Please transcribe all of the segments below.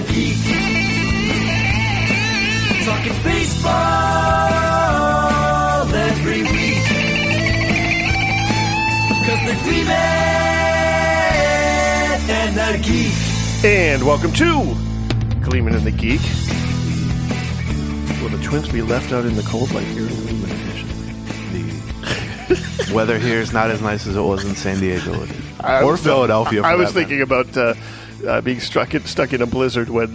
Geek. Talking baseball every week. 'Cause they're Gleeman and the Geek. And welcome to Gleeman and the Geek. Will the Twins be left out in the cold like here in Gleeman Edition? The weather here is not as nice as it was in San Diego or Philadelphia. I was thinking about being stuck in a blizzard when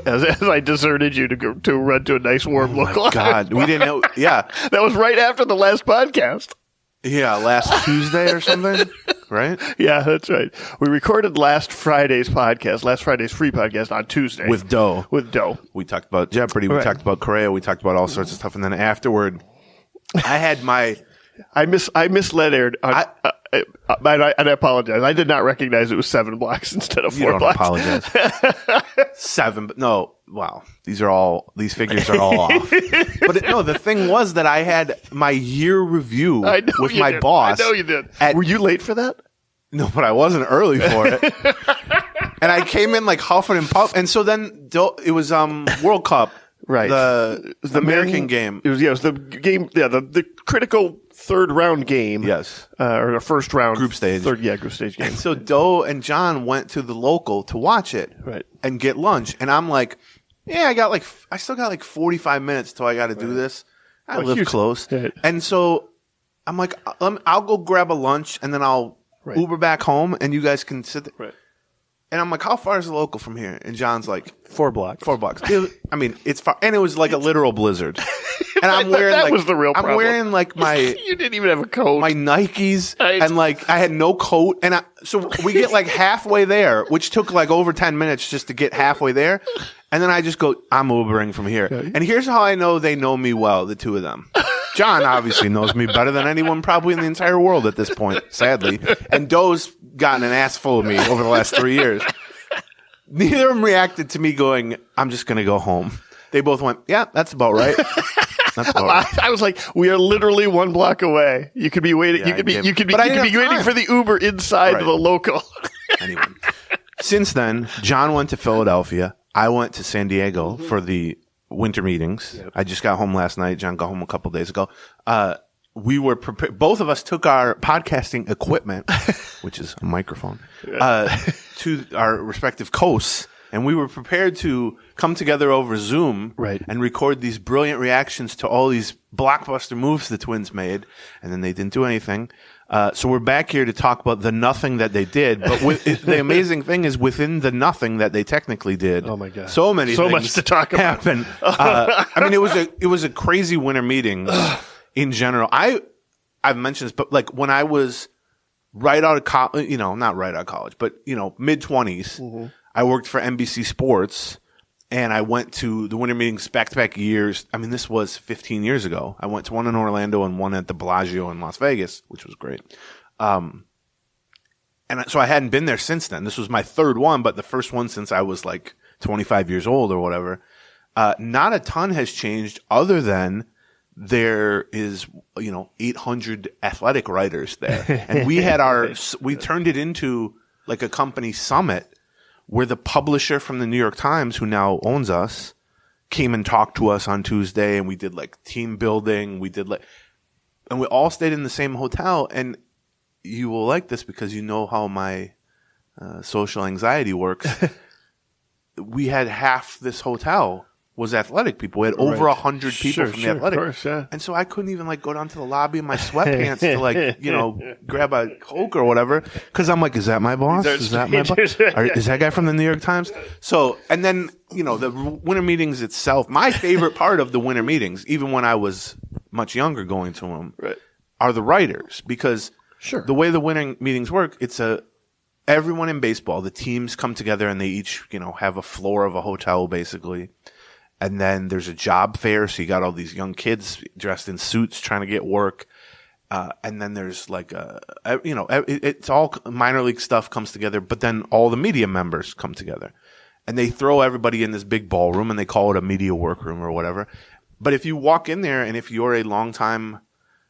as I deserted you to run to a nice warm local. God, we didn't know. Yeah, that was right after the last podcast. Yeah, last Tuesday or something, right? Yeah, that's right. We recorded last Friday's free podcast on Tuesday with Doe. We talked about Jeopardy. We talked about Correa. We talked about all sorts of stuff, and then afterward, I had my. I misled Aaron. And I apologize. I did not recognize it was 7 blocks instead of 4 blocks. Apologize. 7, but no. Wow, these figures are all off. But no, the thing was that I had my year review with my boss. I know you did. Were you late for that? No, but I wasn't early for it. And I came in like huffing and puffing. And so then it was World Cup. Right. The American game. It was the game, the critical third round game. Yes. Or the first round. Group stage. Group stage game. And so Doe and John went to the local to watch it. Right. And get lunch. And I'm like, yeah, I still got like 45 minutes till I got to do this. I live close. Right. And so I'm like, I'll go grab a lunch and then I'll Uber back home and you guys can sit there. Right. And I'm like, how far is the local from here? And John's like, 4 blocks. 4 blocks. It's far. And it was like a literal blizzard. And I'm wearing that was the real problem. I'm wearing like my. You didn't even have a coat. My Nikes. And like, I had no coat. And so we get like halfway there, which took like over 10 minutes just to get halfway there. And then I just go, I'm Ubering from here. Okay. And here's how I know they know me well, the two of them. John obviously knows me better than anyone probably in the entire world at this point, sadly. And Doe's gotten an ass full of me over the last 3 years. Neither of them reacted to me going, I'm just going to go home. They both went, yeah, that's about right. That's about right. I was like, we are literally 1 block away. You could be waiting. Yeah, you could be waiting for the Uber inside the local. Anyway, since then, John went to Philadelphia. I went to San Diego for the winter meetings. Yep. I just got home last night. John got home a couple days ago. We were prepared. Both of us took our podcasting equipment, which is a microphone, to our respective coasts, and we were prepared to come together over Zoom and record these brilliant reactions to all these blockbuster moves the Twins made, and then they didn't do anything. So we're back here to talk about the nothing that they did. But the amazing thing is, within the nothing that they technically did, oh my God, so much to talk about. Happened. I mean, it was a crazy winter meeting in general. I've mentioned this, but like when I was right out of college, not right out of college, but mid-20s, I worked for NBC Sports. And I went to the winter meetings back-to-back years. I mean, this was 15 years ago. I went to one in Orlando and one at the Bellagio in Las Vegas, which was great. And so I hadn't been there since then. This was my third one, but the first one since I was like 25 years old or whatever. Not a ton has changed other than there is, 800 athletic writers there. And we turned it into like a company summit, where the publisher from the New York Times, who now owns us, came and talked to us on Tuesday, and we did like team building. And we all stayed in the same hotel. And you will like this because you know how my social anxiety works. We had half this hotel was athletic people. We had over 100 people from the athletic. Of course, yeah. And so I couldn't even like go down to the lobby in my sweatpants to like, grab a Coke or whatever. Cause I'm like, is that my boss? Is that my boss? Is that guy from the New York Times? So, and then, the winter meetings itself, my favorite part of the winter meetings, even when I was much younger going to them, are the writers. Because the way the winter meetings work, it's everyone in baseball, the teams come together and they each, have a floor of a hotel basically. And then there's a job fair, so you got all these young kids dressed in suits trying to get work. And then there's like it's all minor league stuff comes together, but then all the media members come together. And they throw everybody in this big ballroom, and they call it a media workroom or whatever. But if you walk in there, and if you're a longtime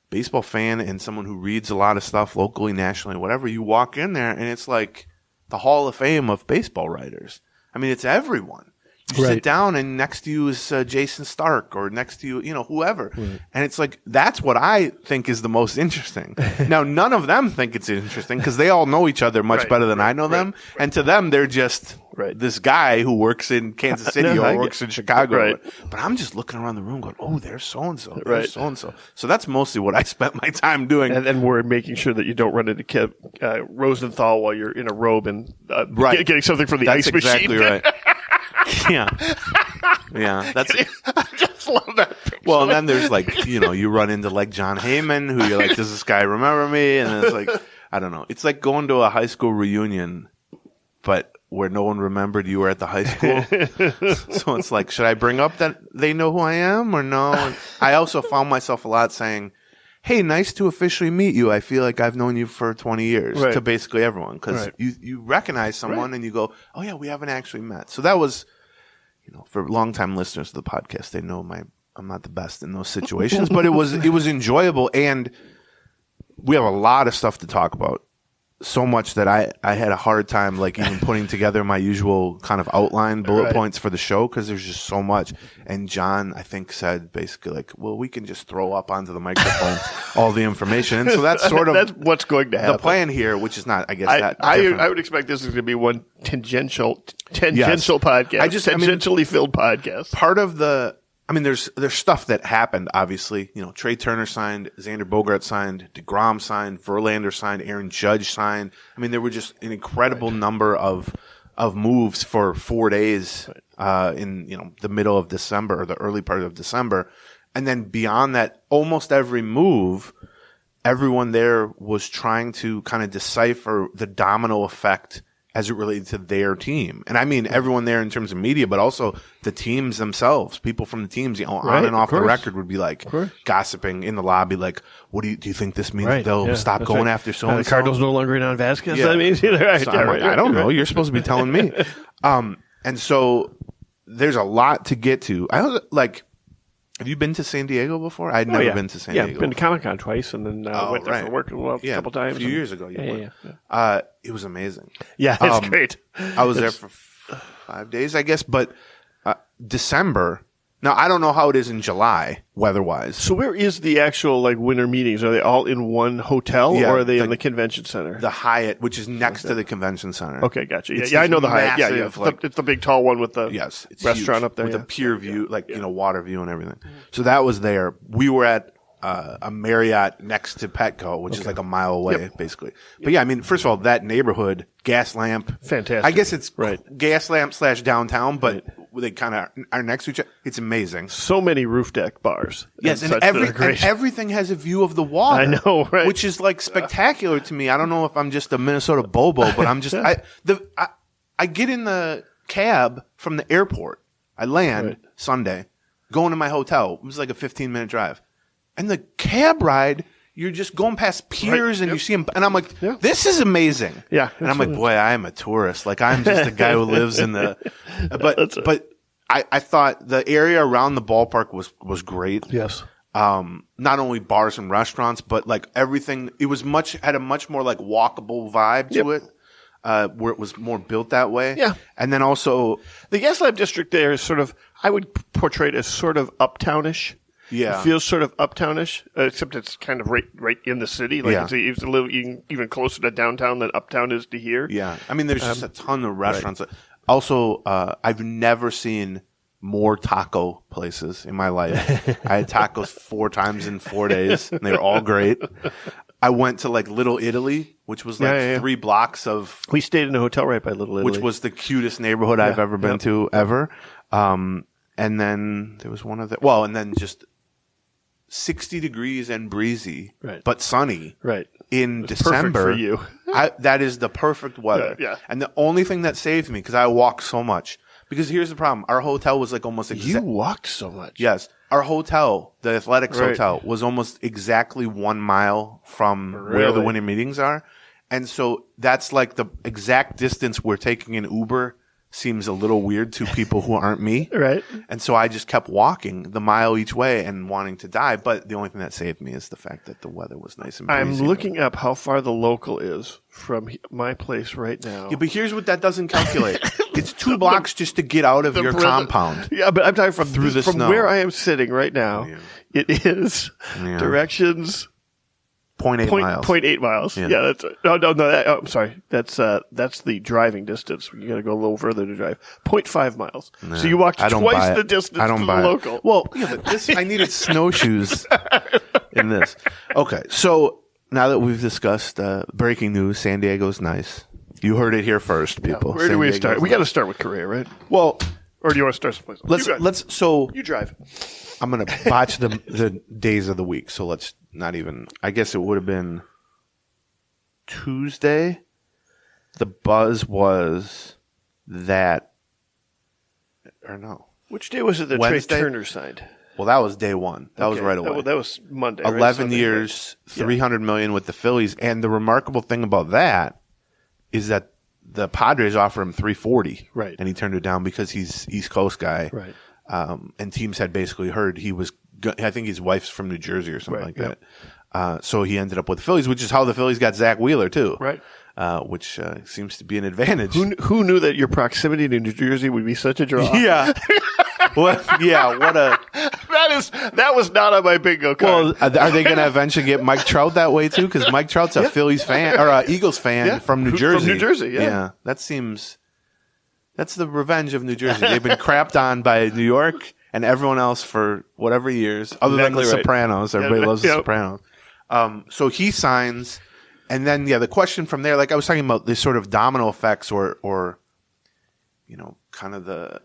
baseball fan and someone who reads a lot of stuff locally, nationally, whatever, you walk in there, and it's like the Hall of Fame of baseball writers. I mean, it's everyone. You Right. sit down and next to you is Jason Stark or next to you, whoever. Right. And it's like, that's what I think is the most interesting. Now, none of them think it's interesting because they all know each other much Right, better than right, I know them. And to them, they're just this guy who works in Kansas City No, I or get- works in Chicago. Right. But I'm just looking around the room going, oh, there's so-and-so. There's Right. so-and-so. So that's mostly what I spent my time doing. And then we're making sure that you don't run into Rosenthal while you're in a robe and Right. getting something from the That's ice machine. exactly right. Yeah. Yeah. That's I just love that picture. Well, and then there's like, you run into like John Heyman, who you're like, does this guy remember me? And then it's like, I don't know. It's like going to a high school reunion, but where no one remembered you were at the high school. So it's like, should I bring up that they know who I am or no? And I also found myself a lot saying, hey, nice to officially meet you. I feel like I've known you for 20 years Right. to basically everyone. Because Right. you recognize someone and you go, oh yeah, we haven't actually met. So that was, for longtime listeners of the podcast, they know I'm not the best in those situations, but it was enjoyable, and we have a lot of stuff to talk about. So much that I had a hard time like even putting together my usual kind of outline bullet Right. points for the show because there's just so much. And John, I think, said basically like, well, we can just throw up onto the microphone all the information. And so that's sort of that's what's going to happen. the plan here, which is not, I guess, that I different. would expect this is going to be one tangential Yes. podcast. I mean, tangentially filled podcast. part of there's stuff that happened, obviously. Trey Turner signed, Xander Bogaerts signed, DeGrom signed, Verlander signed, Aaron Judge signed. I mean, there were just an incredible number of moves for 4 days in the middle of December or the early part of December. And then beyond that, almost every move, everyone there was trying to kind of decipher the domino effect as it related to their team. And I mean everyone there in terms of media, but also the teams themselves. People from the teams, on Right, and off of the course. record would be like gossiping in the lobby, like, what do you think this means? Right, They'll yeah, stop that's going right. after so The and so? Cardinals no longer in on Vasquez. Yeah. I mean, right, So yeah, I'm like, right, I don't right. know. You're supposed to be telling me. And so there's a lot to get to. I was like, have you been to San Diego before? I'd never been to San Diego. Yeah, been to Comic-Con twice and then went there right. for work a couple times. A few years ago. You went. Yeah. It was amazing. Yeah, it's great. I was there for 5 days, I guess, but December. Now, I don't know how it is in July, weather-wise. So where is the actual winter meetings? Are they all in one hotel Yeah, or are they in the convention center? The Hyatt, which is next to the convention center. Okay, gotcha. It's Yeah, I this know the Hyatt. Yeah, massive, it's the big tall one with the Yes, it's restaurant huge, up there with yeah. a pier view, water view and everything. So that was there. We were at a Marriott next to Petco, which is like a mile away, basically. But yeah, I mean, first of all, that neighborhood, gas lamp, Fantastic. I guess it's Right. gas lamp / downtown, but they kind of are next to each other. It's amazing. So many roof deck bars. Yes, and such that are and great. everything has a view of the water. I know, right? Which is like spectacular to me. I don't know if I'm just a Minnesota bobo, but I'm just I get in the cab from the airport. I land Sunday, going to my hotel. It was like a 15-minute drive, and the cab ride. You're just going past piers and you see them, and I'm like, this is amazing. Yeah, and I'm like, boy, I am a tourist. Like I'm just a guy who lives in the. But I thought the area around the ballpark was great. Yes. Not only bars and restaurants, but like everything. It was had a much more like walkable vibe to it, where it was more built that way. Yeah. And then also The Gaslamp district there is sort of, I would portray it as sort of uptownish. Yeah. It feels sort of uptownish, except it's kind of right in the city. Like it's a little even closer to downtown than uptown is to here. yeah, I mean, there's just a ton of restaurants. Also, I've never seen more taco places in my life. I had tacos 4 times in 4 days, and they were all great. I went to like Little Italy, which was like 3 blocks of. We stayed in a hotel right by Little Italy. Which was the cutest neighborhood I've ever been to ever. And then there was one other. Well, and then just 60 degrees and breezy, but sunny. Right. In It's December. perfect for you. That is the perfect weather. Yeah. And the only thing that saved me, because I walked so much. Because here's the problem. Our hotel was like almost You walked so much. Yes. Our hotel, the Athletics Right. Hotel, was almost exactly 1 mile from where the winter meetings are. And so that's like the exact distance we're taking an Uber seems a little weird to people who aren't me. Right. And so I just kept walking the mile each way and wanting to die. But the only thing that saved me is the fact that the weather was nice and breezy. I'm looking up how far the local is from my place right now. Yeah, but here's what that doesn't calculate. It's 2 blocks just to get out of your compound. Yeah, but I'm talking from through the from snow. where I am sitting right now. Yeah. It is directions 0.8 miles. 0.8 miles. Yeah, that's I'm sorry. That's the driving distance. You got to go a little further to drive. 0.5 miles. Nah, so you walked twice the distance I don't to buy the local. Well, yeah, but this I needed snowshoes in this. Okay, so now that we've discussed breaking news, San Diego's nice. You heard it here first, people. Where do we start? We got to start with Correa, right? Well, or do you want to start someplace else? So you drive. I'm going to botch the days of the week. So let's not even, I guess it would have been Tuesday. The buzz was that, or no. Which day was it that Wednesday? Trey Turner signed? Well, that was day one. That was right away. That was Monday. 11 years, $300 million with the Phillies. And the remarkable thing about that is that the Padres offered him $340. Right. And he turned it down because he's East Coast guy. Right. And teams had basically heard he was, I think his wife's from New Jersey or something like that. So he ended up with the Phillies, which is how the Phillies got Zach Wheeler too. Right. Which seems to be an advantage. Who knew that your proximity to New Jersey would be such a draw? Yeah. What a. That was not on my bingo card. Well, are they going to eventually get Mike Trout that way too? Because Mike Trout's a Phillies fan or Eagles fan from New Jersey. From New Jersey, yeah. That's the revenge of New Jersey. They've been crapped on by New York and everyone else for whatever years, other than the Sopranos. Everybody loves the Sopranos. So he signs, and then the question from there, like I was talking about, this sort of domino effects, or kind of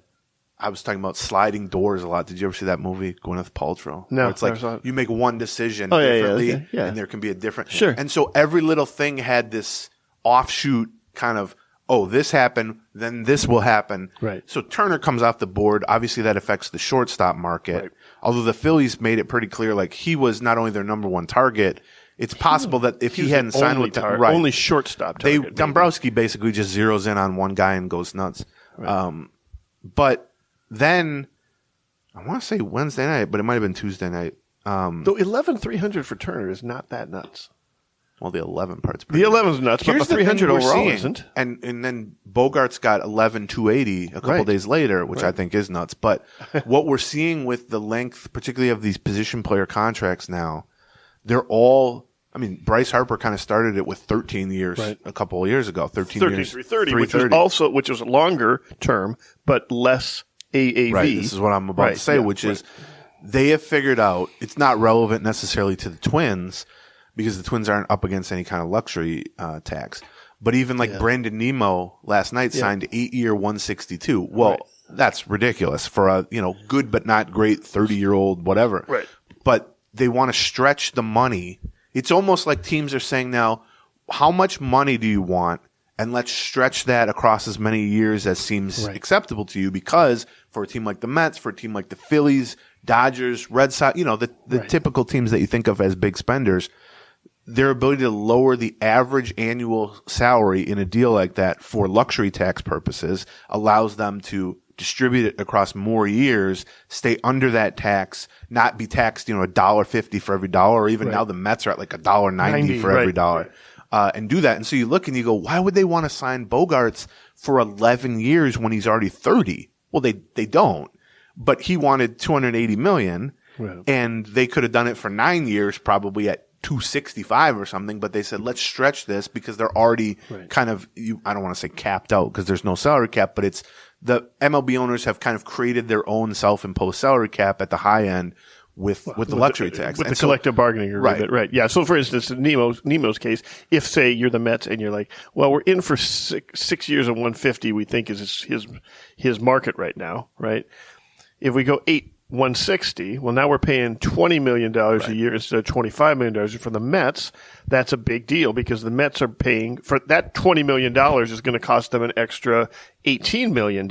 I was talking about sliding doors a lot. Did you ever see that movie, Gwyneth Paltrow? No. Where it's like you make one decision differently, and there can be a different. Sure. And so every little thing had this offshoot kind of, oh, this happened, then this will happen. Right. So Turner comes off the board. Obviously, that affects the shortstop market. Right. Although the Phillies made it pretty clear, like he was not only their number one target. It's possible that if he hadn't signed with them, only shortstop target. Dombrowski basically just zeroes in on one guy and goes nuts. Right. But then I want to say Wednesday night, but it might have been Tuesday night. Though 11,300 for Turner is not that nuts. Well, the 11 part's pretty nuts. 11's nuts, but the 300 overall isn't. And then Bogart's got 11,280 a couple days later, which I think is nuts. But what we're seeing with the length, particularly of these position player contracts now, they're all. I mean, Bryce Harper kind of started it with 13 years a couple of years ago. 13 years, 330, which was longer term, but less AAV. Right. This is what I'm about to say, which is they have figured out it's not relevant necessarily to the Twins because the Twins aren't up against any kind of luxury tax. But even like Brandon Nimmo last night signed 8-year 162. Well, that's ridiculous for a good but not great 30-year-old whatever. Right. But they want to stretch the money. It's almost like teams are saying now, how much money do you want? And let's stretch that across as many years as seems acceptable to you, because for a team like the Mets, for a team like the Phillies, Dodgers, Red Sox, the typical teams that you think of as big spenders, their ability to lower the average annual salary in a deal like that for luxury tax purposes allows them to distribute it across more years, stay under that tax, not be taxed, $1.50 for every dollar, or even now the Mets are at like $1.90 for every dollar. And do that. And so you look and you go, why would they want to sign Bogarts for 11 years when he's already 30? Well, they don't. But he wanted $280 million, and they could have done it for 9 years, probably at $265 or something. But they said, let's stretch this because they're already kind of, I don't want to say capped out because there's no salary cap, but it's the MLB owners have kind of created their own self-imposed salary cap at the high end with the luxury tax. With the collective bargaining agreement. Right. Yeah. So for instance, in Nemo's case, if say you're the Mets and you're like, well, we're in for 6 years of 150, we think is his market right now. Right. If we go 160, well, now we're paying $20 million a year instead of $25 million for the Mets. That's a big deal because the Mets are paying for that $20 million is going to cost them an extra $18 million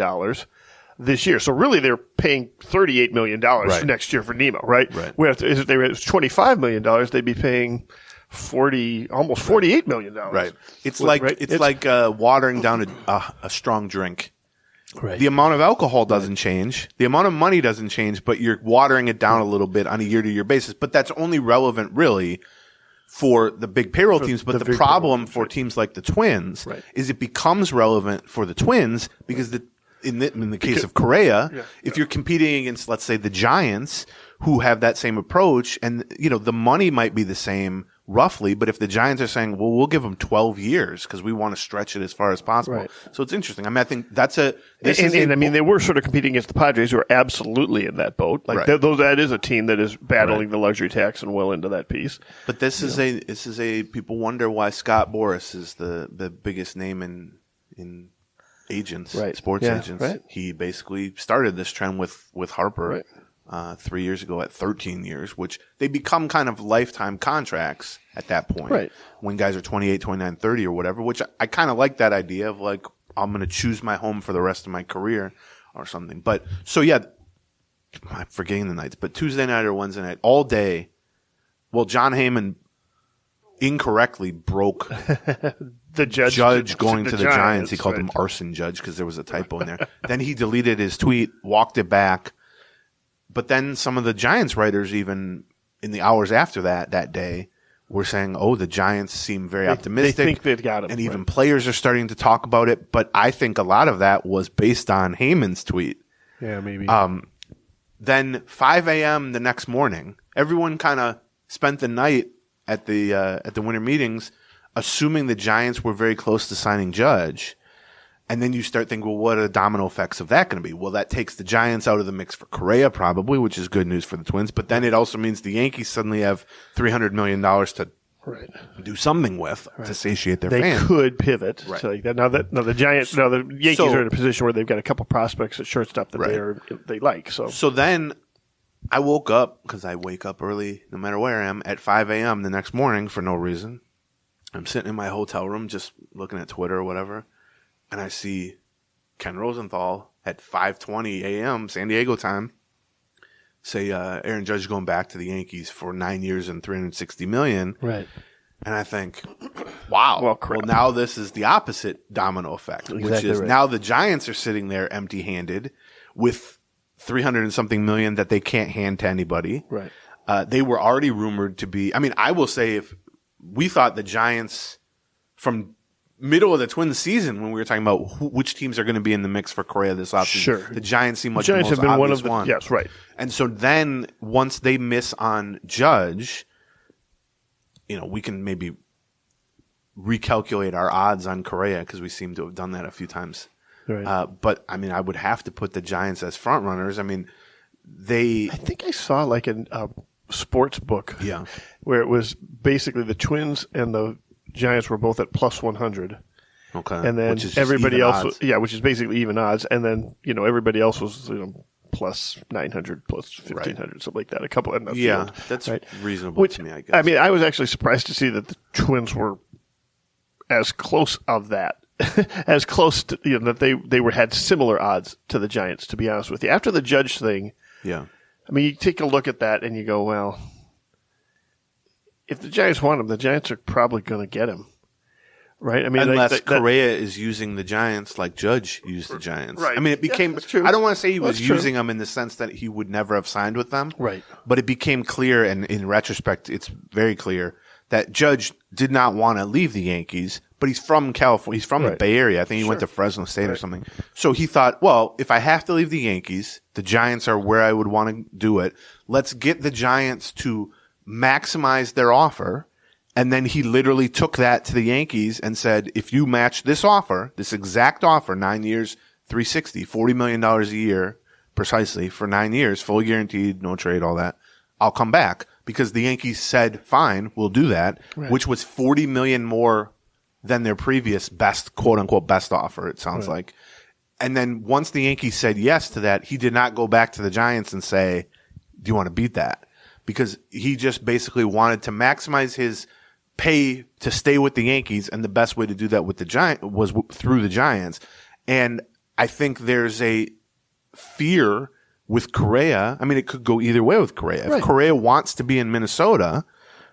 this year. So really they're paying $38 million next year for Nemo, right? Where if they were $25 million, they'd be paying almost $48 million. Right. It's like watering down a strong drink. Right. The amount of alcohol doesn't change. The amount of money doesn't change, but you're watering it down a little bit on a year-to-year basis. But that's only relevant, really, for the big payroll teams. But the problem for teams like the Twins is it becomes relevant for the Twins because in the case of Correa, if you're competing against, let's say, the Giants, who have that same approach, and the money might be the same roughly, but if the Giants are saying, well, we'll give them 12 years because we want to stretch it as far as possible. Right. So it's interesting. I mean, I think that's they were sort of competing against the Padres, who are absolutely in that boat. Like that is a team that is battling the luxury tax and well into that piece. But this is a people wonder why Scott Boras is the biggest name in agents, sports agents. Right. He basically started this trend with Harper. Right. 3 years ago at 13 years, which they become kind of lifetime contracts at that point when guys are 28, 29, 30 or whatever, which I kind of like that idea of like, I'm going to choose my home for the rest of my career or something. But so I'm forgetting the nights, but Tuesday night or Wednesday night, all day. Well, John Heyman incorrectly broke the judge going to the Giants. He called him arson judge because there was a typo in there. Then he deleted his tweet, walked it back. But then some of the Giants writers, even in the hours after that day, were saying, oh, the Giants seem very optimistic. They think they've got him. And even players are starting to talk about it. But I think a lot of that was based on Heyman's tweet. Yeah, maybe. Then 5 a.m. the next morning, everyone kind of spent the night at the winter meetings assuming the Giants were very close to signing Judge. And then you start thinking, well, what are the domino effects of that going to be? Well, that takes the Giants out of the mix for Correa probably, which is good news for the Twins. But then it also means the Yankees suddenly have $300 million to do something with to satiate their fans. They could pivot to like that. Now the Yankees are in a position where they've got a couple prospects at shortstop that they like. So then I woke up, because I wake up early no matter where I am, at 5 a.m. the next morning for no reason. I'm sitting in my hotel room just looking at Twitter or whatever. And I see Ken Rosenthal at 5:20 a.m. San Diego time say Aaron Judge is going back to the Yankees for 9 years and $360 million. Right. And I think, wow. Well, now this is the opposite domino effect, which is now the Giants are sitting there empty-handed with $300 and something million that they can't hand to anybody. Right. They were already rumored to be. I mean, I will say, if we thought the Giants from middle of the Twins season, when we were talking about which teams are going to be in the mix for Correa this offseason, the Giants seem like the most have been obvious one of the. Yes, right. And so then once they miss on Judge, we can maybe recalculate our odds on Correa because we seem to have done that a few times. Right. But I mean, I would have to put the Giants as front runners. I mean, I think I saw like a sports book, where it was basically the Twins and the Giants were both at plus 100. Okay. And then everybody else, which is basically even odds. And then, everybody else was, plus 900, plus 1,500, something like that. A couple in the field. That's reasonable to me, I guess. I mean, I was actually surprised to see that the Twins were as close of that, as close to, that they had similar odds to the Giants, to be honest with you. After the Judge thing, I mean, you take a look at that and you go, well, if the Giants want him, the Giants are probably going to get him, right? I mean, unless Correa is using the Giants like Judge used the Giants. Right. I mean, it became. I don't want to say he was using them in the sense that he would never have signed with them. Right. But it became clear, and in retrospect, it's very clear that Judge did not want to leave the Yankees. But he's from California. He's from the Bay Area. I think he went to Fresno State or something. So he thought, well, if I have to leave the Yankees, the Giants are where I would want to do it. Let's get the Giants to maximize their offer. And then he literally took that to the Yankees and said, if you match this offer, this exact offer, 9 years, $360, $40 million a year, precisely for 9 years, fully guaranteed, no trade, all that, I'll come back. Because the Yankees said, fine, we'll do that, which was $40 million more than their previous best, quote unquote, best offer, it sounds like. And then once the Yankees said yes to that, he did not go back to the Giants and say, do you want to beat that? Because he just basically wanted to maximize his pay to stay with the Yankees, and the best way to do that with the Giants was through the Giants. And I think there's a fear with Correa. I mean, it could go either way with Correa. If Correa wants to be in Minnesota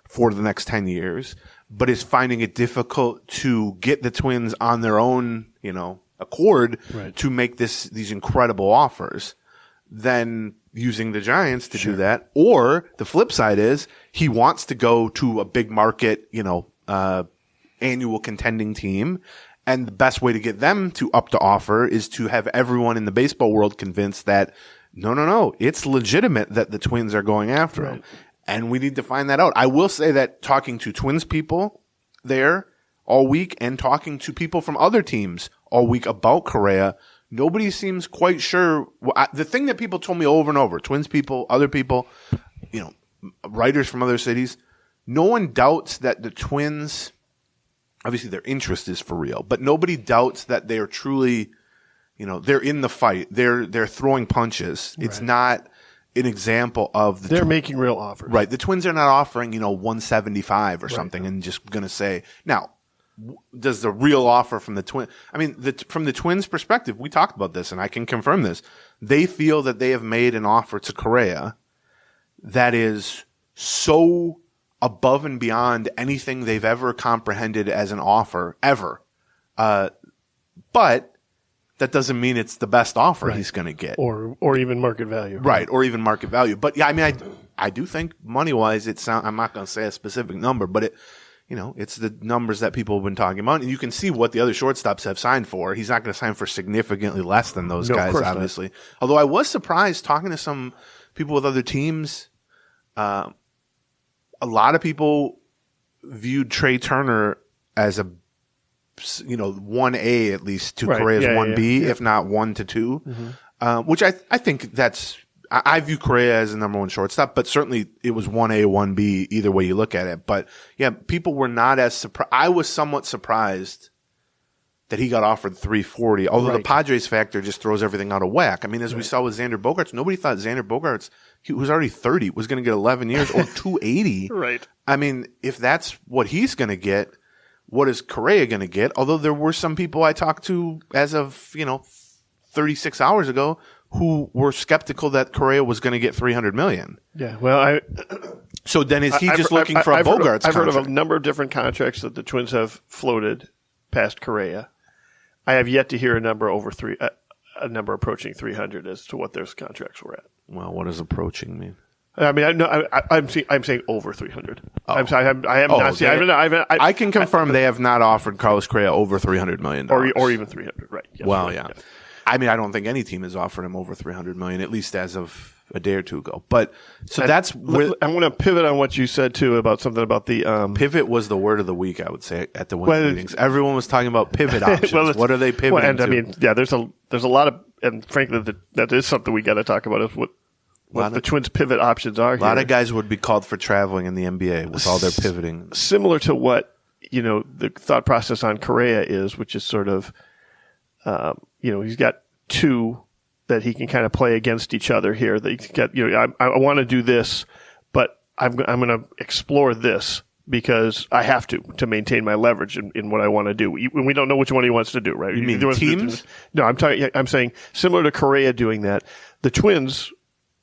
for the next 10 years, but is finding it difficult to get the Twins on their own, accord Right. to make these incredible offers than using the Giants to do that. Or the flip side is he wants to go to a big market, annual contending team. And the best way to get them to up the offer is to have everyone in the baseball world convinced that no, it's legitimate that the Twins are going after him. And we need to find that out. I will say that talking to Twins people there all week and talking to people from other teams all week about Correa, nobody seems quite sure. The thing that people told me over and over, Twins people, other people, writers from other cities, no one doubts that the Twins, obviously their interest is for real, but nobody doubts that they're truly, they're in the fight. They're throwing punches. Right. It's not an example of they're making real offers. Right. The Twins are not offering, 175 or something and just going to say, now, does the real offer from the Twins, from the Twins' perspective, we talked about this and I can confirm this. They feel that they have made an offer to Correa that is so above and beyond anything they've ever comprehended as an offer ever. But that doesn't mean it's the best offer he's going to get. Or even market value. Right. Or even market value. But yeah, I do think money wise, I'm not going to say a specific number, but it's the numbers that people have been talking about. And you can see what the other shortstops have signed for. He's not going to sign for significantly less than those guys, obviously. Not. Although I was surprised talking to some people with other teams. A lot of people viewed Trey Turner as a 1A at least to Correa's 1B, if not 1 to 2, which I think I view Correa as the number one shortstop, but certainly it was 1A, 1B, either way you look at it. But yeah, people were not as surprised. I was somewhat surprised that he got offered 340, although the Padres factor just throws everything out of whack. As we saw with Xander Bogaerts, nobody thought Xander Bogaerts, he was already 30, was going to get 11 years or 280. Right. If that's what he's going to get, what is Correa going to get? Although there were some people I talked to as of, 36 hours ago who were skeptical that Correa was going to get $300 million. Yeah. Well, so then is he just looking for a Bogaerts contract? I've heard of a number of different contracts that the Twins have floated past Correa. I have yet to hear a number approaching 300 as to what those contracts were at. Well, what does approaching mean? I'm saying over 300. Oh. I have not seen. I can confirm they have not offered Carlos Correa over $300 million, or even 300. Right? Yes, well, right, yeah. Yes. I don't think any team has offered him over $300 million, at least as of a day or two ago. But so that's where I'm going to pivot on what you said too about something about the pivot was the word of the week. I would say at the winter meetings, everyone was talking about pivot options. What are they pivoting to? There's a lot of, and frankly, that is something we got to talk about. Is what the Twins' pivot options are. A lot of guys would be called for traveling in the NBA with all their pivoting. Similar to what the thought process on Correa is, which is sort of, he's got two that he can kind of play against each other here. That he's got, I want to do this, but I'm going to explore this because I have to maintain my leverage in what I want to do. We don't know which one he wants to do, right? You mean teams? No, I'm saying similar to Correa doing that. The Twins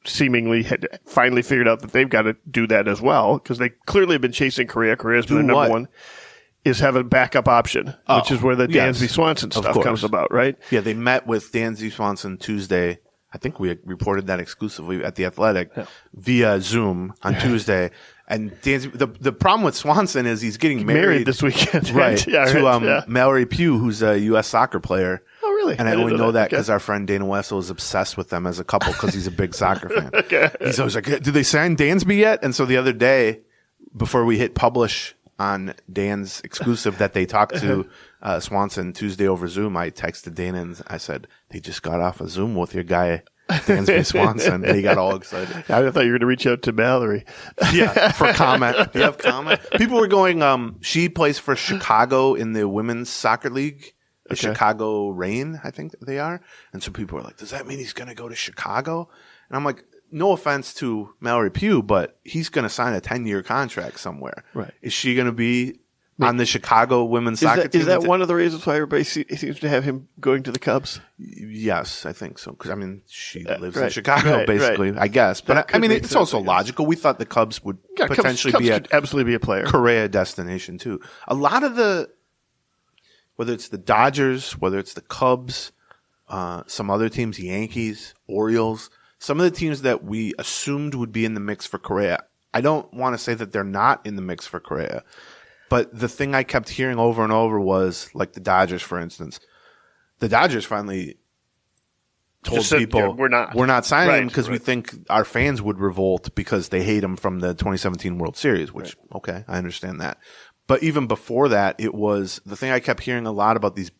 seemingly had finally figured out that they've got to do that as well because they clearly have been chasing Correa. Correa's been their number one. Is have a backup option, which is where the Dansby Swanson stuff comes about, right? Yeah, they met with Dansby Swanson Tuesday. I think we reported that exclusively at The Athletic via Zoom on Tuesday. And Dansby, the problem with Swanson is he's getting married this weekend, right? To Mallory Pugh, who's a U.S. soccer player. Oh, really? And I only know that because our friend Dana Wessel is obsessed with them as a couple because he's a big soccer fan. He's always like, "Did they sign Dansby yet?" And so the other day, before we hit publish on Dan's exclusive that they talked to Swanson Tuesday over Zoom, I texted Dana and I said, they just got off a Zoom with your guy, Dansby Swanson. And he got all excited. I thought you were going to reach out to Mallory. Yeah, for comment. Do you have comment? People were going, she plays for Chicago in the women's soccer league. The Chicago Reign, I think they are. And so people were like, does that mean he's going to go to Chicago? And I'm like, no offense to Mallory Pugh, but he's going to sign a 10-year contract somewhere. Right. Is she going to be on the Chicago women's soccer team? Is that one of the reasons why everybody seems to have him going to the Cubs? Yes, I think so. Because, she lives in Chicago, basically, I guess. But, it's also logical. We thought the Cubs would potentially Cubs could absolutely be a player. Correa destination, too. A lot of the whether it's the Dodgers, whether it's the Cubs, some other teams, Yankees, Orioles, some of the teams that we assumed would be in the mix for Correa. I don't want to say that they're not in the mix for Correa, but the thing I kept hearing over and over was, like the Dodgers, for instance. The Dodgers finally told people, we're not signing him because we think our fans would revolt because they hate him from the 2017 World Series, which, okay, I understand that. But even before that, it was the thing I kept hearing a lot about these,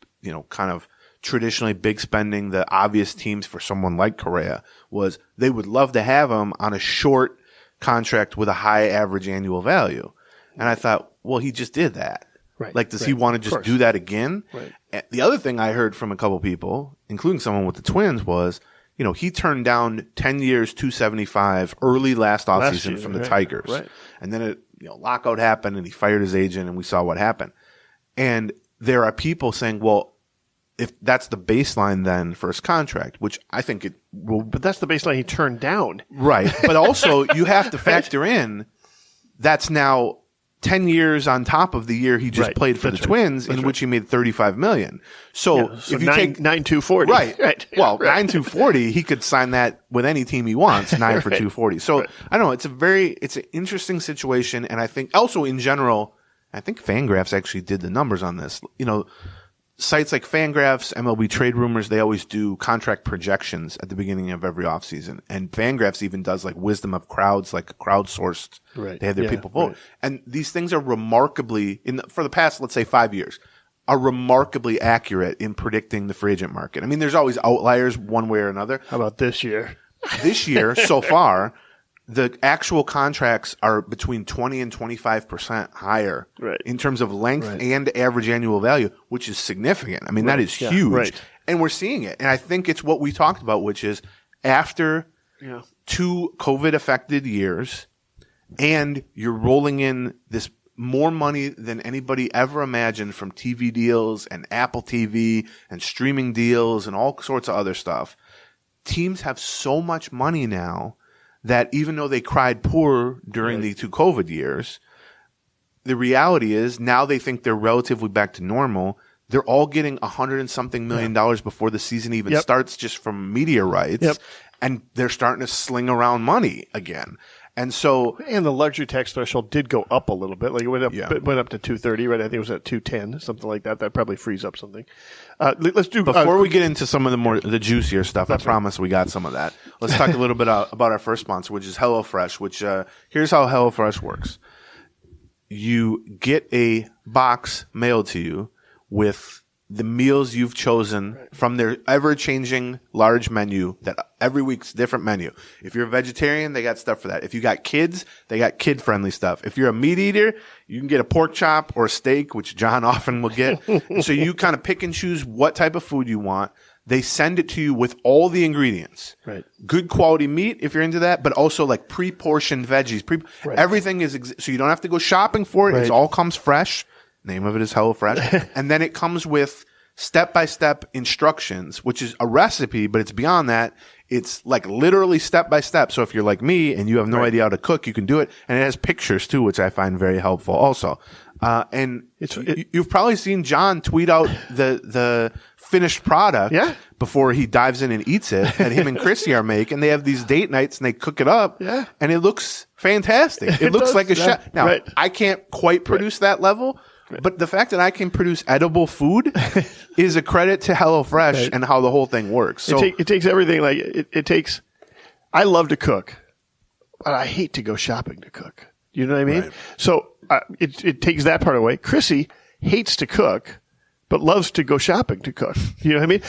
kind of traditionally big spending, the obvious teams for someone like Correa was they would love to have him on a short contract with a high average annual value. And I thought, well, he just did that. Right. Like, does he want to just do that again? Right. The other thing I heard from a couple people, including someone with the Twins, was, he turned down 10 years, $275 early last offseason from the Tigers. Right. And then lockout happened and he fired his agent and we saw what happened. And there are people saying, well, if that's the baseline then for his contract, which I think it will. But that's the baseline he turned down. Right. But also you have to factor in that's now 10 years on top of the year he just played for the Twins, in which he made $35 million. So if you take 9-2-40. Right. Well, 9-2-40, he could sign that with any team he wants, 9 for 240. So I don't know. It's an interesting situation. And I think also in general, I think Fangraphs actually did the numbers on this. Sites like Fangraphs, MLB Trade Rumors, they always do contract projections at the beginning of every offseason. And Fangraphs even does like wisdom of crowds, like crowdsourced. Right. They have their people vote. Right. And these things are remarkably, for the past, let's say 5 years, are remarkably accurate in predicting the free agent market. I mean, there's always outliers one way or another. How about this year? This year, so far, the actual contracts are between 20 and 25% higher in terms of length and average annual value, which is significant. I mean, that is huge. Right. And we're seeing it. And I think it's what we talked about, which is after 2 COVID-affected years and you're rolling in this more money than anybody ever imagined from TV deals and Apple TV and streaming deals and all sorts of other stuff, teams have so much money now that even though they cried poor during the 2 COVID years, the reality is now they think they're relatively back to normal. They're all getting $100 and something million before the season even starts just from media rights. And they're starting to sling around money again. And so, and the luxury tax threshold did go up a little bit. Like it went up to 230, right? I think it was at 210, something like that. That probably frees up something. Let's do before we get into some of the juicier stuff. I promise we got some of that. Let's talk a little bit about our first sponsor, which is HelloFresh. Which here's how HelloFresh works: you get a box mailed to you with the meals you've chosen from their ever-changing large menu that every week's different menu. If you're a vegetarian, they got stuff for that. If you got kids, they got kid-friendly stuff. If you're a meat eater, you can get a pork chop or a steak, which John often will get. So you kind of pick and choose what type of food you want. They send it to you with all the ingredients. Right. Good quality meat if you're into that, but also like pre-portioned veggies. Everything is so you don't have to go shopping for it. It all comes fresh. Name of it is HelloFresh. And then it comes with step-by-step instructions, which is a recipe, but it's beyond that. It's like literally step-by-step. So if you're like me and you have no idea how to cook, you can do it. And it has pictures too, which I find very helpful also. And you've probably seen John tweet out the finished product before he dives in and eats it that him and Chrissy are making. They have these date nights and they cook it up. Yeah. And it looks fantastic. It looks like a chef. Now, I can't quite produce that level. But the fact that I can produce edible food is a credit to HelloFresh and how the whole thing works. So it takes everything. Like it takes. I love to cook, but I hate to go shopping to cook. You know what I mean? Right. So it takes that part away. Chrissy hates to cook, but loves to go shopping to cook. You know what I mean?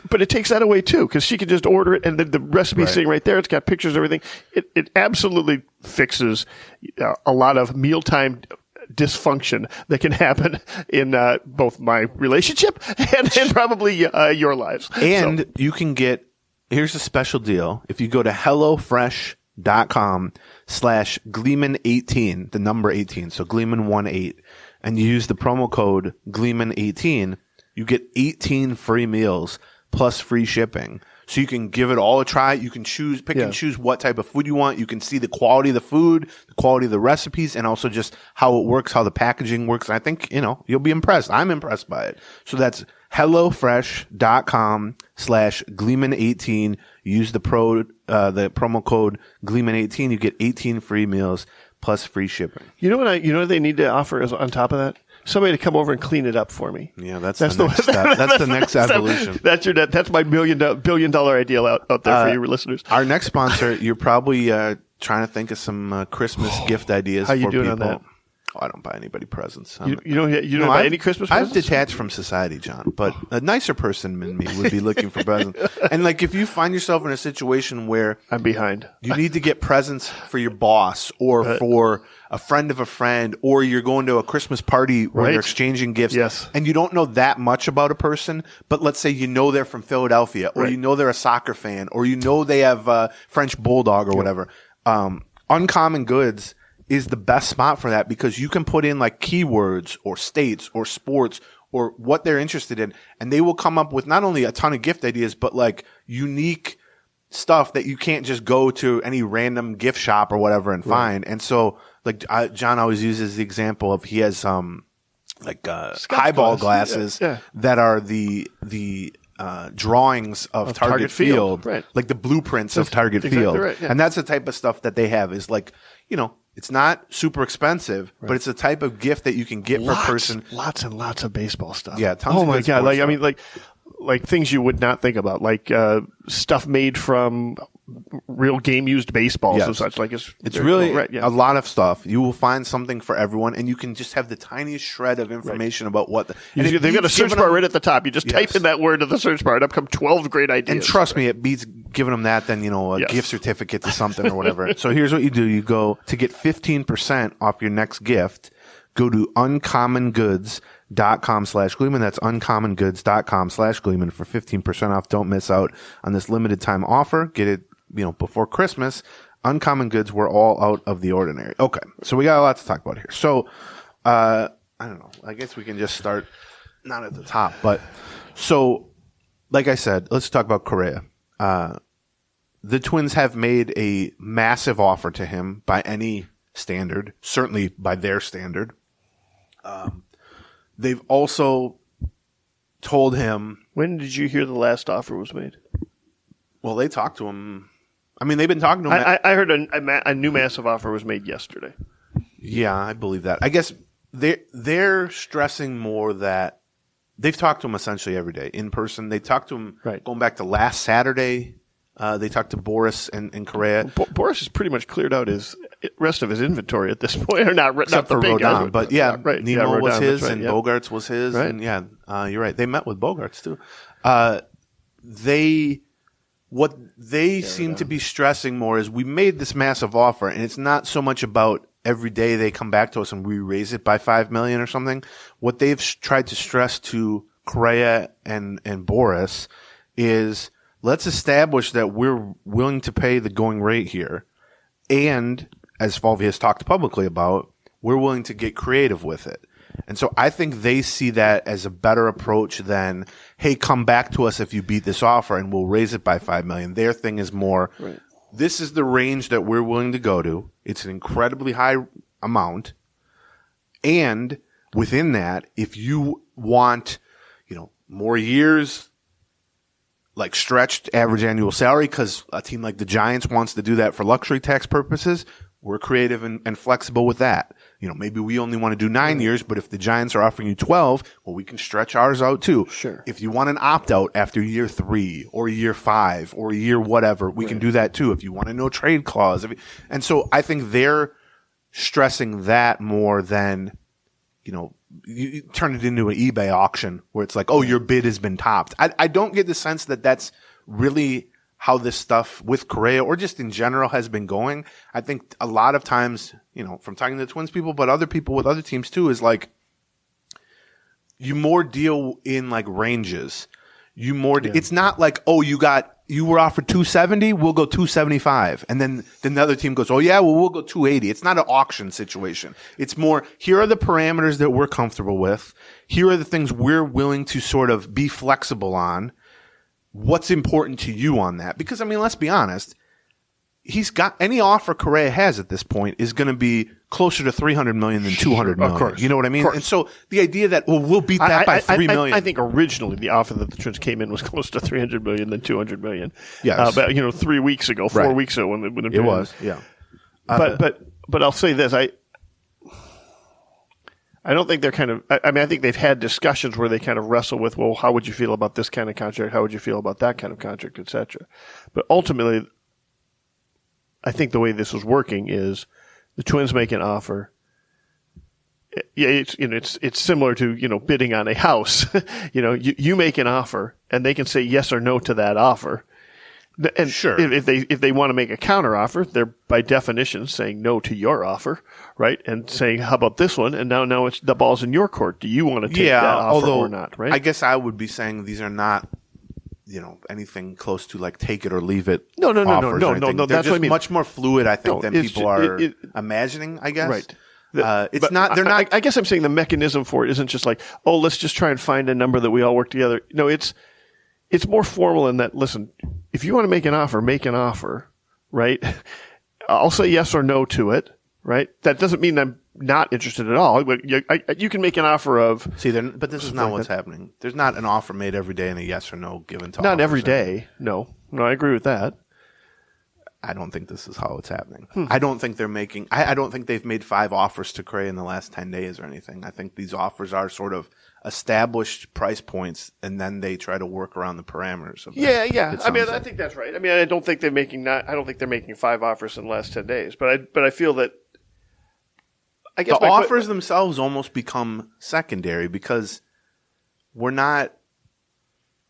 But it takes that away too, because she can just order it and the recipe's sitting right there. It's got pictures, everything. It absolutely fixes a lot of mealtime dysfunction that can happen in both my relationship and probably your lives. And you can get, here's a special deal. If you go to HelloFresh.com/Gleeman18, the number 18, so Gleeman18, and you use the promo code Gleeman18, you get 18 free meals plus free shipping. So you can give it all a try. You can pick and choose what type of food you want. You can see the quality of the food, the quality of the recipes, and also just how it works, how the packaging works. And I think, you'll be impressed. I'm impressed by it. So that's HelloFresh.com/Gleeman18. Use the promo code Gleeman18. You get 18 free meals plus free shipping. You know what they need to offer is on top of that? Somebody to come over and clean it up for me. Yeah, that's the next step. That's the next evolution. That's my billion dollar ideal out there for your listeners. Our next sponsor, you're probably trying to think of some Christmas gift ideas. How you for doing people. on that? Oh, I don't buy anybody presents. You don't buy any Christmas presents? I've detached from society, John, but a nicer person than me would be looking for presents. And if you find yourself in a situation where I'm behind, you need to get presents for your boss or for a friend of a friend, or you're going to a Christmas party where you're exchanging gifts, and you don't know that much about a person, but let's say they're from Philadelphia, or they're a soccer fan, or they have French Bulldog or whatever. Uncommon Goods is the best spot for that because you can put in keywords or states or sports or what they're interested in, and they will come up with not only a ton of gift ideas, but unique stuff that you can't just go to any random gift shop or whatever and find. And so, John always uses the example of he has highball glasses that are the drawings of Target Field, like the blueprints of Target Field. Right, yeah. And that's the type of stuff that they have is it's not super expensive, but it's a type of gift that you can get for a person. Lots and lots of baseball stuff. Yeah, tons of my God. stuff. Like things you would not think about, stuff made from real game used baseballs and such. It's really a lot of stuff. You will find something for everyone, and you can just have the tiniest shred of information about what they've got a search bar right at the top. You just type in that word to the search bar, and up come 12 great ideas. And trust me, it beats giving them that than a gift certificate to something or whatever. So here's what you do: you go to get 15% off your next gift. Go to uncommongoods.com/Gleeman. That's uncommongoods.com/Gleeman for 15% off. Don't miss out on this limited time offer. Get it, before Christmas. Uncommon Goods, we're all out of the ordinary. Okay. So we got a lot to talk about here. So, I don't know. I guess we can just start not at the top, but so like I said, let's talk about Correa. The Twins have made a massive offer to him by any standard, certainly by their standard. They've also told him. When did you hear the last offer was made? Well, they talked to him. I mean, they've been talking to him. I heard a new massive offer was made yesterday. Yeah, I believe that. I guess they're stressing more that they've talked to him essentially every day in person. They talked to him going back to last Saturday. They talked to Boris and Correa. Boris has pretty much cleared out his rest of his inventory at this point. Or not Except for the big Rodón, guys, but Nemo Rodón, was his, right, and Bogarts was his, and you're right. They met with Bogarts too. What they seem to be stressing more is we made this massive offer, and it's not so much about every day they come back to us and we raise it by $5 million or something. What they've tried to stress to Correa and Boris is let's establish that we're willing to pay the going rate here, and as Falvey has talked publicly about, we're willing to get creative with it. And so I think they see that as a better approach than, hey, come back to us if you beat this offer and we'll raise it by $5 million. Their thing is more, this is the range that we're willing to go to. It's an incredibly high amount. And within that, if you want, more years, like stretched average annual salary, because a team like the Giants wants to do that for luxury tax purposes, we're creative and flexible with that. Maybe we only want to do 9 years, but if the Giants are offering you 12, well, we can stretch ours out too. Sure. If you want an opt-out after year 3 or year 5 or year whatever, we can do that too. If you want a no trade clause. And so I think they're stressing that more than, you turn it into an eBay auction where it's like, oh, your bid has been topped. I don't get the sense that that's really how this stuff with Correa or just in general has been going. I think a lot of times, from talking to the Twins people, but other people with other teams too, is like you more deal in like ranges. It's not like, oh, you were offered 270, we'll go 275. And then the other team goes, oh yeah, well, we'll go 280. It's not an auction situation. It's more, here are the parameters that we're comfortable with. Here are the things we're willing to sort of be flexible on. what's important to you on that? Because, I mean, let's be honest. He's got any offer Correa has at this point is going to be closer to $300 million than $200 million. Of course. You know what I mean? And so the idea that, well, we'll beat that by $3 million. I think originally the offer that the Twins came in was close to $300 million than $200 million. Yes. But 3 weeks ago, 4 weeks ago when it was, yeah. But I'll say this, I don't think they're kind of, I think they've had discussions where they kind of wrestle with, well, how would you feel about this kind of contract? How would you feel about that kind of contract, et cetera? But ultimately, I think the way this is working is the Twins make an offer. Yeah, it's similar to, bidding on a house. You make an offer and they can say yes or no to that offer. And sure, if they want to make a counter offer, they're by definition saying no to your offer, right? And saying, how about this one? And now it's the ball's in your court. Do you want to take that offer or not? Right? I guess I would be saying these are not, anything close to like take it or leave it. No. They're That's just what I mean. Much more fluid, I think, than people are imagining. I guess. Right. It's not. They're not. I guess I'm saying the mechanism for it isn't just like, oh, let's just try and find a number that we all work together. No, it's more formal in that. Listen, if you want to make an offer, right? I'll say yes or no to it, right? That doesn't mean I'm not interested at all. You can make an offer of. See, but this is not what's happening. There's not an offer made every day and a yes or no given to. Not every day. No, I agree with that. I don't think this is how it's happening. I don't think they're making. I don't think they've made 5 offers to Correa in the last 10 days or anything. I think these offers are sort of established price points, and then they try to work around the parameters of that. Yeah. I think that's right. I don't think they're making 5 offers in the last 10 days, but I feel that. I guess the offers themselves almost become secondary because we're not.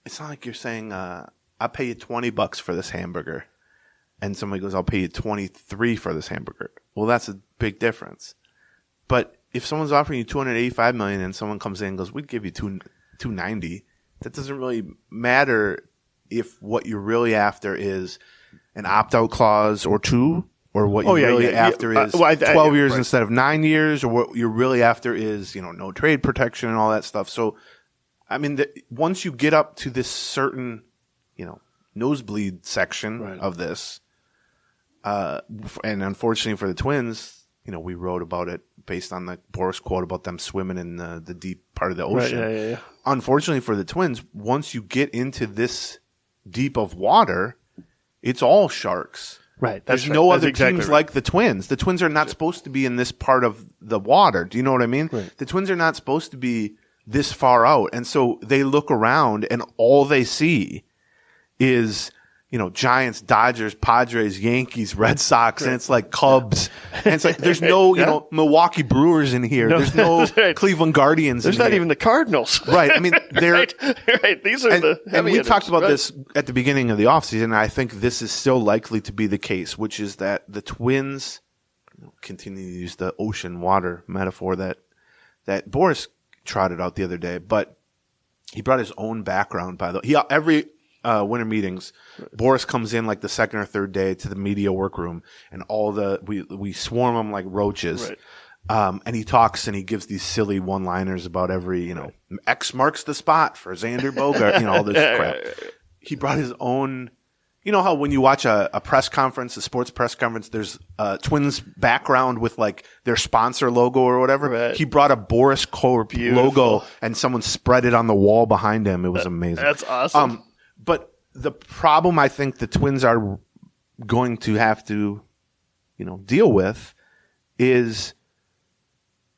It's not like you're saying, "I'll pay you $20 for this hamburger," and somebody goes, "I'll pay you $23 for this hamburger." Well, that's a big difference. But if someone's offering you $285 million and someone comes in and goes, "We'd give you $290," that doesn't really matter if what you're really after is an opt-out clause or 2. Or what you're really after is 12 years instead of 9 years, or what you're really after is, no trade protection and all that stuff. So, I mean, once you get up to this certain, nosebleed section of this, and unfortunately for the Twins, we wrote about it based on the Boris quote about them swimming in the deep part of the ocean. Right, yeah. Unfortunately for the Twins, once you get into this deep of water, it's all sharks. Right. There's no other teams like the Twins. The Twins are not supposed to be in this part of the water. Do you know what I mean? Right. The Twins are not supposed to be this far out. And so they look around and all they see is, Giants, Dodgers, Padres, Yankees, Red Sox, and it's like Cubs. And it's like there's no, Milwaukee Brewers in here. There's no Cleveland Guardians There's in here. not even the Cardinals. Right. I mean, they're right. These are the heavy and we hitters, talked about right? this at the beginning of the offseason, and I think this is still likely to be the case, which is that the Twins continue to use the ocean water metaphor that Boris trotted out the other day, but he brought his own background every winter meetings, Boris comes in like the second or third day to the media workroom, and we swarm him like roaches. Right. And he talks and he gives these silly one-liners about every, X marks the spot for Xander Bogart, all this crap. He brought his own. You know how when you watch a press conference, a sports press conference, there's a Twins background with like their sponsor logo or whatever. Right. He brought a Boris Corp logo and someone spread it on the wall behind him. It was amazing. That's awesome. But the problem I think the Twins are going to have to, deal with is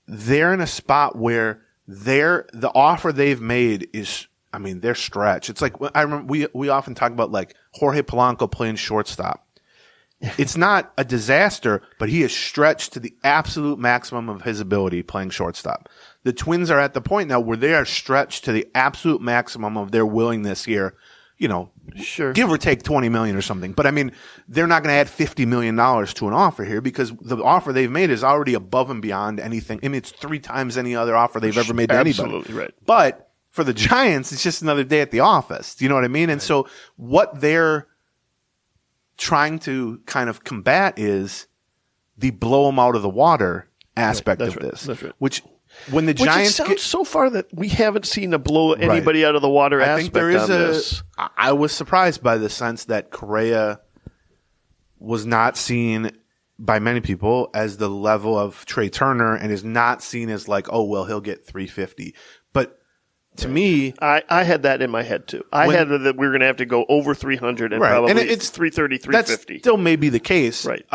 they're in a spot where the offer they've made is, they're stretched. It's like, I remember we often talk about like Jorge Polanco playing shortstop. It's not a disaster, but he is stretched to the absolute maximum of his ability playing shortstop. The Twins are at the point now where they are stretched to the absolute maximum of their willingness here. Sure. Give or take $20 million or something. But they're not going to add $50 million to an offer here because the offer they've made is already above and beyond anything. It's 3 times any other offer they've ever made to anybody. Absolutely right. But for the Giants, it's just another day at the office. Do you know what I mean? And so what they're trying to kind of combat is the blow them out of the water aspect of this. That's right. Which when the Giants sounds so far that we haven't seen a blow anybody out of the water I aspect think there is on this. I was surprised by the sense that Correa was not seen by many people as the level of Trey Turner and is not seen as like, oh, well, he'll get 350. But to me, I had that in my head too. I had that we were going to have to go over 300 and probably and it's 330, 350. That still may be the case. Right.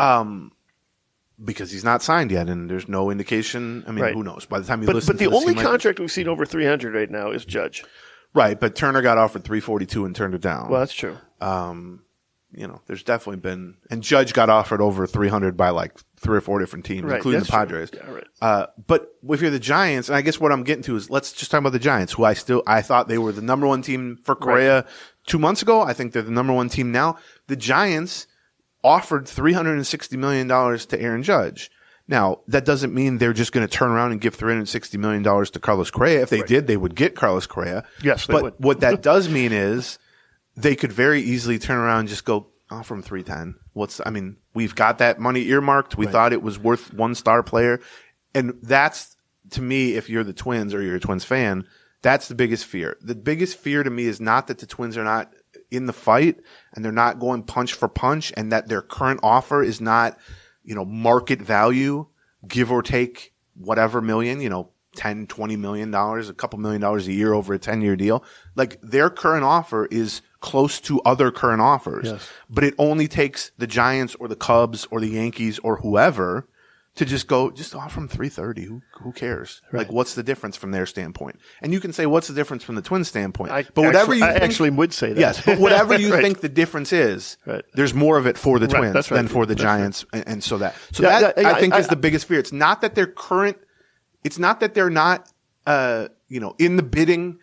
Because he's not signed yet, and there's no indication. I mean, who knows? By the time you listen to this, but the only contract we've seen over 300 right now is Judge. Right, but Turner got offered 342 and turned it down. Well, that's true. There's definitely been, and Judge got offered over 300 by like 3 or 4 different teams, including the Padres. Yeah, right. But if you're the Giants, and I guess what I'm getting to is let's just talk about the Giants, who I thought they were the number one team for Correa 2 months ago. I think they're the number one team now. The Giants offered $360 million to Aaron Judge. Now, that doesn't mean they're just going to turn around and give $360 million to Carlos Correa. If they did, they would get Carlos Correa. Yes, they would. What that does mean is they could very easily turn around and just go, from 310. We've got that money earmarked. We thought it was worth one star player. And that's, to me, if you're the Twins or you're a Twins fan, that's the biggest fear. The biggest fear to me is not that the Twins are not in the fight and they're not going punch for punch and that their current offer is not, market value, give or take whatever million, $10, $20 million, a couple $1 million a year over a 10-year deal. Like their current offer is close to other current offers, but it only takes the Giants or the Cubs or the Yankees or whoever to just offer them 330. Who cares? Right. Like, what's the difference from their standpoint? And you can say, what's the difference from the Twins' standpoint? I actually would say that. Yes, but whatever you think the difference is, there's more of it for the Twins than for the Giants, and so that I think is the biggest fear. It's not that they're current. It's not that they're not, in the bidding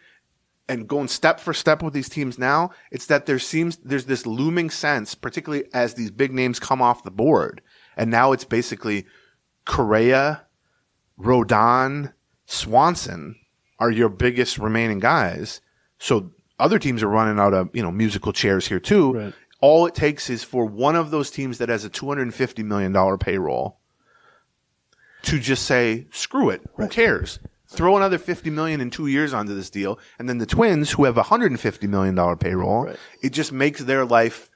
and going step for step with these teams now. It's that there's this looming sense, particularly as these big names come off the board, and now it's basically Correa, Rodón, Swanson are your biggest remaining guys. So other teams are running out of, musical chairs here too. Right. All it takes is for one of those teams that has a $250 million payroll to just say, screw it. Who cares? Throw another $50 million in 2 years onto this deal. And then the Twins, who have a $150 million payroll, it just makes their life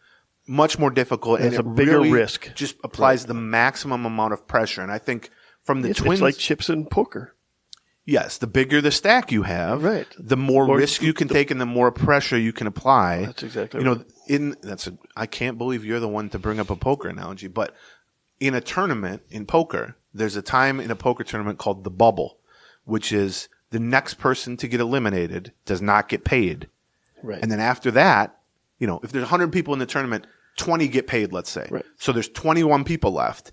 much more difficult, and it's a bigger really risk. Just applies the maximum amount of pressure. And I think from the Twins, it's like chips in poker. Yes, the bigger the stack you have, the more risk you can take, and the more pressure you can apply. That's exactly right. I can't believe you're the one to bring up a poker analogy, but in a tournament in poker, there's a time in a poker tournament called the bubble, which is the next person to get eliminated does not get paid. Right. And then after that, if there's 100 people in the tournament, 20 get paid, let's say. Right. So there's 21 people left.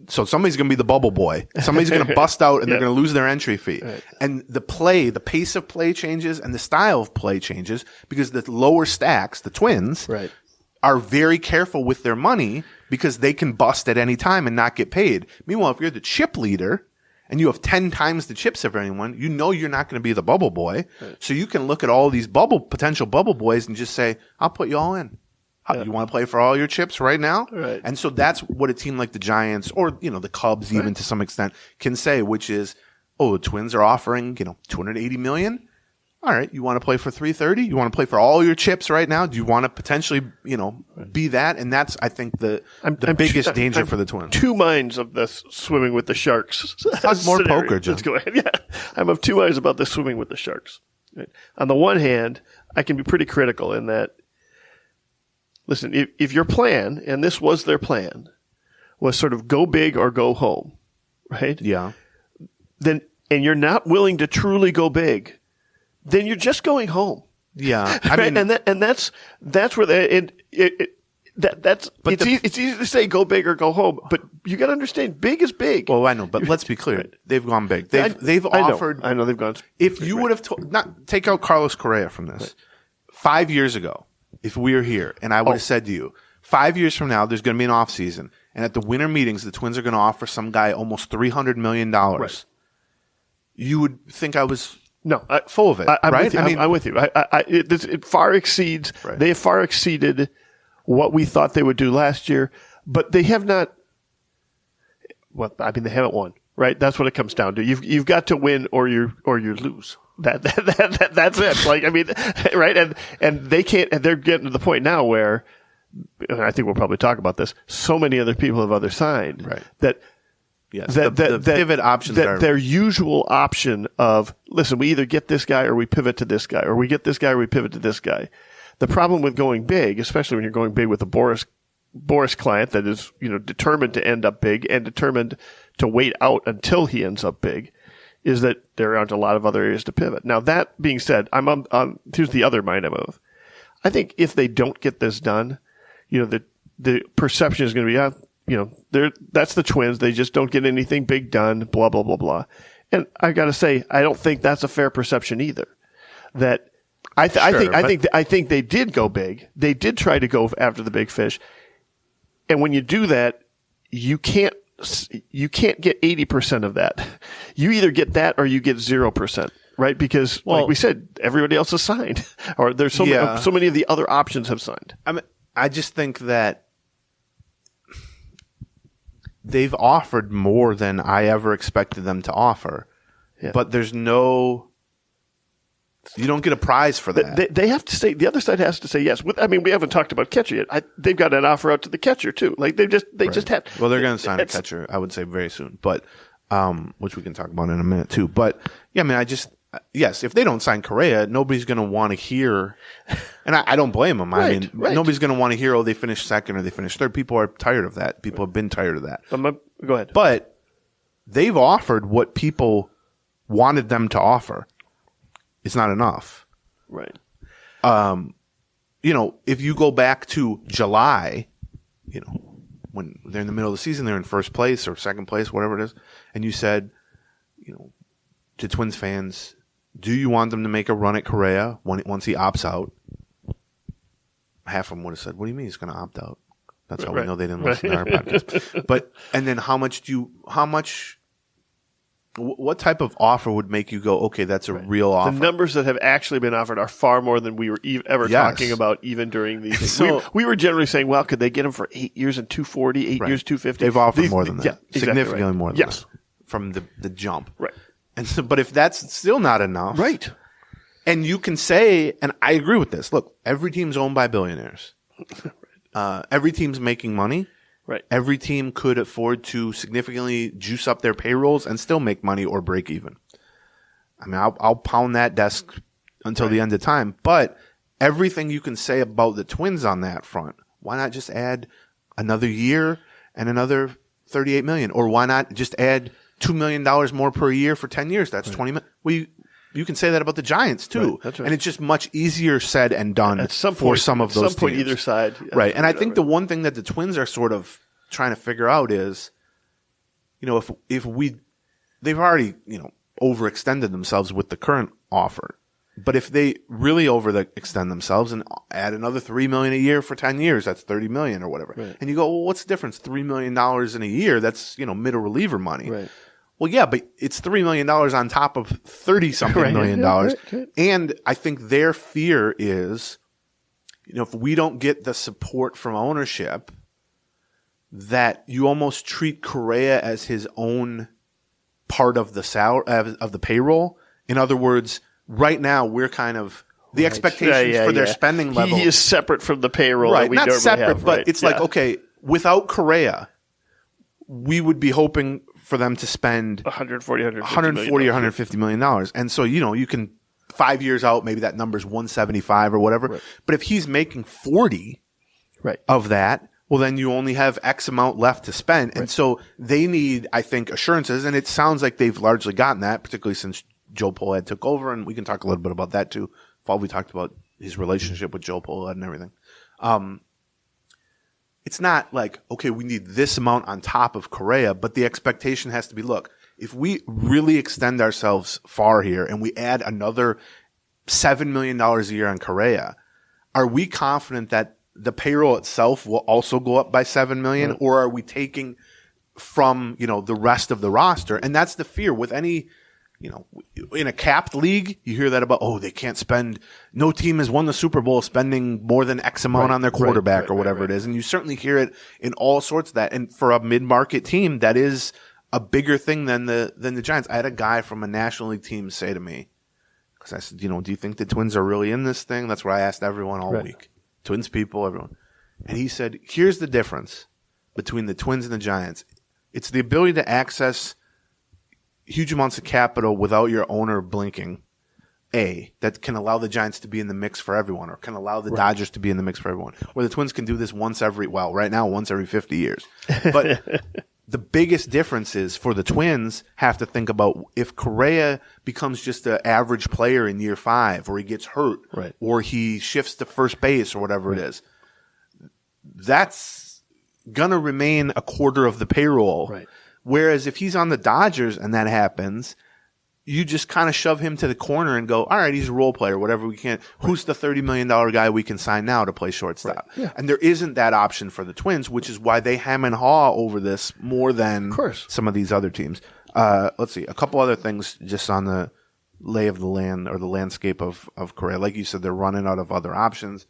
So somebody's going to be the bubble boy. Somebody's going to bust out and they're going to lose their entry fee. Right. And the pace of play changes and the style of play changes because the lower stacks, the Twins, are very careful with their money because they can bust at any time and not get paid. Meanwhile, if you're the chip leader and you have 10 times the chips of anyone, you're not going to be the bubble boy. Right. So you can look at all these potential bubble boys and just say, I'll put you all in. You want to play for all your chips right now? Right. And so that's what a team like the Giants or, the Cubs even to some extent can say, which is, the Twins are offering, $280 million. All right. You want to play for 330? You want to play for all your chips right now? Do you want to potentially, be that? And that's, I think, the biggest danger for the Twins. Two minds of this swimming with the sharks. Talk more poker, John. Let's go ahead. Yeah. I'm of two minds about this swimming with the sharks. Right. On the one hand, I can be pretty critical in that, listen, if your plan, and this was their plan, was sort of go big or go home, right? Yeah. And you're not willing to truly go big, then you're just going home. Yeah. I mean, and that's where it's easy to say go big or go home, but you got to understand big is big. Well, I know, but let's be clear. They've gone big. They've offered. I know they've gone. If you would have not take out Carlos Correa from this 5 years ago, if we were here and I would have said to you, 5 years from now, there's going to be an off season, and at the winter meetings, the Twins are going to offer some guy almost $300 million. Right. You would think I was full of it, I'm right? With you. I'm with you. It far exceeds. Right. They have far exceeded what we thought they would do last year, but they have not. Well, they haven't won. right? That's what it comes down to. You've got to win or you lose. That's it. Like, I mean, right? And they can't, and they're getting to the point now where, and I think we'll probably talk about this, so many other people have other signed. Right. That, yes, the pivot options that are their usual option of, listen, we either get this guy or we pivot to this guy, or we get this guy or we pivot to this guy. The problem with going big, especially when you're going big with a Boris client that is, determined to end up big and determined to wait out until he ends up big, is that there aren't a lot of other areas to pivot. Now, that being said, here's the other mind I'm of. I think if they don't get this done, the perception is going to be, that's the Twins. They just don't get anything big done, blah, blah, blah, blah. And I got to say, I don't think that's a fair perception either. That I think they did go big. They did try to go after the big fish. And when you do that, you can't get 80% of that. You either get that or you get 0%, right? Because like we said, everybody else has signed, or there's so many of the other options have signed. I just think that they've offered more than I ever expected them to offer, but there's no. You don't get a prize for that. They have to say, the other side has to say yes. We haven't talked about catcher yet. They've got an offer out to the catcher too. Like they just had. Well, they're going to sign a catcher, I would say, very soon, but which we can talk about in a minute too. But yeah, yes, if they don't sign Correa, nobody's going to want to hear, and I don't blame them. Right. Nobody's going to want to hear, they finished second or they finished third. People are tired of that. People have been tired of that. Go ahead. But they've offered what people wanted them to offer. It's not enough. Right. If you go back to July, when they're in the middle of the season, they're in first place or second place, whatever it is, and you said, to Twins fans, do you want them to make a run at Correa once he opts out? Half of them would have said, what do you mean he's going to opt out? That's how we know they didn't listen to our podcast. And then what type of offer would make you go, okay, that's a real offer? The numbers that have actually been offered are far more than we were ever talking about, even during these. So, we were generally saying, well, could they get him for 8 years and 240, 8 years, 250? They've offered more than that. Yeah, exactly significantly more than that. From the jump. Right. And so, but if that's still not enough. Right. And you can say, and I agree with this, look, every team's owned by billionaires. Every team's making money. Right. Every team could afford to significantly juice up their payrolls and still make money or break even. I'll pound that desk until the end of time. But everything you can say about the Twins on that front, why not just add another year and another $38 million? Or why not just add $2 million more per year for 10 years? That's $20 million. Well, you can say that about the Giants too. Right. That's right. And it's just much easier said and done at some for point, some of those teams. At some point, teams. either side. Right. And I think the one thing that the Twins are sort of trying to figure out is, they've already, overextended themselves with the current offer. But if they really overextend themselves and add another $3 million a year for 10 years, that's $30 million or whatever. Right. And you go, well, what's the difference? $3 million in a year. That's, middle reliever money. Right. Well, yeah, but it's $3 million on top of $30-something million. Right. And I think their fear is, if we don't get the support from ownership, that you almost treat Correa as his own part of the salary of the payroll. In other words, right now we're kind of the expectations for their spending level. He is separate from the payroll. Right, that we not separate, have, but right. it's like, okay, without Correa, we would be hoping for them to spend $140 or $150 million. And so, you can 5 years out, maybe that number's 175 or whatever. Right. But if he's making 40 of that, well, then you only have X amount left to spend. And so they need, I think, assurances. And it sounds like they've largely gotten that, particularly since Joe Pohlad took over. And we can talk a little bit about that too. We talked about his relationship with Joe Pohlad and everything. It's not like, okay, we need this amount on top of Correa, but the expectation has to be, look, if we really extend ourselves far here and we add another $7 million a year on Correa, are we confident that the payroll itself will also go up by $7 million, or are we taking from, the rest of the roster? And that's the fear with any, in a capped league, you hear that about, they can't spend, no team has won the Super Bowl spending more than X amount on their quarterback or whatever it is. And you certainly hear it in all sorts of that. And for a mid-market team, that is a bigger thing than the Giants. I had a guy from a National League team say to me, because I said, do you think the Twins are really in this thing? That's what I asked everyone all week. Twins people, everyone. And he said, here's the difference between the Twins and the Giants. It's the ability to access huge amounts of capital without your owner blinking. That can allow the Giants to be in the mix for everyone, or can allow the Dodgers to be in the mix for everyone. Where the Twins can do this once every 50 years. But the biggest difference is for the Twins have to think about if Correa becomes just an average player in year 5, or he gets hurt, or he shifts to first base or whatever it is. That's going to remain a quarter of the payroll. Right. Whereas if he's on the Dodgers and that happens, you just kind of shove him to the corner and go, all right, he's a role player, whatever we can. Who's the $30 million guy we can sign now to play shortstop? Right. Yeah. And there isn't that option for the Twins, which is why they hem and haw over this more than some of these other teams. Let's see. A couple other things just on the lay of the land or the landscape of Correa. Like you said, they're running out of other options.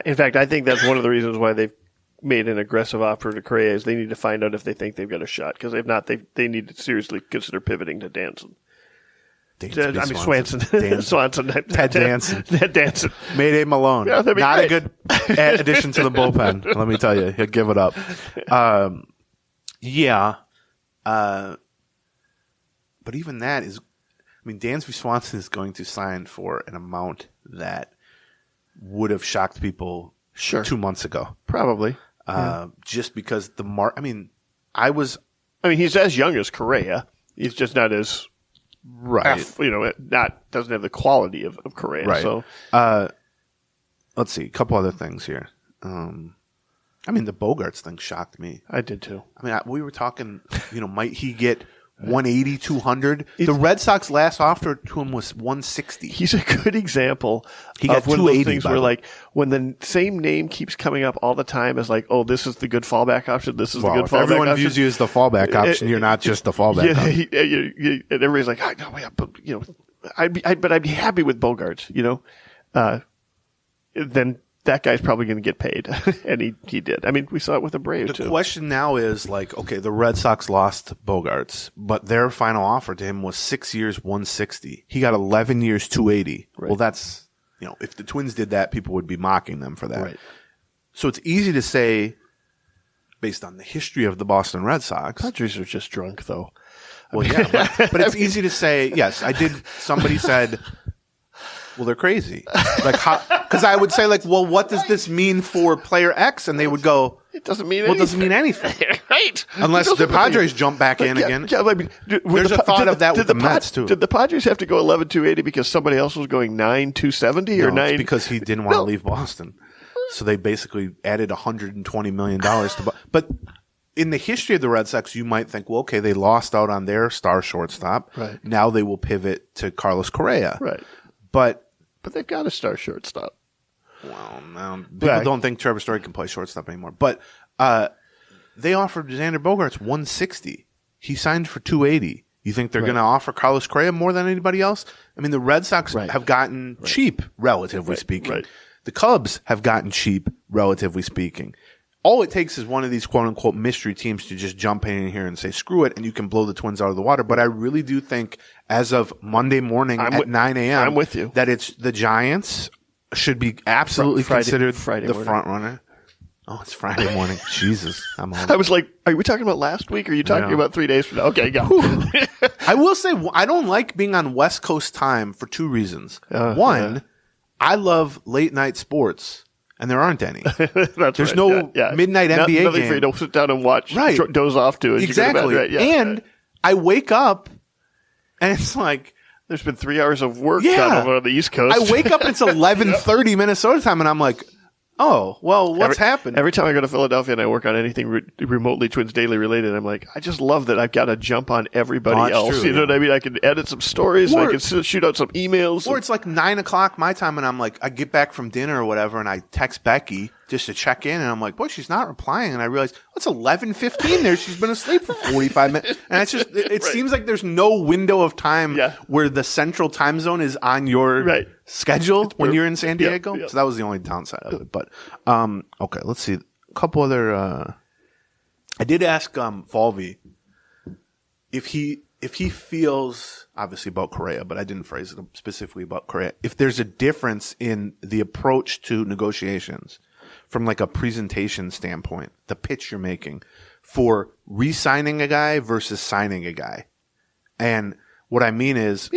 In fact, I think that's one of the reasons why they've made an aggressive offer to Correa is they need to find out if they think they've got a shot. Because if not, they need to seriously consider pivoting to Danson. Swanson. Swanson. Ted Danson. Ted Danson. Mayday Malone. Yeah, not great. A good addition to the bullpen. Let me tell you. He'll give it up. But even that is, Dansby Swanson is going to sign for an amount that would have shocked people 2 months ago. Probably. Just because he's as young as Correa. He's just not as doesn't have the quality of Correa. Right. So, let's see, a couple other things here. The Bogarts thing shocked me. I did too. We were talking, might he get 180, 200? The Red Sox last offer to him was 160. He's a good example he got of one of those things where, like, when the same name keeps coming up all the time as like, oh, this is the good fallback option. This is the good fallback option. Everyone views you as the fallback option. You're not just the fallback option. And everybody's like, I'd be happy with Bogarts, then that guy's probably going to get paid. And he did. We saw it with the Braves, too. The question now is, the Red Sox lost Bogarts, but their final offer to him was 6 years, 160. He got 11 years, 280. Right. Well, that's, if the Twins did that, people would be mocking them for that. Right. So it's easy to say, based on the history of the Boston Red Sox. Padres are just drunk, though. Well, yeah, but it's easy to say, yes, I did. Somebody said, well, they're crazy. Because I would say, well, what does this mean for player X? And they would go, it doesn't mean anything. Well, it doesn't mean anything. Right. Unless the Padres jump back in again. Yeah, there's a thought of that with the Mets, too. Did the Padres have to go 11-280 because somebody else was going 9-270 or 9? It's because he didn't want to leave Boston. So they basically added $120 million to But in the history of the Red Sox, you might think, well, okay, they lost out on their star shortstop. Right. Now they will pivot to Carlos Correa. Right. But they've got a star shortstop. Well, now people don't think Trevor Story can play shortstop anymore. But they offered Xander Bogaerts 160. He signed for 280. You think they're going to offer Carlos Correa more than anybody else? The Red Sox have gotten cheap, relatively speaking. Right. The Cubs have gotten cheap, relatively speaking. All it takes is one of these quote-unquote mystery teams to just jump in here and say, screw it, and you can blow the Twins out of the water. But I really do think as of Monday morning at 9 a.m. I'm with you. That it's the Giants should be absolutely considered Friday the morning. front runner. Oh, it's Friday morning. Jesus. I'm on. I was like, are we talking about last week or are you talking about 3 days from now? Okay, go. I will say, I don't like being on West Coast time for two reasons. One, I love late night sports. And there aren't any. There's no midnight NBA game. Nothing for you to sit down and watch, doze off to. Exactly. And I wake up, and it's like there's been 3 hours of work done over on the East Coast. I wake up, and it's 11:30 Minnesota time, and I'm like, oh, well, what's happened? Every time I go to Philadelphia and I work on anything remotely Twins Daily related, I'm like, I just love that I've got to jump on everybody else. True, you know what I mean? I can edit some stories. I can shoot out some emails. Or it's like 9 o'clock my time, and I'm like, I get back from dinner or whatever, and I text Becky just to check in, and I'm like, boy, she's not replying. And I realize, it's 11:15 there. She's been asleep for 45 minutes. And it's just, it seems like there's no window of time where the central time zone is on your schedule when you're in San Diego. Yeah. So that was the only downside of it. But, okay, let's see. A couple other, I did ask, Falvey, if he feels, obviously about Correa, but I didn't phrase it specifically about Correa, if there's a difference in the approach to negotiations from like a presentation standpoint, the pitch you're making for re-signing a guy versus signing a guy. And what I mean is,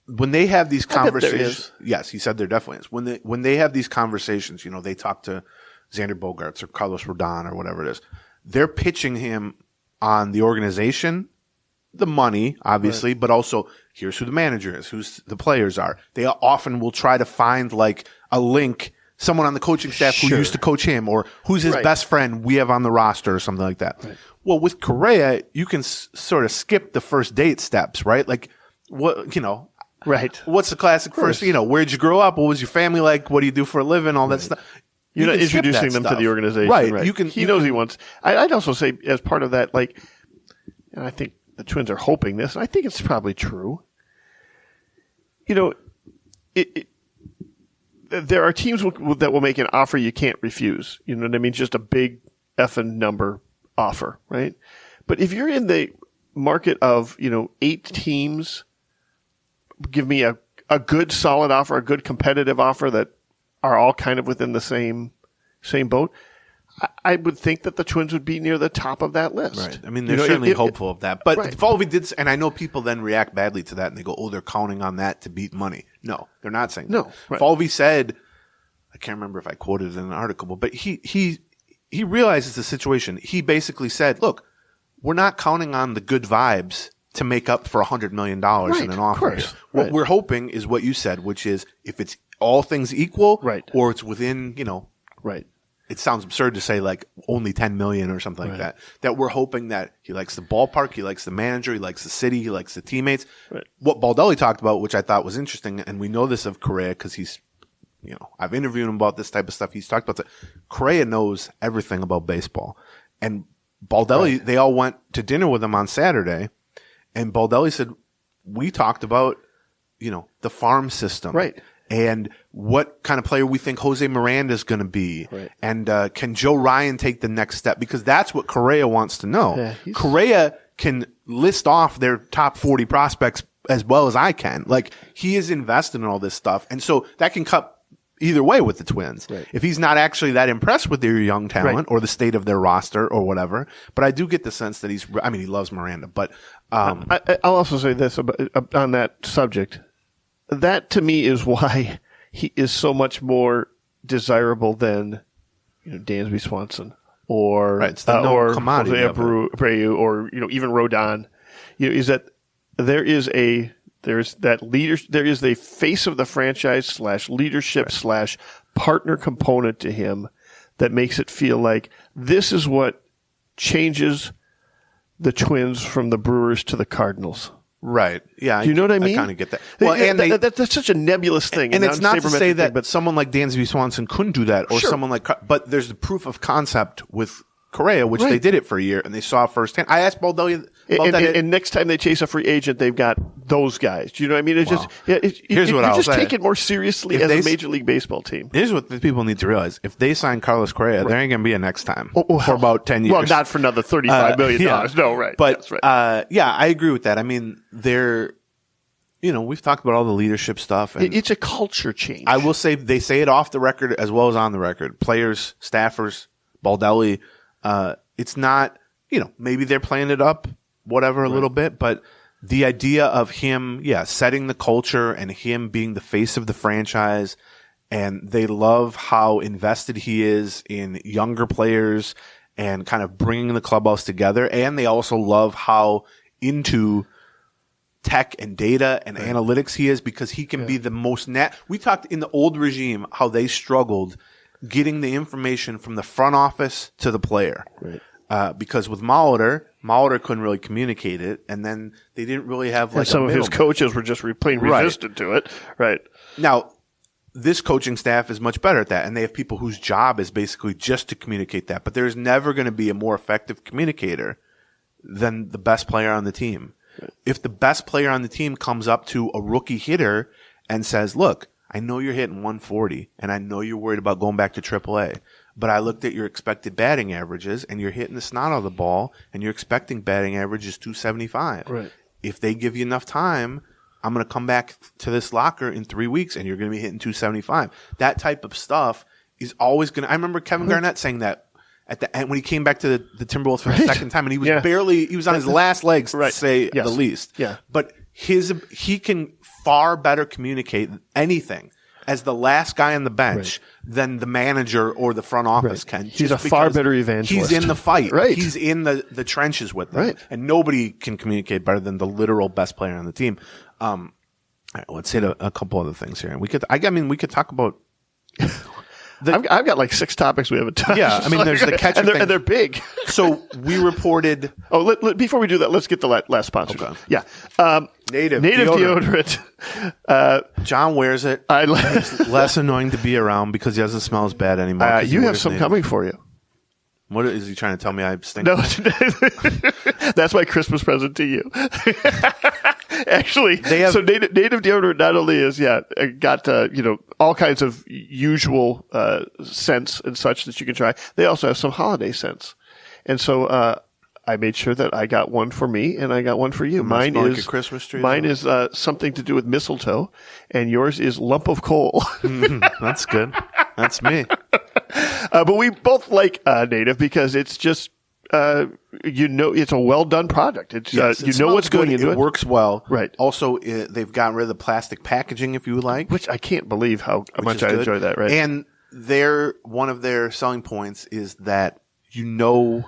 when they have these conversations, yes, he said there definitely is. When they have these conversations, they talk to Xander Bogaerts or Carlos Rodón or whatever it is, they're pitching him on the organization, the money, obviously, but also here's who the manager is, who's the players are. They often will try to find like a link, someone on the coaching staff who used to coach him, or who's his best friend we have on the roster or something like that. Right. Well, with Correa, you can sort of skip the first date steps, right? Like, what, right. What's the classic first, where'd you grow up? What was your family like? What do you do for a living? All that stuff. You're not introducing them to the organization. Right. He knows he wants. I'd also say as part of that, like, and I think the Twins are hoping this, and I think it's probably true. There are teams that will make an offer you can't refuse. You know what I mean? Just a big effing number offer, right? But if you're in the market of, 8 teams, give me a good solid offer, a good competitive offer that are all kind of within the same boat, I would think that the Twins would be near the top of that list. Right. I mean, they're certainly hopeful of that. But Falvey did, and I know people then react badly to that and they go, they're counting on that to beat money. No, they're not saying that. No. Right. Falvey said, I can't remember if I quoted it in an article, but he realizes the situation. He basically said, look, we're not counting on the good vibes to make up for $100 million in an offer. What we're hoping is what you said, which is if it's all things equal, or it's within, it sounds absurd to say like only 10 million or something like that, that we're hoping that he likes the ballpark, he likes the manager, he likes the city, he likes the teammates. Right. What Baldelli talked about, which I thought was interesting, and we know this of Correa because he's, I've interviewed him about this type of stuff. He's talked about that. Correa knows everything about baseball. And Baldelli, they all went to dinner with him on Saturday, and Baldelli said, we talked about, the farm system. Right. And what kind of player we think Jose Miranda is going to be. Right. And can Joe Ryan take the next step? Because that's what Correa wants to know. Yeah, Correa can list off their top 40 prospects as well as I can. Like, he is invested in all this stuff. And so that can cut either way with the Twins. Right. If he's not actually that impressed with their young talent or the state of their roster or whatever. But I do get the sense that he loves Miranda. But I'll also say this on that subject. That to me is why he is so much more desirable than Dansby Swanson or Jose Abreu or even Rodón. Is that there is the face of the franchise / leadership / partner component to him that makes it feel like this is what changes the Twins from the Brewers to the Cardinals. Right. Yeah. Do you know what I mean? I kind of get that. Well, and that's such a nebulous thing. And it's not to say that someone like Dansby Swanson couldn't do that, or someone like, but there's the proof of concept with Correa, which they did it for a year and they saw firsthand. I asked Baldelli about that. And next time they chase a free agent, they've got those guys. Do you know what I mean? It's just, here's what I'll say. Take it more seriously as a Major League Baseball team. Here's what the people need to realize. If they sign Carlos Correa, there ain't going to be a next time for about 10 years. Well, not for another $35 million. No, right. But, I agree with that. I mean, we've talked about all the leadership stuff. And it's a culture change. I will say they say it off the record as well as on the record. Players, staffers, Baldelli. It's not, maybe they're playing it up, whatever, a little bit, but the idea of him, setting the culture and him being the face of the franchise, and they love how invested he is in younger players and kind of bringing the clubhouse together. And they also love how into tech and data and analytics he is, because he can be the most we talked in the old regime how they struggled getting the information from the front office to the player. Right. Because with Molitor couldn't really communicate it, and then they didn't really have like some of his coaches were just plain resistant to it. Right. Now, this coaching staff is much better at that, and they have people whose job is basically just to communicate that. But there's never going to be a more effective communicator than the best player on the team. Right. If the best player on the team comes up to a rookie hitter and says, look, I know you're hitting 140, and I know you're worried about going back to AAA. but I looked at your expected batting averages, and you're hitting the snot out of the ball, and your expecting batting average is 275. Right. If they give you enough time, I'm going to come back to this locker in 3 weeks, and you're going to be hitting 275. That type of stuff is always going to – I remember Kevin Garnett saying that at the end when he came back to the Timberwolves for the second time, and he was he was on his last legs, to say the least. Yeah. But he can far better communicate anything as the last guy on the bench than the manager or the front office can. He's a far better evangelist. He's in the fight. Right. He's in the trenches with them. Right. And nobody can communicate better than the literal best player on the team. All right, let's hit a couple other things here. We could talk about. I've got like 6 topics we haven't touched. Yeah, I mean, there's the catcher thing. And they're big. So we reported. Before we do that, let's get the last sponsor. Okay. Yeah. Native deodorant. John wears it. It's less annoying to be around because he doesn't smell as bad anymore. You have some coming for you. What is he trying to tell me? I stink? No, that's my Christmas present to you. Actually, so native deodorant not only is got all kinds of usual scents and such that you can try. They also have some holiday scents, and so I made sure that I got one for me and I got one for you. Mine is like a Christmas tree. Mine is something to do with mistletoe, and yours is lump of coal. That's good. That's me. But we both like Native because it's just it's a well done product. It's what's going into it. It works well. Right. Also, they've gotten rid of the plastic packaging, if you would like. Which I can't believe how much I enjoy that. Right. And one of their selling points is that the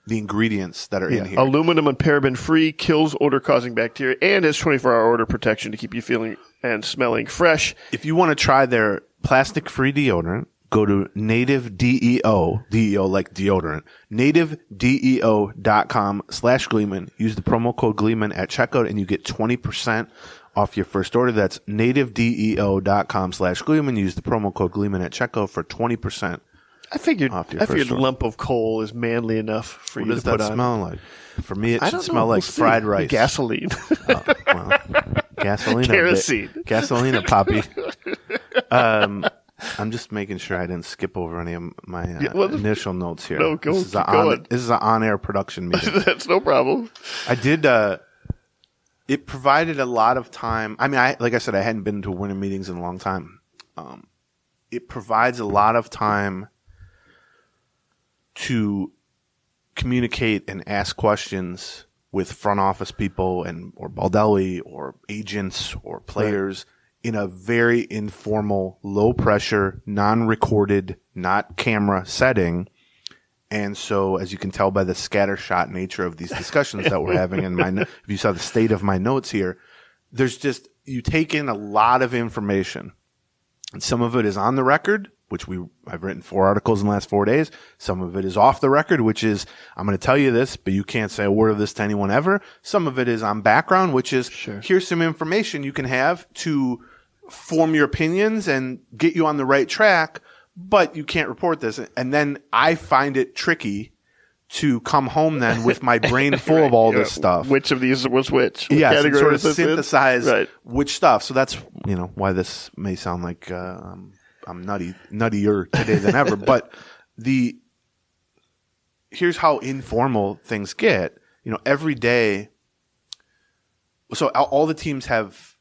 ingredients that are in here. Aluminum and paraben free, kills odor causing bacteria, and has 24-hour odor protection to keep you feeling and smelling fresh. If you want to try their plastic free deodorant, go to Native DEO like deodorant, nativedeo.com/Gleeman. Use the promo code Gleeman at checkout and you get 20% off your first order. That's nativedeo.com/Gleeman. Use the promo code Gleeman at checkout for 20%. I figured lump of coal is manly enough for you to put on. What does that smell like? For me, it should smell like fried rice. Gasoline. Gasoline. Kerosene. Gasolina, Poppy. I'm just making sure I didn't skip over any of my initial notes here. No, this is an on-air production meeting. That's no problem. I did. It provided a lot of time. I mean, like I said, I hadn't been to winter meetings in a long time. It provides a lot of time to communicate and ask questions with front office people or Baldelli or agents or players in a very informal, low pressure, non-recorded, not camera setting. And so, as you can tell by the scattershot nature of these discussions that we're having, if you saw the state of my notes here, you take in a lot of information. And some of it is on the record, which I've written 4 articles in the last 4 days. Some of it is off the record, which is, I'm going to tell you this, but you can't say a word of this to anyone ever. Some of it is on background, which is, here's some information you can have to form your opinions and get you on the right track, but you can't report this. And then I find it tricky to come home then with my brain full of all this stuff. Which of these was which? Yes, and sort of synthesize which stuff. So that's, why this may sound like I'm nuttier today than ever. But here's how informal things get. Every day. So all the teams have,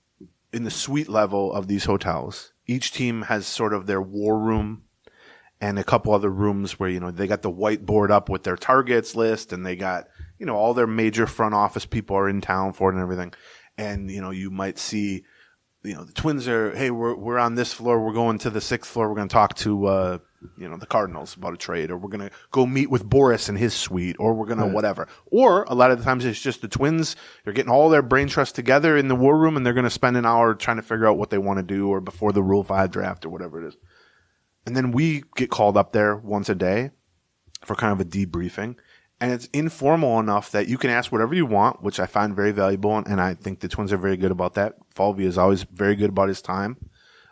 in the suite level of these hotels, each team has sort of their war room and a couple other rooms where, they got the whiteboard up with their targets list and they got, all their major front office people are in town for it and everything. And, you might see, the Twins are, hey, we're on this floor. We're going to the 6th floor. We're going to talk to, the Cardinals about a trade, or we're going to go meet with Boris in his suite, or we're going to whatever. Or a lot of the times it's just the Twins. They're getting all their brain trust together in the war room and they're going to spend an hour trying to figure out what they want to do or before the Rule 5 draft or whatever it is. And then we get called up there once a day for kind of a debriefing. And it's informal enough that you can ask whatever you want, which I find very valuable. And I think the Twins are very good about that. Falvey is always very good about his time,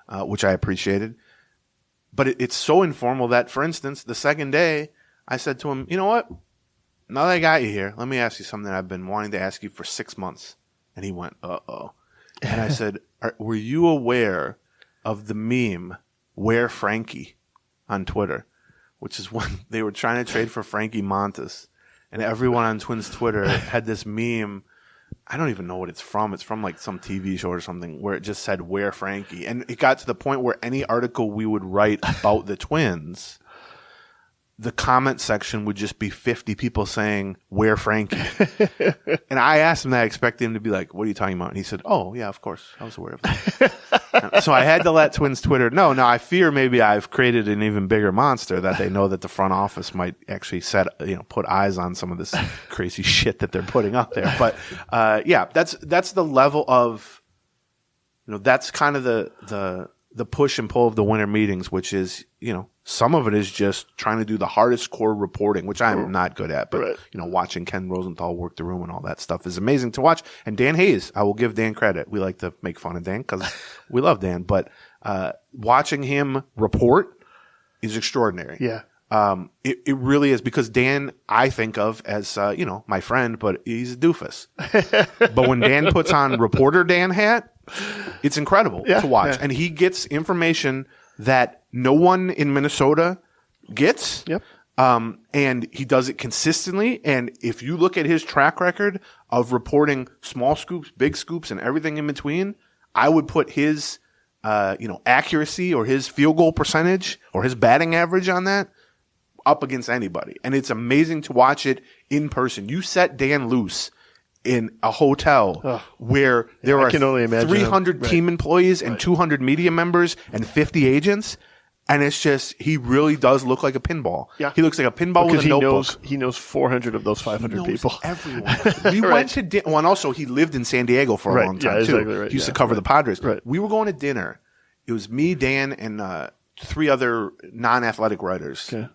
which I appreciated. But it's so informal that, for instance, the second day, I said to him, you know what? Now that I got you here, let me ask you something I've been wanting to ask you for 6 months. And he went, uh-oh. And I said, were you aware of the meme, Where Frankie, on Twitter, which is when they were trying to trade for Frankie Montas. And everyone on Twins Twitter had this meme. I don't even know what it's from. It's from like some TV show or something where it just said, "Where Frankie?" And it got to the point where any article we would write about the Twins, the comment section would just be 50 people saying, "Where Frankie?" And I asked him that, I expected him to be like, "What are you talking about?" And he said, "Oh, yeah, of course. I was aware of that." So I had to let Twins Twitter know. Now, I fear maybe I've created an even bigger monster that they know that the front office might actually put eyes on some of this crazy shit that they're putting up there. But, yeah, that's the level of, that's kind of the push and pull of the winter meetings, which is, some of it is just trying to do the hardest core reporting, which I'm not good at. But, right. Watching Ken Rosenthal work the room and all that stuff is amazing to watch. And Dan Hayes, I will give Dan credit. We like to make fun of Dan because we love Dan. But watching him report is extraordinary. Yeah. It really is, because Dan, I think of as, my friend, but he's a doofus. But when Dan puts on reporter Dan hat, it's incredible to watch. Yeah. And he gets information that no one in Minnesota gets. Yep. And he does it consistently. And if you look at his track record of reporting small scoops, big scoops, and everything in between, I would put his, accuracy or his field goal percentage or his batting average on that up against anybody. And it's amazing to watch it in person. You set Dan loose in a hotel where there are 300 team employees and 200 media members and 50 agents. And it's just, he really does look like a pinball. Yeah. He looks like a pinball with a notebook. He knows 400 of those 500 people. Everyone. We went to dinner. Well, and also he lived in San Diego for a long time, too. Exactly right. He used to cover the Padres. Right. We were going to dinner. It was me, Dan, and 3 other non-athletic writers. Okay.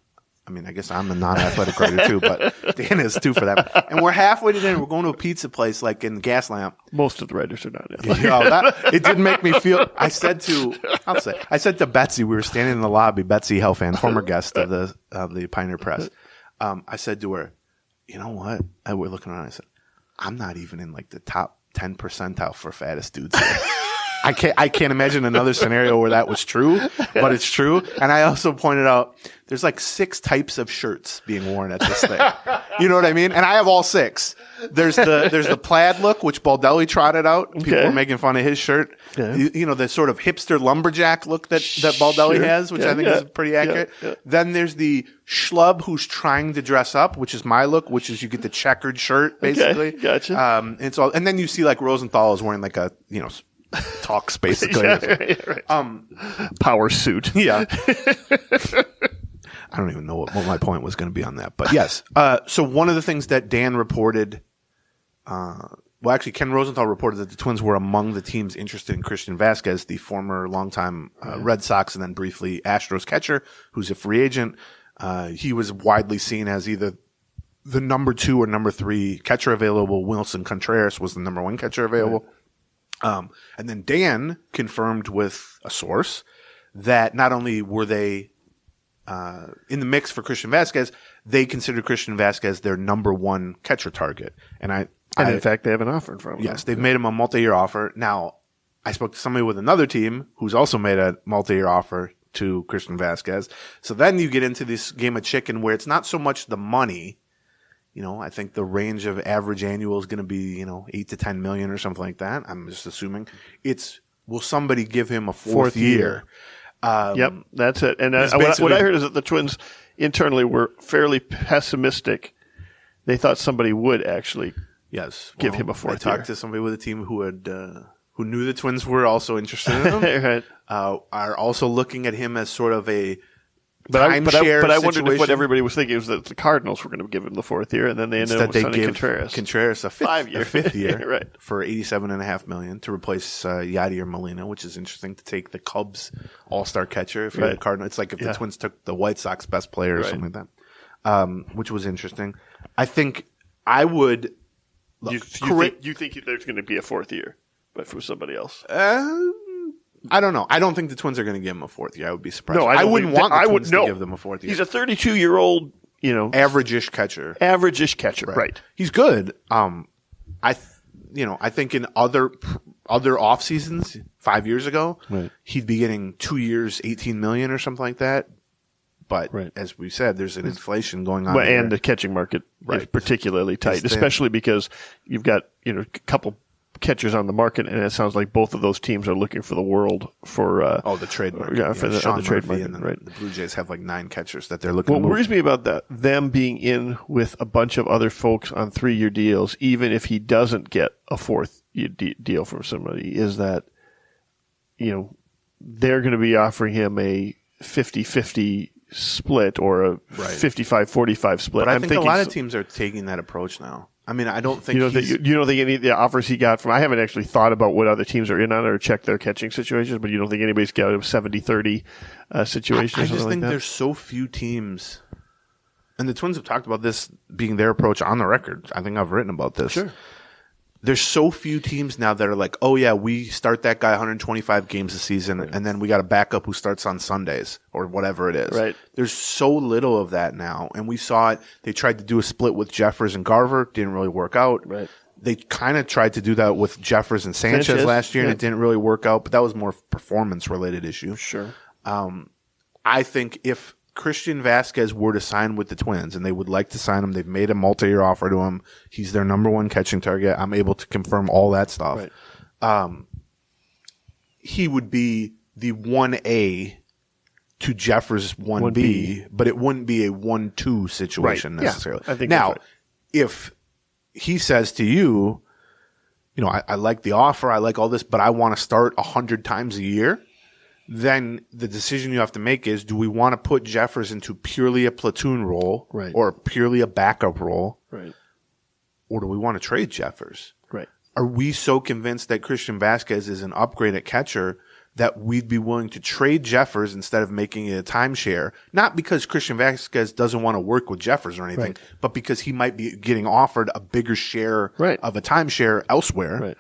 I mean, I guess I'm a non-athletic writer too, but Dan is too for that. And we're halfway to dinner. We're going to a pizza place like in Gaslamp. Most of the writers are not athletic. It did make me feel. I said to Betsy, we were standing in the lobby. Betsy Helfand, former guest of the Pioneer Press. I said to her, "You know what?" We're looking around. I said, "I'm not even in like the top 10 percentile for fattest dudes here." I can't imagine another scenario where that was true, but it's true. And I also pointed out there's like 6 types of shirts being worn at this thing. You know what I mean? And I have all 6. There's the plaid look, which Baldelli trotted out. People were making fun of his shirt. Yeah. The sort of hipster lumberjack look that Baldelli has, which I think is pretty accurate. Yeah. Then there's the schlub who's trying to dress up, which is my look, which is you get the checkered shirt, basically. Okay, gotcha. And then you see like Rosenthal is wearing like a, talks basically. Right. Power suit. Yeah. I don't even know what my point was going to be on that, but yes. So one of the things that Dan reported, actually Ken Rosenthal reported that the Twins were among the teams interested in Christian Vasquez, the former longtime Red Sox and then briefly Astros catcher, who's a free agent. He was widely seen as either the number 2 or number 3 catcher available. Wilson Contreras was the number 1 catcher available. Right. And then Dan confirmed with a source that not only were they in the mix for Christian Vasquez, they considered Christian Vasquez their number 1 catcher target. And in fact, they have an offer in front of them. Yes, they've made him a multi-year offer. Now, I spoke to somebody with another team who's also made a multi-year offer to Christian Vasquez. So then you get into this game of chicken where it's not so much the money. I think the range of average annual is going to be, 8 to 10 million or something like that. I'm just assuming will somebody give him a fourth year? Yep, that's it. And what I heard is that the Twins internally were fairly pessimistic. They thought somebody would actually give him a fourth year. I talked to somebody with a team who knew the Twins were also interested in him. Right. Are also looking at him as sort of a But I wondered if what everybody was thinking was that the Cardinals were going to give him the fourth year, and then they ended up with signing Contreras a fifth year right. for $87.5 million to replace Yadier Molina, which is interesting to take the Cubs all-star catcher. If you're the Cardinals, it's like if the Twins took the White Sox best player or something like that, which was interesting. I think I would. You think there's going to be a fourth year, but for somebody else? I don't know. I don't think the Twins are going to give him a fourth year. I would be surprised. No, I wouldn't want the Twins to give them a fourth year. He's a 32-year-old, average-ish catcher. Right. He's good. I think in other off seasons 5 years ago, he'd be getting 2 years, $18 million or something like that. But as we said, there's an inflation going on. Well, and the catching market is particularly tight, especially because you've got a couple catchers on the market, and it sounds like both of those teams are looking for the world for the trade market. For the trade market. And right. The Blue Jays have like 9 catchers that they're looking. What worries me about them being in with a bunch of other folks on 3-year deals, even if he doesn't get a 4th deal from somebody, is that they're going to be offering him a 50-50 split or a 55-45 split. But I think a lot of teams are taking that approach now. I mean, I don't think you don't think any of the offers he got from. I haven't actually thought about what other teams are in on or checked their catching situations, but you don't think anybody's got a 70-30 situation? I just think there's so few teams, and the Twins have talked about this being their approach on the record. I think I've written about this. Sure. There's so few teams now that are like, oh yeah, we start that guy 125 games a season, and then we got a backup who starts on Sundays or whatever it is. Right. There's so little of that now, and we saw it. They tried to do a split with Jeffers and Garver, didn't really work out. Right. They kind of tried to do that with Jeffers and Sanchez last year, and it didn't really work out. But that was more performance related issue. Sure. I think if Christian Vasquez were to sign with the Twins, and they would like to sign him, they've made a multi-year offer to him. He's their number 1 catching target. I'm able to confirm all that stuff. Right. He would be the 1A to Jeffers' 1B, but it wouldn't be a 1-2 situation necessarily. Yeah, I think now, if he says to you, I like the offer, I like all this, but I want to start 100 times a year, then the decision you have to make is, do we want to put Jeffers into purely a platoon role or purely a backup role? Right. Or do we want to trade Jeffers? Right. Are we so convinced that Christian Vasquez is an upgrade at catcher that we'd be willing to trade Jeffers instead of making it a timeshare? Not because Christian Vasquez doesn't want to work with Jeffers or anything, but because he might be getting offered a bigger share of a timeshare elsewhere.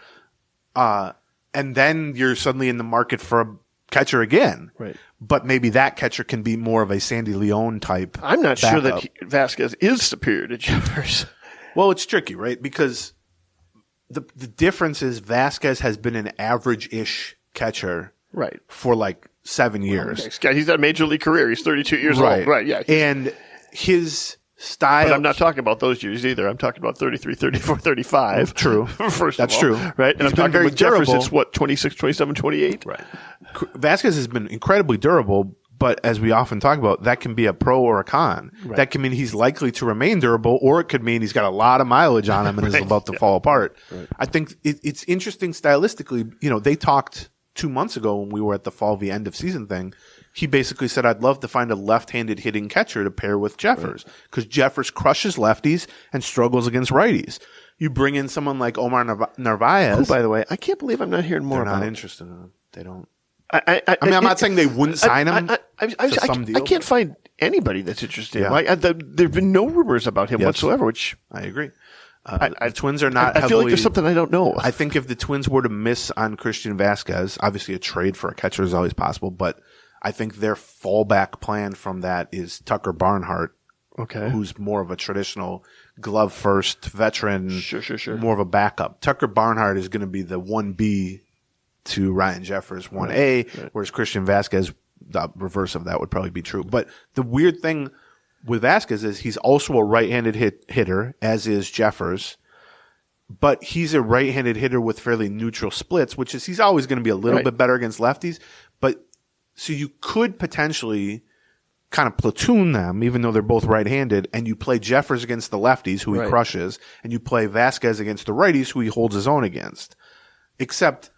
Right. And then you're suddenly in the market for a catcher again. Right. But maybe that catcher can be more of a Sandy Leone type. I'm not backup. sure that Vasquez is superior to Jeffers. Well, it's tricky, right? Because the difference is Vasquez has been an average-ish catcher for like 7 years. Next guy, he's got a major league career. He's 32 years old. Right, yeah. And his style. But I'm not talking about those years either. I'm talking about 33, 34, 35. True. First That's of all, true. Right? And He's I'm been talking very about Jeffers, durable. it's what, 26, 27, 28? Right. Vasquez has been incredibly durable, but as we often talk about, that can be a pro or a con. Right. That can mean he's likely to remain durable, or it could mean he's got a lot of mileage on him and is about to fall apart. Right. I think it's interesting stylistically. They talked 2 months ago when we were at the fall v end of season thing. He basically said, I'd love to find a left-handed hitting catcher to pair with Jeffers because Jeffers crushes lefties and struggles against righties. You bring in someone like Omar Narvaez. Who, by the way, I can't believe I'm not hearing more about. They're not interested in him. They don't. I'm not saying they wouldn't sign him to some deal. I can't find anybody that's interested. Yeah. There have been no rumors about him whatsoever, which I agree. The Twins are not I feel like there's something I don't know. I think if the Twins were to miss on Christian Vasquez, obviously a trade for a catcher is always possible, but I think their fallback plan from that is Tucker Barnhart, who's more of a traditional glove first veteran, more of a backup. Tucker Barnhart is going to be the 1B to Ryan Jeffers 1A, whereas Christian Vasquez, the reverse of that would probably be true. But the weird thing with Vasquez is he's also a right-handed hitter, as is Jeffers. But he's a right-handed hitter with fairly neutral splits, which is he's always going to be a little bit better against lefties. But so you could potentially kind of platoon them, even though they're both right-handed, and you play Jeffers against the lefties, who he crushes, and you play Vasquez against the righties, who he holds his own against. Except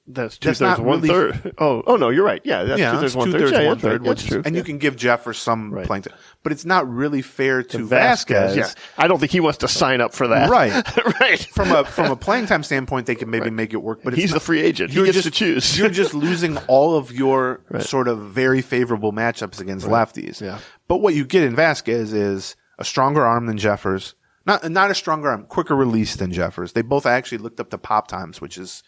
that's 2/3, 1/3. Oh no, you're right. Yeah, that's 2/3, 1/3. Yeah, 1/3, that's true. And you can give Jeffers some playing time, but it's not really fair to Vasquez. Yeah. I don't think he wants to sign up for that. Right. From a playing time standpoint, they can maybe make it work. But he's the free agent. He gets to choose. You're just losing all of your sort of very favorable matchups against lefties. Yeah. But what you get in Vasquez is a stronger arm than Jeffers. Not a stronger arm, quicker release than Jeffers. They both actually looked up the pop times, which is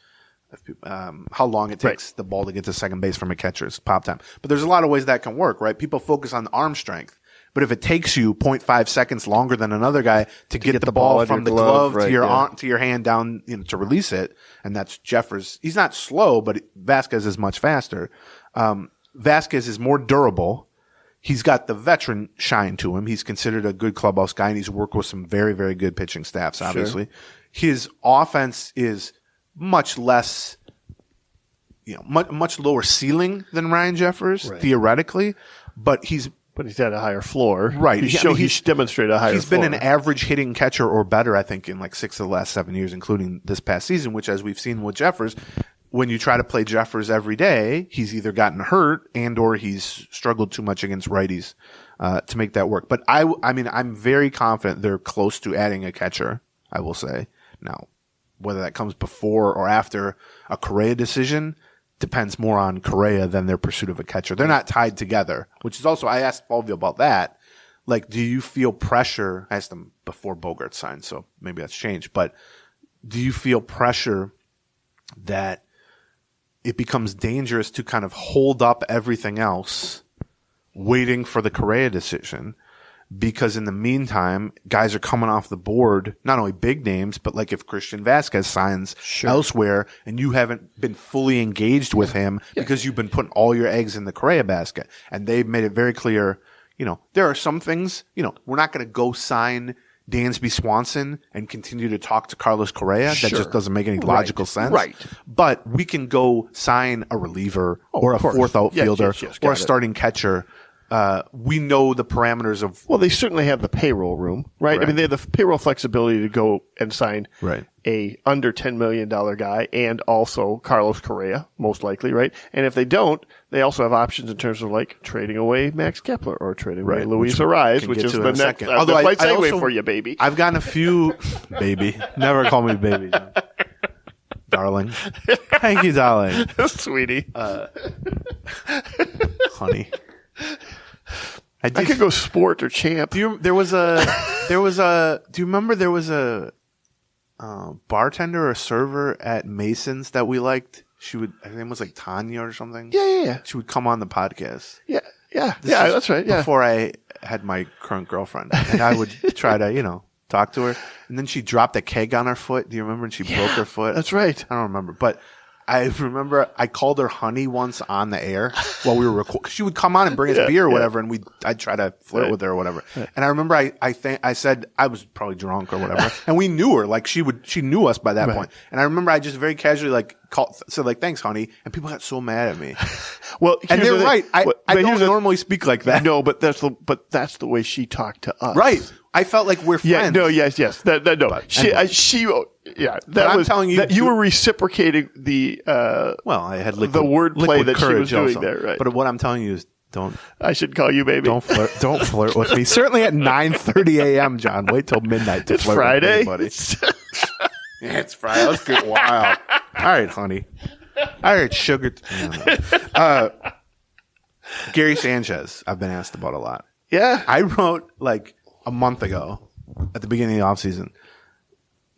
how long it takes the ball to get to second base from a catcher's pop time. But there's a lot of ways that can work, right? People focus on arm strength. But if it takes you 0.5 seconds longer than another guy to get the ball from the glove to your arm, to your hand down, to release it, and that's Jeffers. He's not slow, but Vasquez is much faster. Vasquez is more durable. he's got the veteran shine to him. He's considered a good clubhouse guy, and he's worked with some very, very good pitching staffs, obviously. Sure. His offense is much less, much lower ceiling than Ryan Jeffers, theoretically, but he's at a higher floor. Right. He's demonstrated a higher floor. He's been an average hitting catcher or better, I think, in like 6 of the last 7 years, including this past season, which, as we've seen with Jeffers, when you try to play Jeffers every day, he's either gotten hurt and or he's struggled too much against righties to make that work. But I'm very confident they're close to adding a catcher, I will say. Now, whether that comes before or after a Correa decision depends more on Correa than their pursuit of a catcher. They're not tied together, which is also, I asked Fulvio about that. Like, do you feel pressure? I asked him before Bogart signed, so maybe that's changed. But do you feel pressure that it becomes dangerous to kind of hold up everything else waiting for the Correa decision? Because in the meantime, guys are coming off the board, not only big names, but like if Christian Vasquez signs elsewhere and you haven't been fully engaged with him because you've been putting all your eggs in the Correa basket. And they've made it very clear, there are some things, we're not going to go sign Dansby Swanson and continue to talk to Carlos Correa. That just doesn't make any logical sense. Right. But we can go sign a reliever or a fourth outfielder or a starting catcher. We know the parameters of. Well, they certainly have the payroll room, right? I mean, they have the payroll flexibility to go and sign a under $10 million guy and also Carlos Correa, most likely, right? And if they don't, they also have options in terms of like trading away Max Kepler or trading away Luis Arraez, which is the next. Although I segue for you, baby. I've gotten a few, baby. Never call me baby, John. Darling. Thank you, darling. Sweetie. Honey. I could go sport or champ. Do you remember there was a bartender or server at Mason's that we liked? Her name was like Tanya or something. Yeah. She would come on the podcast. Yeah, that's right. Yeah. Before I had my current girlfriend, and I would try to, talk to her, and then she dropped a keg on her foot. Do you remember? And she broke her foot. That's right. I don't remember, but I remember I called her honey once on the air while we were recording. She would come on and bring us beer or whatever, and I'd try to flirt with her or whatever. And I remember I said I was probably drunk or whatever, and we knew her. Like she knew us by that point. And I remember I just very casually said thanks, honey, and people got so mad at me. Well, and they're right. I don't normally speak like that. No, but that's the way she talked to us. Right. I felt like we're friends. Yeah. No. Yes. No. I'm telling you that you were reciprocating the. I had the wordplay that she was doing also. there. Right. But what I'm telling you is, don't. I should call you baby. Don't flirt with me. Certainly at 9:30 a.m. John. Wait till midnight to flirt Friday. with anybody. Yeah, it's Friday. Let's get wild. All right, honey. All right, sugar. Gary Sanchez, I've been asked about a lot. Yeah. I wrote a month ago at the beginning of the offseason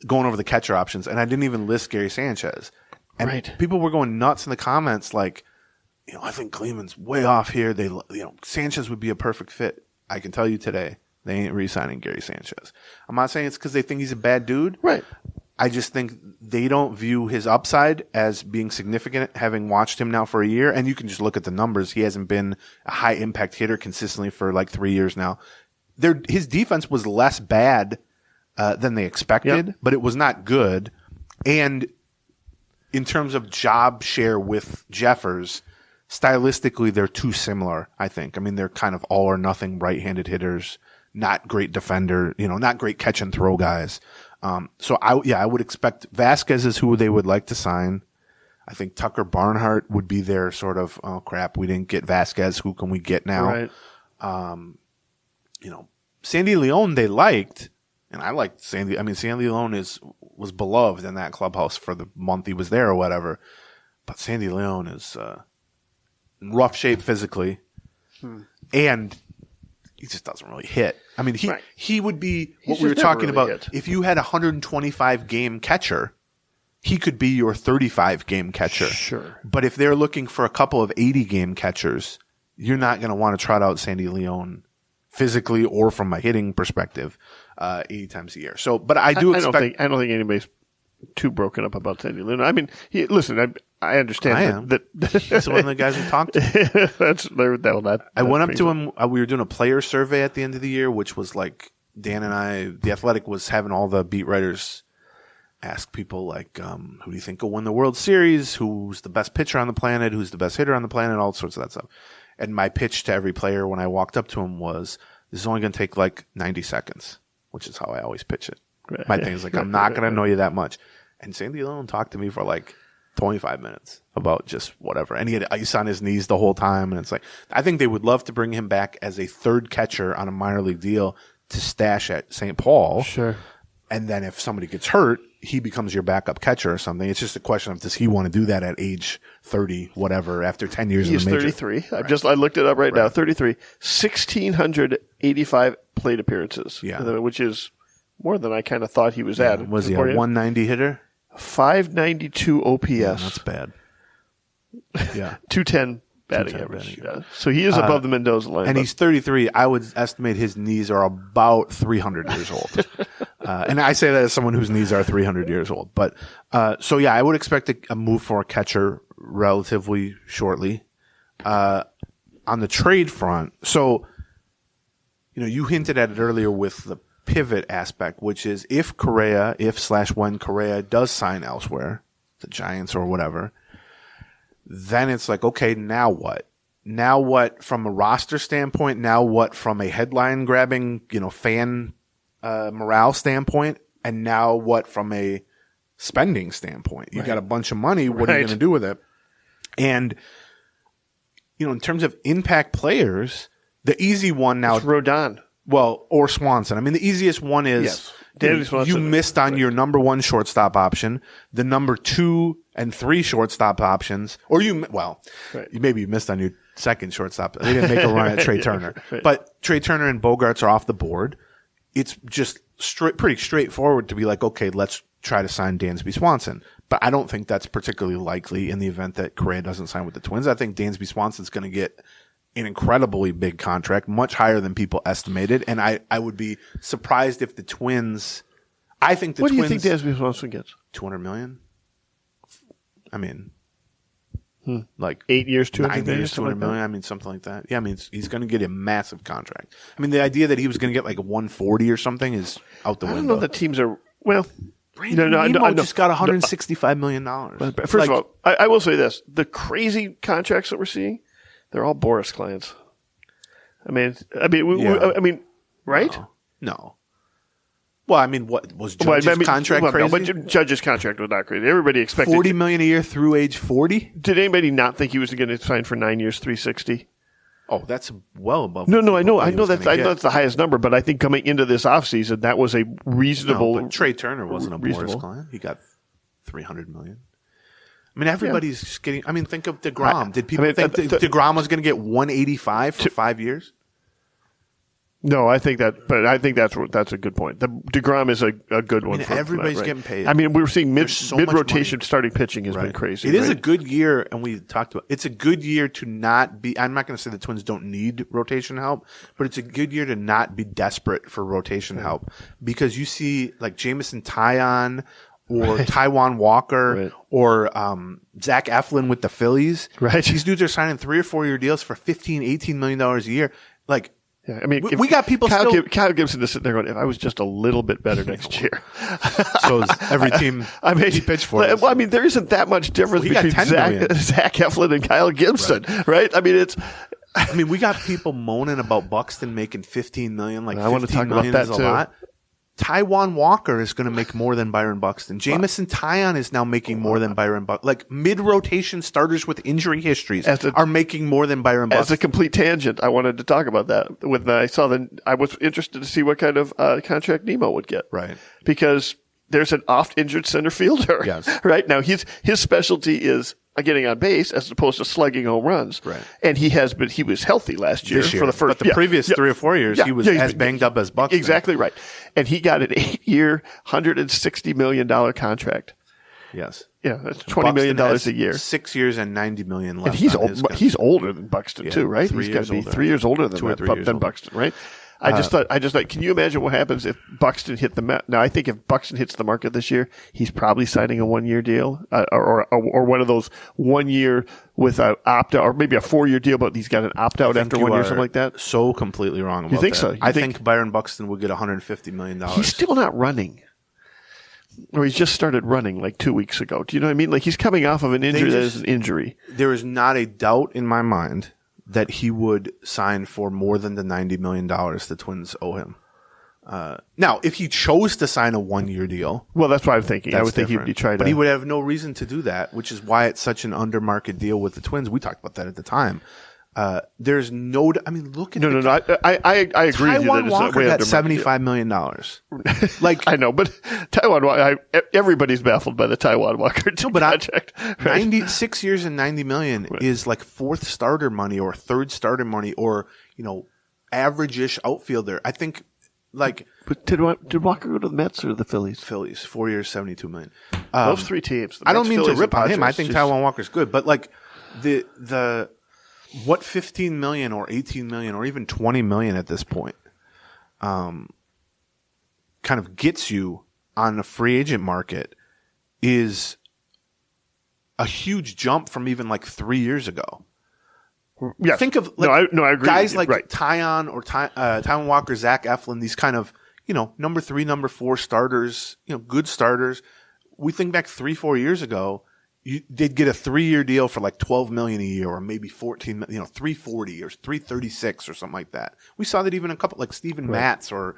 going over the catcher options, and I didn't even list Gary Sanchez. And people were going nuts in the comments I think Gleeman's way off here. Sanchez would be a perfect fit. I can tell you today, they ain't re-signing Gary Sanchez. I'm not saying it's because they think he's a bad dude. Right. I just think they don't view his upside as being significant, having watched him now for a year. And you can just look at the numbers. He hasn't been a high impact hitter consistently for 3 years now. His defense was less bad than they expected, but it was not good. And in terms of job share with Jeffers, stylistically, they're too similar, I think. I mean, they're kind of all or nothing right-handed hitters, not great defender, not great catch and throw guys. So I would expect Vasquez is who they would like to sign. I think Tucker Barnhart would be their sort of, oh crap, we didn't get Vasquez. Who can we get now? Right. Sandy Leon they liked, and I liked Sandy. I mean, Sandy Leon was beloved in that clubhouse for the month he was there or whatever. But Sandy Leon is in rough shape physically, and he just doesn't really hit. I mean, he would be what we were talking about. If you had a 125 game catcher, he could be your 35 game catcher. Sure. But if they're looking for a couple of 80 game catchers, you're not going to want to trot out Sandy Leon physically or from a hitting perspective 80 times a year. So, but I don't think anybody's too broken up about Sandy Leon. I mean, I understand. I am. He's one of the guys we talked to. I went up to him. We were doing a player survey at the end of the year, which was like Dan and I, The Athletic was having all the beat writers ask people like, who do you think will win the World Series? Who's the best pitcher on the planet? Who's the best hitter on the planet? All sorts of that stuff. And my pitch to every player when I walked up to him was, this is only going to take like 90 seconds, which is how I always pitch it. Right. My thing is like, I'm not going to annoy you that much. And Sandy Alone talked to me for like 25 minutes about just whatever. And he had ice on his knees the whole time. And it's like, I think they would love to bring him back as a third catcher on a minor league deal to stash at St. Paul. Sure. And then if somebody gets hurt, he becomes your backup catcher or something. It's just a question of, does he want to do that at age 30, whatever, after 10 years in the major? He's 33. Right. I looked it up right now. 33. 1,685 plate appearances. Yeah. Which is more than I kind of thought he was at. Was he a 190 hitter? 592 OPS. Yeah, that's bad. Yeah. 210 batting average. Yeah. So he is above the Mendoza line. And he's 33. I would estimate his knees are about 300 years old. And I say that as someone whose knees are 300 years old. But so, yeah, I would expect a move for a catcher relatively shortly. On the trade front, so, you hinted at it earlier with the pivot aspect, which is when Correa does sign elsewhere, the Giants or whatever, then it's like, okay, now what? Now what from a roster standpoint? Now what from a headline grabbing, fan morale standpoint? And now what from a spending standpoint? You got a bunch of money. What are you going to do with it? And, in terms of impact players, the easy one now. It's Rodón. Well, or Swanson. I mean, the easiest one is you missed on your number one shortstop option, the number 2 and 3 shortstop options, or you missed on your second shortstop. They didn't make a run at Trey Turner. Right. But Trey Turner and Bogarts are off the board. It's just pretty straightforward to be like, okay, let's try to sign Dansby Swanson. But I don't think that's particularly likely in the event that Correa doesn't sign with the Twins. I think Dansby Swanson's going to get an incredibly big contract, much higher than people estimated. And I would be surprised if the Twins – I think the Twins – What do you think Dansby Swanson gets? $200 million? I mean, like 8 years, 200 million, $200 million. I mean, something like that. Yeah, I mean, he's going to get a massive contract. I mean, the idea that he was going to get like 140 or something is out the window. I don't know that teams are – well – Brandon Nemo just got $165 million. But first of all, I will say this. The crazy contracts that we're seeing – they're all Boris clients. I mean, right? No. Well, I mean, what was Judge's contract crazy? No, but Judge's contract was not crazy. Everybody expected $40 million a year through age 40. Did anybody not think he was going to sign for 9 years, $360? Oh, that's well above. No, I know that's the highest number, but I think coming into this offseason, that was a reasonable. No, but Trey Turner wasn't a Boris client. He got $300 million. I mean, everybody's just getting. I mean, think of DeGrom. Did people think DeGrom was going to get 185 for 5 years? No, I think that's a good point. DeGrom is a good one. Everybody's getting paid. I mean, we're seeing mid rotation starting pitching has been crazy. It is a good year, and we talked about. It's a good year to not be. I'm not going to say the Twins don't need rotation help, but it's a good year to not be desperate for rotation help because you see like Jamison Taillon. Or Taijuan Walker, or Zach Eflin with the Phillies. Right. These dudes are signing 3 or 4 year deals for $15, $18 million a year. Like, I mean, we got people Kyle Gibson is sitting there going, if I was just a little bit better next year. So is every team he pitched for. Well, I mean, there isn't that much difference between Zach Eflin and Kyle Gibson, right? I mean, we got people moaning about Buxton making $15 million. Like, I want to talk about that too. Lot. Taijuan Walker is going to make more than Byron Buxton. Jamison Taillon is now making more than Byron Buxton. Like mid-rotation starters with injury histories are making more than Byron Buxton. As a complete tangent, I wanted to talk about that. I was interested to see what kind of contract Nemo would get. Right. Because there's an oft-injured center fielder. Yes. Right? Now, his specialty is getting on base as opposed to slugging home runs. Right. And he was healthy last year for the first. But the previous 3 or 4 years, he was as banged up as Buxton. Exactly right. And he got an 8-year, $160 million contract. Yes. Yeah, that's $20 million a year. 6 years and $90 million left. And he's older than Buxton too, right? He's got to be 3 years older than Buxton, right? I just thought, can you imagine what happens if Buxton hit the Now, I think if Buxton hits the market this year, he's probably signing a 1-year deal, or one of those 1 year with an opt out, or maybe a 4-year deal, but he's got an opt out after 1 year, something like that. So completely wrong about you think that. so? I think Byron Buxton would get $150 million. He's still not running. Or he's just started running like 2 weeks ago. Do you know what I mean? Like he's coming off of an injury that is an injury. There is not a doubt in my mind that he would sign for more than the $90 million the Twins owe him. Now, if he chose to sign a 1-year deal, well, that's what I'm thinking. I would think he'd be trying to, but he would have no reason to do that, which is why it's such an undermarket deal with the Twins. We talked about that at the time. There's no. I mean, look at no. I agree with you that it's Walker way got under $75 million. Like I know, but Taiwan Walker. Everybody's baffled by the Taiwan Walker contract. 96 years and $90 million is like fourth starter money or third starter money or average-ish outfielder. I think like. But did Walker go to the Mets or the Phillies? Phillies, 4 years, $72 million. Those three teams. I don't mean Phillies, to rip on him. I think just, Taiwan Walker's good, but like the what 15 million or 18 million or even 20 million at this point kind of gets you on the free agent market is a huge jump from even like 3 years ago. Yeah. Think of I agree guys with you. like Taiwan or Taiwan Walker, Zach Eflin, these kind of, number 3, number 4 starters, good starters. We think back 3-4 years ago, they'd get a 3-year deal for like $12 million a year, or maybe 14, $340 or $336 or something like that. We saw that even a couple like Steven Matz or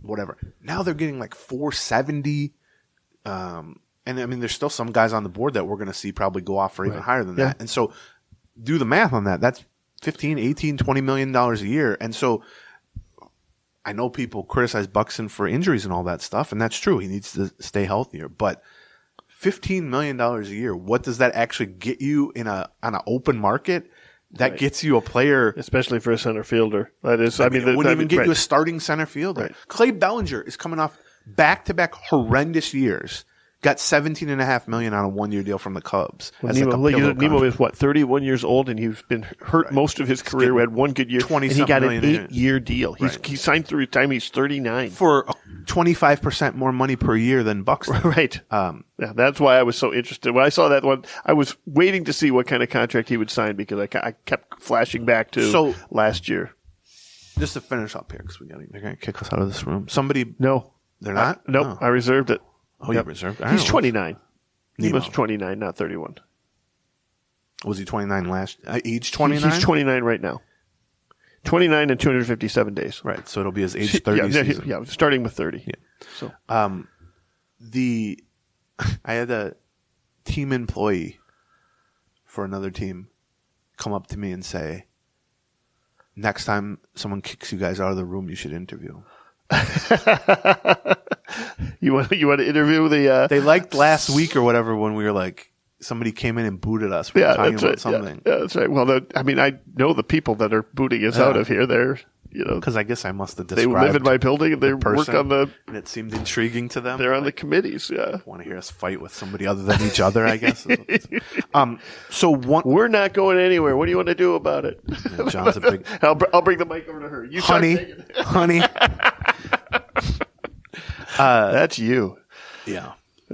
whatever. Now they're getting like $470. And I mean, there's still some guys on the board that we're going to see probably go off for even higher than that. And so do the math on that. That's $15, $18, $20 million a year. And so I know people criticize Buxton for injuries and all that stuff, and that's true. He needs to stay healthier, but $15 million a year, what does that actually get you on an open market? That gets you a player, especially for a center fielder. That is, it wouldn't even get you a starting center fielder. Right. Clay Bellinger is coming off back-to-back horrendous years. Got $17.5 million on a 1-year deal from the Cubs. Well, Nemo is 31 years old, and he's been hurt most of his career. We had one good year, and he got an 8-year deal. He signed through the time he's 39 for 25% more money per year than Buxton. Right. Yeah, that's why I was so interested when I saw that one. I was waiting to see what kind of contract he would sign because I kept flashing back to last year. Just to finish up here, because they're going to kick us out of this room. No, they're not. Nope, I reserved it. Oh, you reserved? He's 29. He was 29, not 31. Was he 29 age 29? He's 29 right now. 29 and 257 days. Right. So it'll be his age 30 season. Yeah, starting with 30. Yeah. So, I had a team employee for another team come up to me and say, next time someone kicks you guys out of the room, you should interview them. You want to interview the? They liked last week or whatever when we were like somebody came in and booted us. We were talking about something. Yeah, that's right. Well, I know the people that are booting us out of here. They're because I guess I must have described. They live in my building and they work on and it seemed intriguing to them. They're on the committees. Yeah, want to hear us fight with somebody other than each other, I guess. We're not going anywhere. What do you want to do about it? Yeah, John's a big. I'll bring the mic over to her. You honey. That's you. Yeah.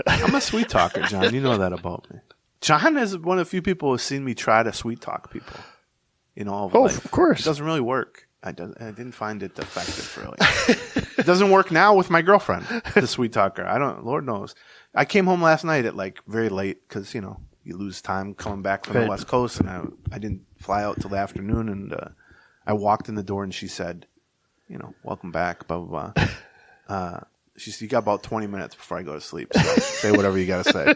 I'm a sweet talker, John. You know that about me. John is one of the few people who's seen me try to sweet talk people. Of course. It doesn't really work. I didn't find it effective, really. It doesn't work now with my girlfriend, the sweet talker. Lord knows. I came home last night at like very late because, you lose time coming back from the West Coast, and I didn't fly out till the afternoon, and I walked in the door and she said, welcome back, blah, blah, blah. She said, you got about 20 minutes before I go to sleep, so say whatever you got to say.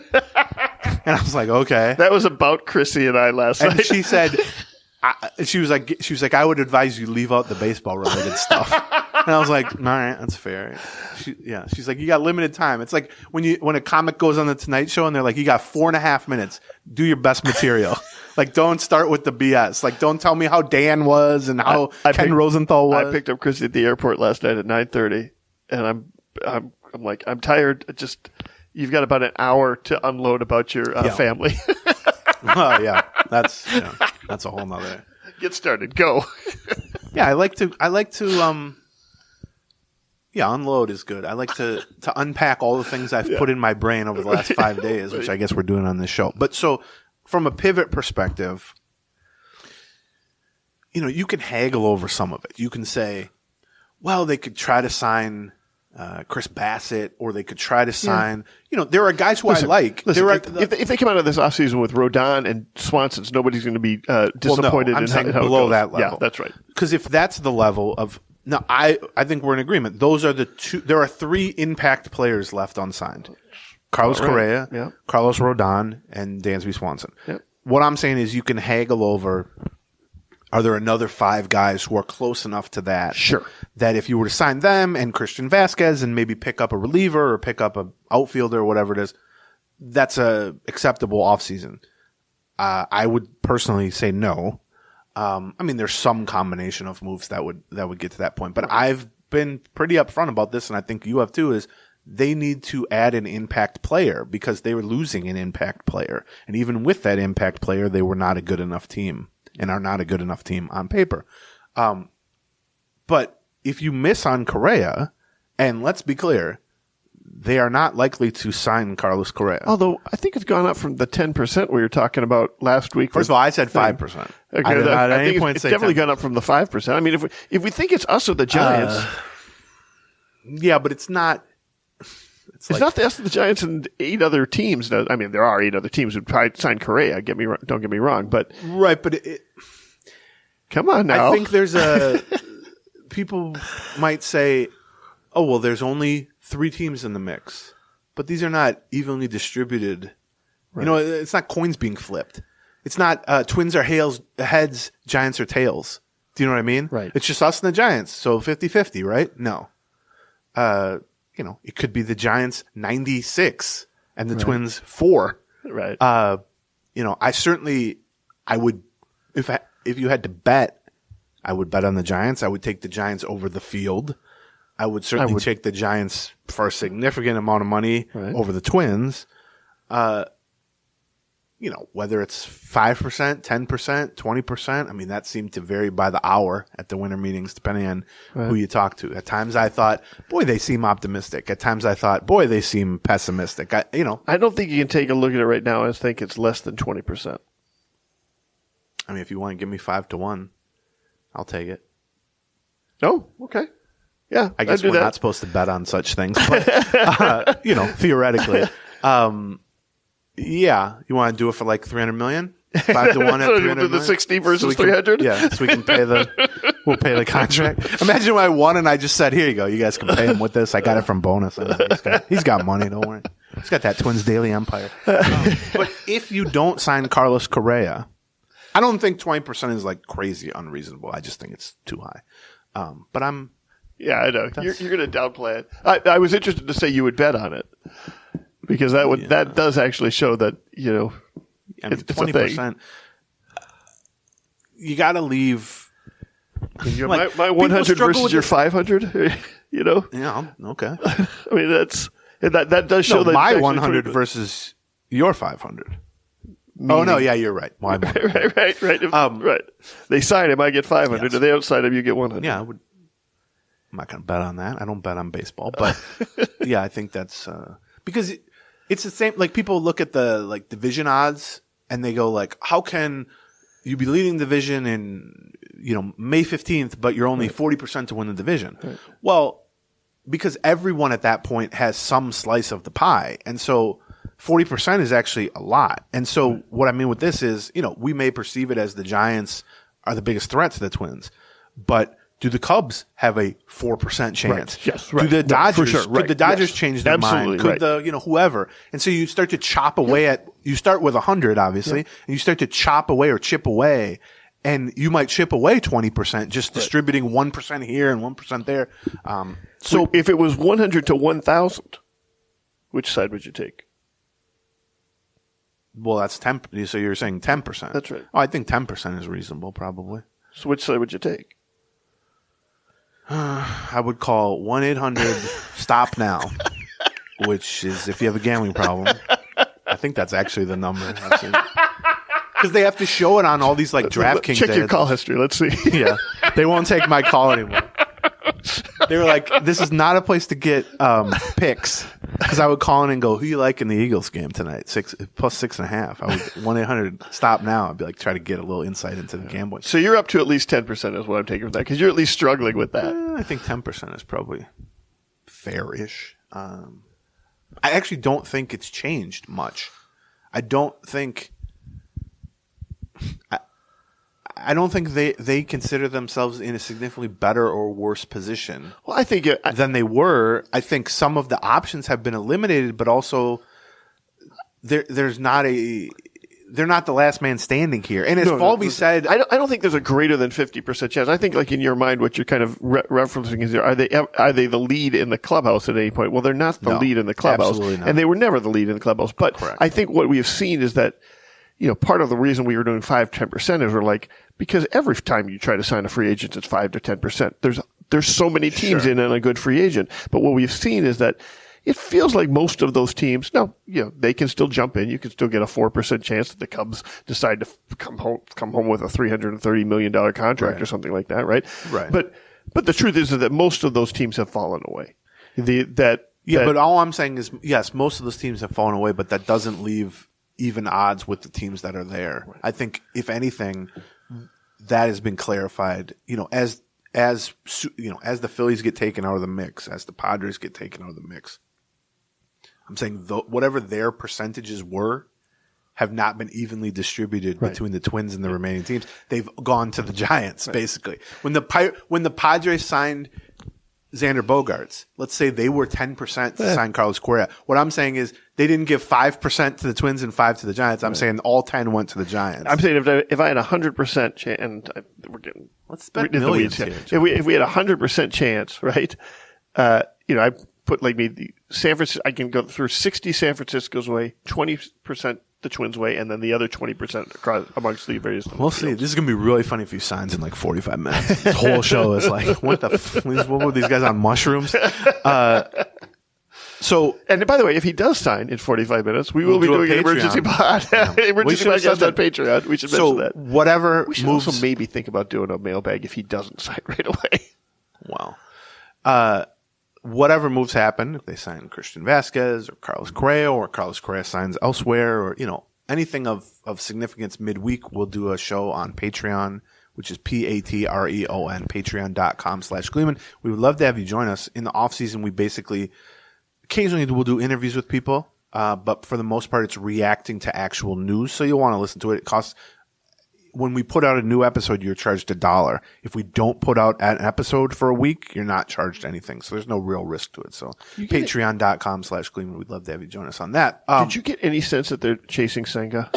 And I was like, okay. That was about Chrissy and I last night. And she said, she was like, I would advise you leave out the baseball related stuff. And I was like, all right, that's fair. She's like, you got limited time. It's like when a comic goes on the Tonight Show and they're like, you got 4.5 minutes. Do your best material. Like, don't start with the BS. Like, don't tell me how Dan was and how Ken Rosenthal was. I picked up Chrissy at the airport last night at 9:30, and I'm like, I'm tired. You've got about an hour to unload about your family. Oh yeah, that's a whole nother. Get started. Go. Yeah, I like to unload is good. I like to unpack all the things I've put in my brain over the last 5 days, which I guess we're doing on this show. But so from a pivot perspective, you can haggle over some of it. You can say, well, they could try to sign Chris Bassett, or they could try to sign. There are guys who I like. If they come out of this offseason with Rodón and Swanson's, nobody's going to be disappointed. I'm in saying how below it goes. that level. Yeah, that's right. Because if that's the level of now, I think we're in agreement. Those are the two. There are 3 impact players left unsigned: Carlos Correa, Carlos Rodón, and Dansby Swanson. Yep. What I'm saying is, you can haggle over. Are there another 5 guys who are close enough to that? Sure. That if you were to sign them and Christian Vasquez and maybe pick up a reliever or pick up a outfielder or whatever it is, that's a acceptable offseason. I would personally say no. There's some combination of moves that would get to that point, but I've been pretty upfront about this, and I think you have too, is they need to add an impact player because they were losing an impact player. And even with that impact player, they were not a good enough team. And are not a good enough team on paper. But if you miss on Correa, and let's be clear, they are not likely to sign Carlos Correa. Although I think it's gone up from the 10% we were talking about last week. First of all, I said 5%. Okay, I think it's definitely gone up from the 5%. I mean, if we think it's us or the Giants. Yeah, but it's not. It's not the us or the Giants and 8 other teams. I mean, there are 8 other teams who tried to sign Correa. Don't get me wrong, but right. But come on now. I think there's people might say, "Oh, well, there's only 3 teams in the mix," but these are not evenly distributed. Right. It's not coins being flipped. It's not Twins are heads, Giants are tails. Do you know what I mean? Right. It's just us and the Giants, so 50-50, right? No. It could be the Giants 96 and the Twins 4. Right. I would, if you had to bet, I would bet on the Giants. I would take the Giants over the field. I would certainly take the Giants for a significant amount of money over the Twins. Whether it's 5%, 10%, 20%, I mean, that seemed to vary by the hour at the winter meetings, depending on who you talk to. At times I thought, boy, they seem optimistic. At times I thought, boy, they seem pessimistic. I don't think you can take a look at it right now and think it's less than 20%. I mean, if you want to give me 5-1, I'll take it. Oh, okay. Yeah. I guess we're not supposed to bet on such things, but, theoretically. Yeah, you want to do it for like $300 million? 5-1 at $300 million? The 60 versus 300? Yeah, so we can we'll pay the contract. Imagine I won and I just said, here you go, you guys can pay him with this. I got it from bonus. He's got money, don't worry. He's got that Twins Daily Empire. But if you don't sign Carlos Correa, I don't think 20% is like crazy unreasonable. I just think it's too high. But I'm... Yeah, I know. You're going to downplay it. I was interested to say you would bet on it. Because that does actually show that, it's 20%. You got to leave. My 100 versus your 500, Yeah, okay. I mean, that does show that my 100 versus your 500. Meaning, oh no, yeah, you're right. Right. Right. They sign him, I get 500. Yes. If they don't sign him, you get 100. Yeah, I'm not going to bet on that. I don't bet on baseball, but yeah, I think that's because it's the same. Like people look at the division odds and they go like, how can you be leading the division in May 15th, but you're only 40% to win the division? Right. Well, because everyone at that point has some slice of the pie, and so 40% is actually a lot. And so what I mean with this is, we may perceive it as the Giants are the biggest threat to the Twins, but do the Cubs have a 4% chance? Right. Yes, right. Do the Dodgers, for sure. could the Dodgers change their mind? Could the, whoever? And so you start to chop away you start with 100, obviously, and you start to chop away or chip away, and you might chip away 20%, just distributing 1% here and 1% there. So if it was 100 to 1,000, which side would you take? Well, that's 10. So you're saying 10%. That's right. Oh, I think 10% is reasonable, probably. So which side would you take? I would call 1-800-STOP NOW, which is if you have a gambling problem. I think that's actually the number. Because they have to show it on all these DraftKings. Check your call history. Let's see. Yeah. They won't take my call anymore. They were like, this is not a place to get picks. Because I would call in and go, who you like in the Eagles game tonight? +6.5. I would 1-800-STOP now. I'd be like, try to get a little insight into the gambling. So you're up to at least 10% is what I'm taking from that, because you're at least struggling with that. I think 10% is probably fair-ish. I actually don't think it's changed much. I don't think they consider themselves in a significantly better or worse position Well, I think than they were. I think some of the options have been eliminated, but also there's not they're not the last man standing here. And as Falvey said, I don't think there's a greater than 50% chance. I think, like in your mind, what you're kind of referencing is, are they the lead in the clubhouse at any point? Well, they're not the lead in the clubhouse, absolutely not. And they were never the lead in the clubhouse. But Correct. I think what we have seen is that, part of the reason we were doing 5-10% is we're like, because every time you try to sign a free agent, it's 5 to 10%. There's so many teams in on a good free agent. But what we've seen is that it feels like most of those teams, they can still jump in. You can still get a 4% chance that the Cubs decide to come home with a $330 million contract or something like that, right? Right. But the truth is that most of those teams have fallen away. But all I'm saying is, yes, most of those teams have fallen away, but that doesn't leave even odds with the teams that are there. Right. I think, if anything, that has been clarified, as the Phillies get taken out of the mix, as the Padres get taken out of the mix. I'm saying whatever their percentages were have not been evenly distributed between the Twins and the remaining teams. They've gone to the Giants, basically. When the Padres signed Xander Bogaerts, let's say they were 10% to sign Carlos Correa. What I'm saying is they didn't give 5% to the Twins and 5% to the Giants. I'm saying all 10 went to the Giants. I'm saying if I had 100% chance, and we're getting let's spend millions here. If we had 100% chance, right? I put the San Francisco. I can go through 60 San Francisco's way, 20% the Twins' way, and then the other 20% across amongst the various. We'll see. This is gonna be really funny if he signs in 45 minutes. This whole show is like, what were these guys on mushrooms? So, and by the way, if he does sign in 45 minutes, we will be doing an emergency pod. Emergency podcast on Patreon. We should mention that. Whatever we should also maybe think about doing a mailbag if he doesn't sign right away. Wow. Whatever moves happen, if they sign Christian Vasquez or Carlos Correa, or Carlos Correa signs elsewhere, or anything of significance midweek, we'll do a show on Patreon, which is Patreon, patreon.com/Gleeman. We would love to have you join us. In the off season, we basically occasionally we'll do interviews with people, but for the most part, it's reacting to actual news. So you'll want to listen to it. It costs. When we put out a new episode, you're charged $1. If we don't put out an episode for a week, you're not charged anything. So there's no real risk to it. So patreon.com/Gleeman. We'd love to have you join us on that. Did you get any sense that they're chasing Senga?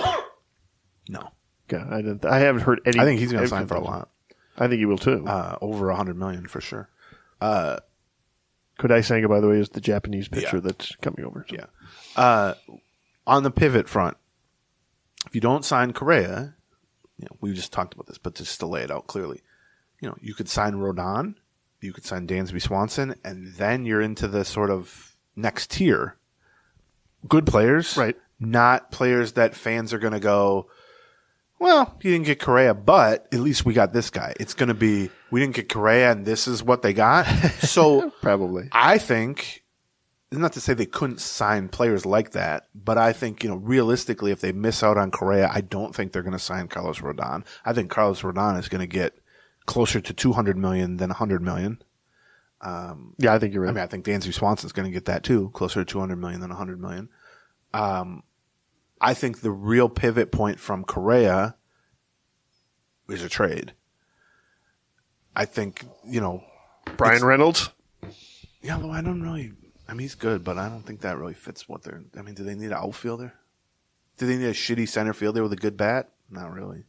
No. Yeah, I haven't heard any. I think he's going to sign for a lot. I think he will too. Over $100 million for sure. Kodai Senga, by the way, is the Japanese pitcher that's coming over. So. Yeah. On the pivot front, if you don't sign Correa, we just talked about this, but just to lay it out clearly, you could sign Rodón, you could sign Dansby Swanson, and then you're into the sort of next tier. Good players, right? Not players that fans are going to go, well, you didn't get Correa, but at least we got this guy. It's going to be, we didn't get Correa, and this is what they got. So probably, I think. Not to say they couldn't sign players like that, but I think, realistically, if they miss out on Correa, I don't think they're going to sign Carlos Rodón. I think Carlos Rodón is going to get closer to $200 million than $100 million. I think you're right. I think Dansby Swanson is going to get that too, closer to $200 million than $100 million. I think the real pivot point from Correa is a trade. I think, Brian Reynolds. Yeah, although I don't really. He's good, but I don't think that really fits what they're. Do they need an outfielder? Do they need a shitty center fielder with a good bat? Not really.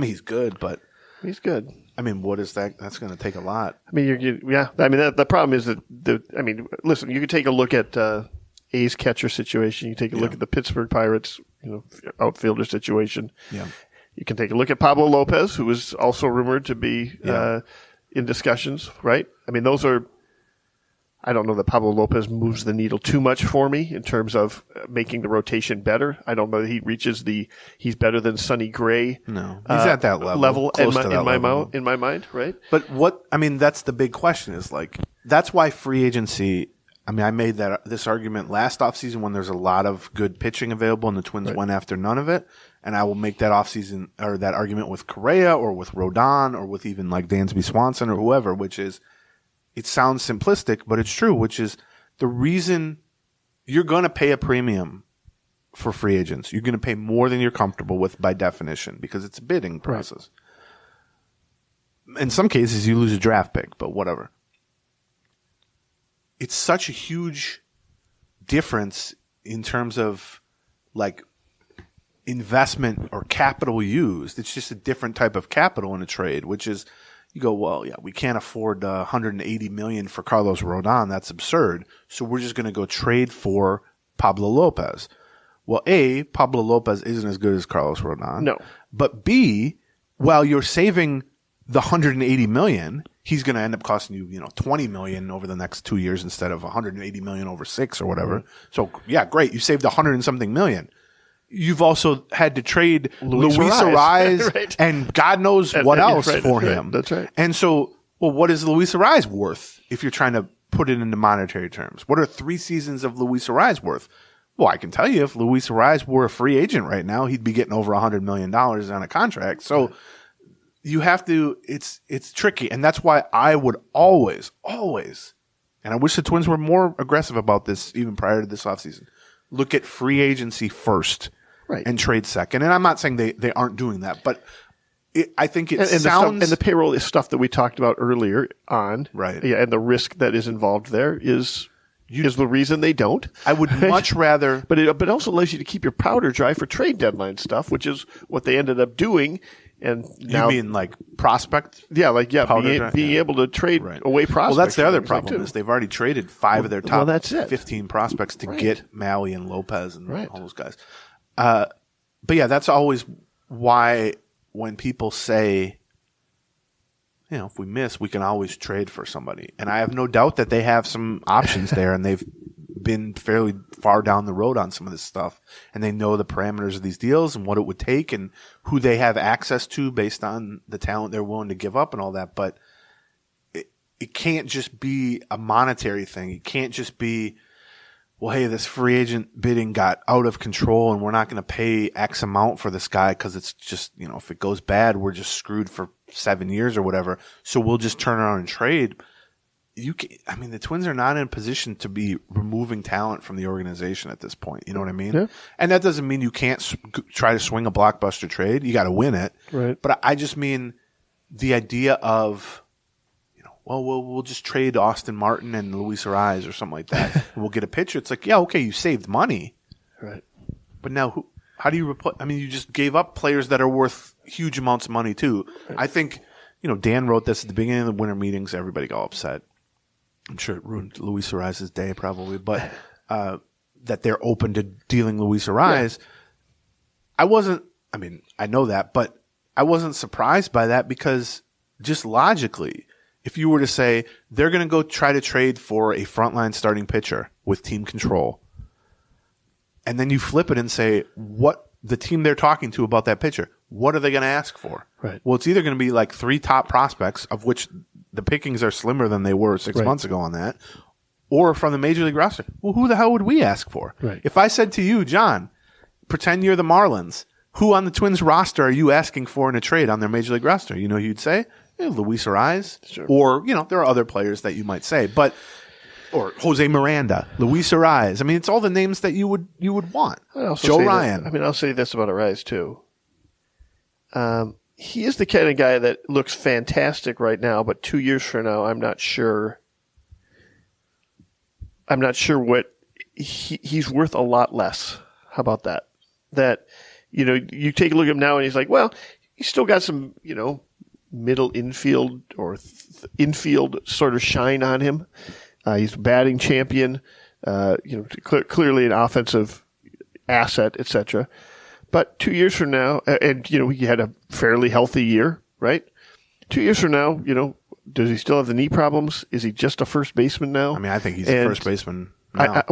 He's good, but he's good. What is that? That's going to take a lot. The problem is that listen, you can take a look at A's catcher situation. You take a look at the Pittsburgh Pirates, outfielder situation. Yeah. You can take a look at Pablo Lopez, who is also rumored to be in discussions. Right. Those are. I don't know that Pablo Lopez moves the needle too much for me in terms of making the rotation better. I don't know that he reaches he's better than Sonny Gray. No, he's at that level in my mind, right? But that's the big question is like, that's why free agency, I made this argument last offseason when there's a lot of good pitching available and the Twins went after none of it. And I will make that offseason or that argument with Correa or with Rodón or with even like Dansby Swanson or whoever, which is, it sounds simplistic, but it's true, which is the reason you're going to pay a premium for free agents. You're going to pay more than you're comfortable with by definition because it's a bidding process. Right. In some cases, you lose a draft pick, but whatever. It's such a huge difference in terms of like investment or capital used. It's just a different type of capital in a trade, which is, you go, well, yeah, we can't afford $180 million for Carlos Rodón. That's absurd. So we're just going to go trade for Pablo Lopez. Well, A, Pablo Lopez isn't as good as Carlos Rodón. No. But B, while you're saving the $180 million, he's going to end up costing you, $20 million over the next 2 years instead of $180 million over 6 or whatever. Mm-hmm. So yeah, great. You saved $100 and something million. You've also had to trade Luis Arraez right. and God knows what else for him. That's right. And so, well, what is Luis Arraez worth if you're trying to put it into monetary terms? What are 3 seasons of Luis Arraez worth? Well, I can tell you if Luis Arraez were a free agent right now, he'd be getting over $100 million on a contract. So you have to, it's tricky. And that's why I would always, and I wish the Twins were more aggressive about this even prior to this offseason, look at free agency first. Right. And trade second. And I'm not saying they aren't doing that, but I think it sounds... And the payroll is stuff that we talked about earlier on. Right. Yeah, and the risk that is involved there is the reason they don't. I would much rather... But it also allows you to keep your powder dry for trade deadline stuff, which is what they ended up doing. And now, you mean like prospect? Yeah, being able to trade away prospects. Well, that's the other problem is they've already traded 5 of their top 15 prospects to right. get Maui and Lopez and right. all those guys. But yeah, that's always why when people say, if we miss, we can always trade for somebody. And I have no doubt that they have some options there and they've been fairly far down the road on some of this stuff. And they know the parameters of these deals and what it would take and who they have access to based on the talent they're willing to give up and all that. But it can't just be a monetary thing. It can't just be, well, hey, this free agent bidding got out of control and we're not going to pay X amount for this guy because it's just, if it goes bad, we're just screwed for 7 years or whatever. So we'll just turn around and trade. The Twins are not in a position to be removing talent from the organization at this point. You know what I mean? Yeah. And that doesn't mean you can't try to swing a blockbuster trade. You got to win it. Right. But I just mean the idea of, well, we'll just trade Austin Martin and Luis Arraez or something like that. And we'll get a pitcher. It's like, yeah, okay, you saved money. Right. But now how do you replace? You just gave up players that are worth huge amounts of money too. Right. I think, Dan wrote this at the beginning of the winter meetings. Everybody got upset. I'm sure it ruined Luis Arraez's day probably, but that they're open to dealing Luis Arraez. Yeah. I know that, but I wasn't surprised by that because just logically, if you were to say they're going to go try to trade for a frontline starting pitcher with team control, and then you flip it and say what the team they're talking to about that pitcher, what are they going to ask for? Right. Well, it's either going to be like 3 top prospects, of which the pickings are slimmer than they were 6 months ago on that, or from the major league roster. Well, who the hell would we ask for? Right. If I said to you, John, pretend you're the Marlins, who on the Twins roster are you asking for in a trade on their major league roster? You know who you'd say? Luis Arraez. Sure. Or, there are other players that you might say, or Jose Miranda, Luis Arraez. It's all the names that you would want. Joe Ryan. I'll say this about Arraez too. He is the kind of guy that looks fantastic right now, but 2 years from now, I'm not sure what he's worth a lot less. How about that? That, you take a look at him now and he's like, well, he's still got some, middle infield or infield sort of shine on him. He's a batting champion, clearly an offensive asset, etc. But 2 years from now, and he had a fairly healthy year, right? 2 years from now, Does he still have the knee problems? Is he just a first baseman now? I mean, I think he's a first baseman now.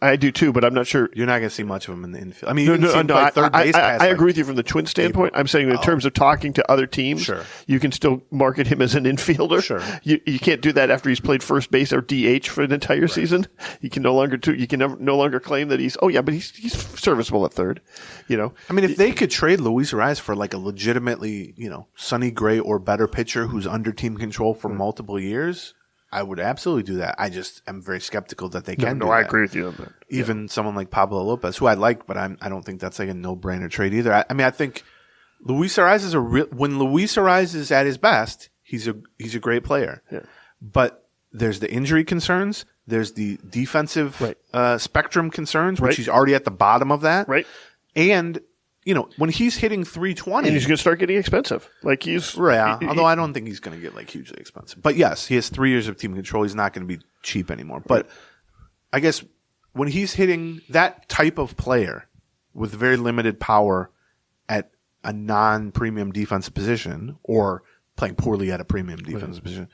I do too, but I'm not sure. You're not going to see much of him in the infield. I mean, third base. I agree with you from the Twins standpoint. I'm saying in terms of talking to other teams, Sure. you can still market him as an infielder. Sure. You can't do that after he's played first base or DH for an entire season. You can no longer claim that but he's serviceable at third. You know, I mean, if they could trade Luis Ariz for like a legitimately, Sonny Gray or better pitcher who's under team control for multiple years, I would absolutely do that. I just am very skeptical that they can do that. I agree with you on that. Even someone like Pablo Lopez, who I like, but I don't think that's like a no-brainer trade either. I think Luis Ariz is when Luis Ariz is at his best, he's a great player. Yeah. But there's the injury concerns, there's the defensive spectrum concerns, which he's already at the bottom of that. Right. And when he's hitting 320, and he's going to start getting expensive. Like he's although I don't think he's going to get like hugely expensive. But yes, he has 3 years of team control. He's not going to be cheap anymore. But I guess when he's hitting that type of player with very limited power at a non-premium defensive position or playing poorly at a premium defensive position,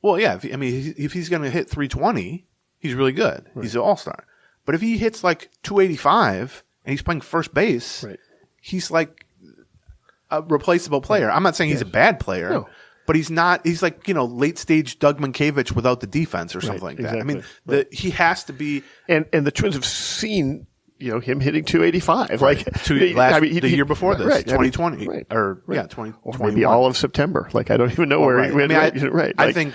well, yeah. If he's going to hit 320, he's really good. Right. He's an all-star. But if he hits like 285 and he's playing first base, he's like a replaceable player. I'm not saying he's a bad player, but he's not. He's like, late stage Doug Mankiewicz without the defense or something like that. Exactly. I mean, he has to be. And the Twins have seen, him hitting 285. Right. The year before this, 2020. Or 2021. Or maybe all of September. Like, I don't even know where he went. I think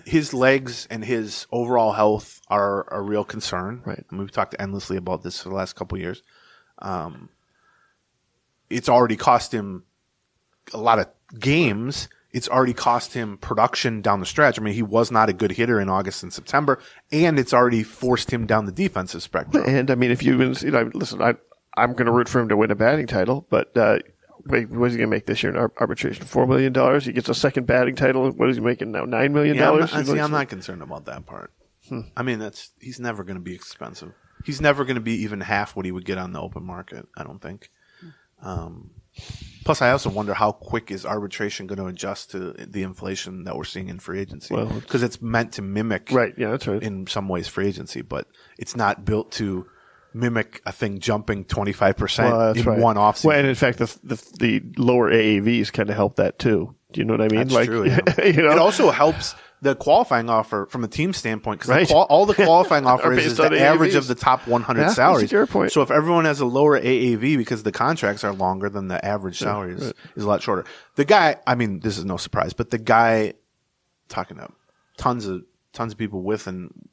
his legs and his overall health are a real concern. Right. And we've talked endlessly about this for the last couple of years. It's already cost him a lot of games. It's already cost him production down the stretch. I mean, he was not a good hitter in August and September, and it's already forced him down the defensive spectrum. And I mean, if listen, I'm going to root for him to win a batting title, but what is he going to make this year in arbitration? $4 million. He gets a second batting title. What is he making now? $9 million. I'm not concerned about that part. I mean, he's never going to be expensive. He's never going to be even half what he would get on the open market, I don't think. Plus, I also wonder how quick is arbitration going to adjust to the inflation that we're seeing in free agency? Because it's meant to mimic, that's right. in some ways, free agency, but it's not built to mimic a thing jumping 25% in one offseason. Well, and in fact, the lower AAVs kind of help that too. Do you know what I mean? That's true. Yeah. It also helps the qualifying offer from a team standpoint, because all the qualifying offer is the average of the top 100 salaries. That's a fair point. So if everyone has a lower AAV because the contracts are longer, then the average salary is a lot shorter. The guy, I mean, this is no surprise, but the guy talking to tons of people with and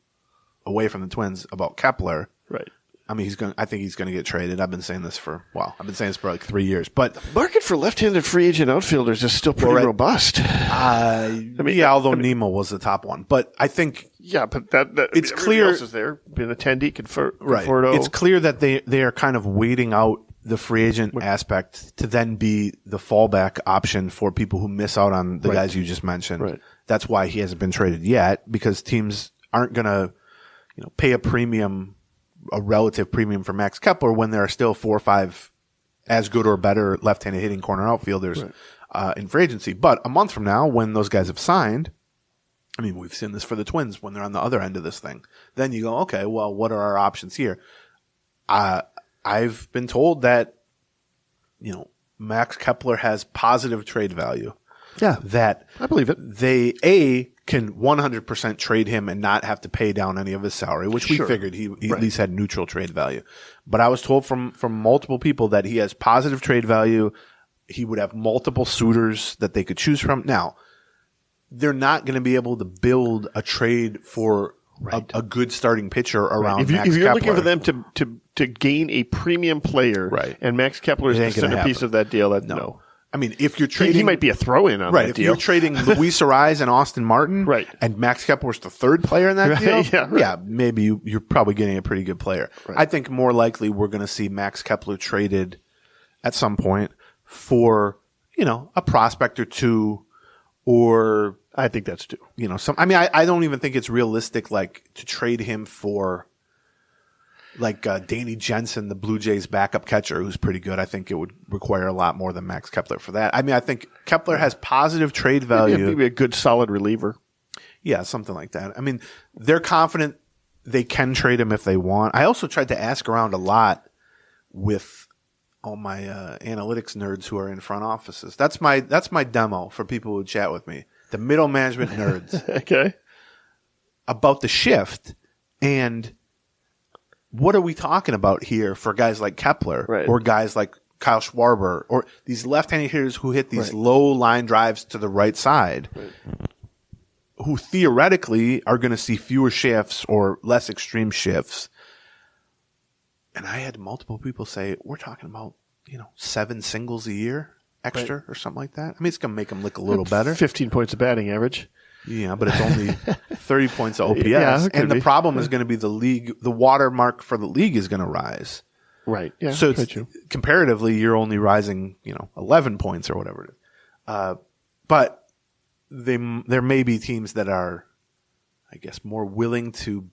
away from the Twins about Kepler. Right. I mean, I think he's going to get traded. I've been saying this for like 3 years. But the market for left-handed free agent outfielders is still pretty robust. Although Nemo was the top one. But I think but that it's clear else is there. Benintendi, Conforto. Right. It's clear that they are kind of waiting out the free agent aspect to then be the fallback option for people who miss out on the guys you just mentioned. Right. That's why he hasn't been traded yet, because teams aren't going to pay a relative premium for Max Kepler when there are still 4 or 5 as good or better left-handed hitting corner outfielders in free agency. But a month from now, when those guys have signed, I mean, we've seen this for the Twins when they're on the other end of this thing. Then you go, okay, well, what are our options here? I've been told that, Max Kepler has positive trade value. Yeah. That I believe it. They can 100% trade him and not have to pay down any of his salary, which we figured he at least had neutral trade value. But I was told from multiple people that he has positive trade value. He would have multiple suitors that they could choose from. Now, they're not going to be able to build a trade for a good starting pitcher around Max If you're Kepler. looking for them to gain a premium player, and Max Kepler is the centerpiece of that deal, no. I mean, if you're trading, he might be a throw-in on that if deal. You're trading Luis Ariz and Austin Martin, and Max Kepler's the third player in that deal, maybe you're probably getting a pretty good player. I think more likely we're going to see Max Kepler traded at some point for a prospect or two, or I think that's two. I mean, I don't even think it's realistic to trade him for like Danny Jensen, the Blue Jays backup catcher, who's pretty good. I think it would require a lot more than Max Kepler for that. I mean, I think Kepler has positive trade value. Maybe a good solid reliever. Yeah, something like that. I mean, they're confident they can trade him if they want. I also tried to ask around a lot with all my analytics nerds who are in front offices. That's my demo for people who chat with me. The middle management nerds. Okay. About the shift and what are we talking about here for guys like Kepler or guys like Kyle Schwarber or these left-handed hitters who hit these low line drives to the right side, who theoretically are going to see fewer shifts or less extreme shifts. And I had multiple people say, we're talking about, 7 singles a year extra or something like that. I mean, it's going to make them look a little better. 15 points of batting average. Yeah, but it's only 30 points of OPS. Yeah, and the problem is going to be the watermark for the league is going to rise. Right. Yeah. So it's, comparatively, you're only rising, 11 points or whatever it is. But there may be teams that are, I guess, more willing to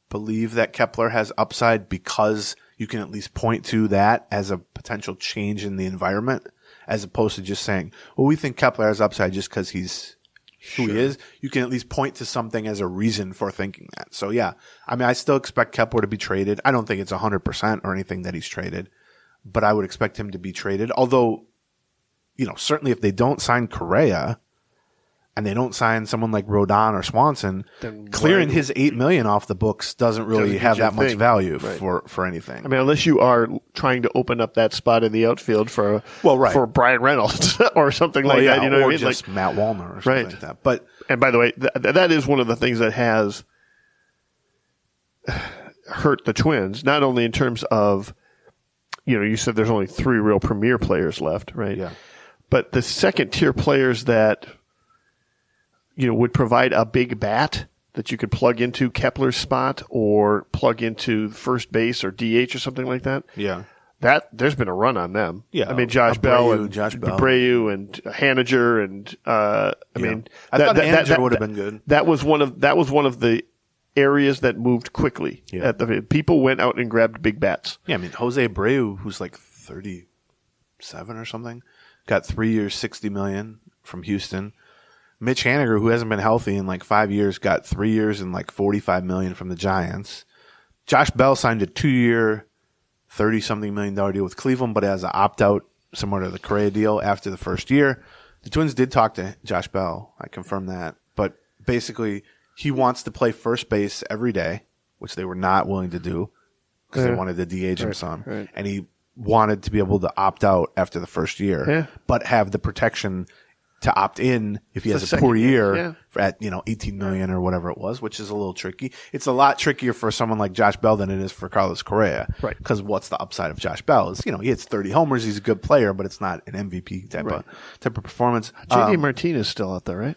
believe that Kepler has upside because you can at least point to that as a potential change in the environment, as opposed to just saying, well, we think Kepler has upside just because he's who he is. You can at least point to something as a reason for thinking that. So, yeah, I mean, I still expect Kepler to be traded. I don't think it's 100% or anything that he's traded, but I would expect him to be traded. Although, certainly if they don't sign Correa and they don't sign someone like Rodón or Swanson, then clearing his $8 million off the books doesn't really have that much value for anything. I mean, unless you are trying to open up that spot in the outfield for Brian Reynolds or something like that. You know or what I mean? Just Matt Wallner or something like that. And by the way, that is one of the things that has hurt the Twins, not only in terms of, you said there's only 3 real premier players left, right? Yeah. But the second tier players that would provide a big bat that you could plug into Kepler's spot or plug into first base or DH or something like that. Yeah. There's been a run on them. Yeah. I mean, Josh Bell and Abreu and Haniger and I thought Haniger would have been good. That was one of the areas that moved quickly. Yeah. People went out and grabbed big bats. Yeah, I mean, Jose Abreu, who's like 37 or something, got 3 years, $60 million from Houston. Mitch Haniger, who hasn't been healthy in like 5 years, got 3 years and like $45 million from the Giants. Josh Bell signed a 2-year, $30-something million deal with Cleveland, but has an opt-out similar to the Correa deal after the first year. The Twins did talk to Josh Bell. I confirmed that. But basically, he wants to play first base every day, which they were not willing to do because they wanted to DH him some. Right. And he wanted to be able to opt out after the first year, but have the protection to opt in if he has a poor year at, $18 million or whatever it was, which is a little tricky. It's a lot trickier for someone like Josh Bell than it is for Carlos Correa. Right. Because what's the upside of Josh Bell is, he hits 30 homers. He's a good player, but it's not an MVP type of performance. JD Martinez is still out there, right?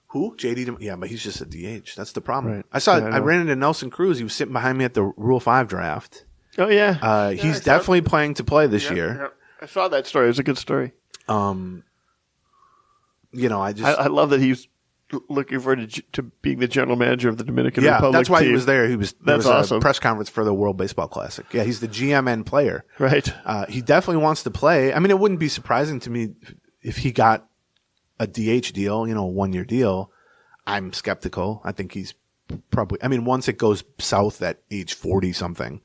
Who? JD? Yeah, but he's just a DH. That's the problem. Right. I ran into Nelson Cruz. He was sitting behind me at the Rule 5 draft. Oh, yeah. He's definitely playing to play this year. Yeah. I saw that story. It was a good story. I love that he's looking forward to being the general manager of the Dominican Republic. Yeah, that's why team. he was there. There was awesome. A press conference for the World Baseball Classic. Yeah, he's the GM and player. Right. He definitely wants to play. I mean, it wouldn't be surprising to me if he got a DH deal, a 1-year deal. I'm skeptical. I think he's probably, once it goes south at age 40 something,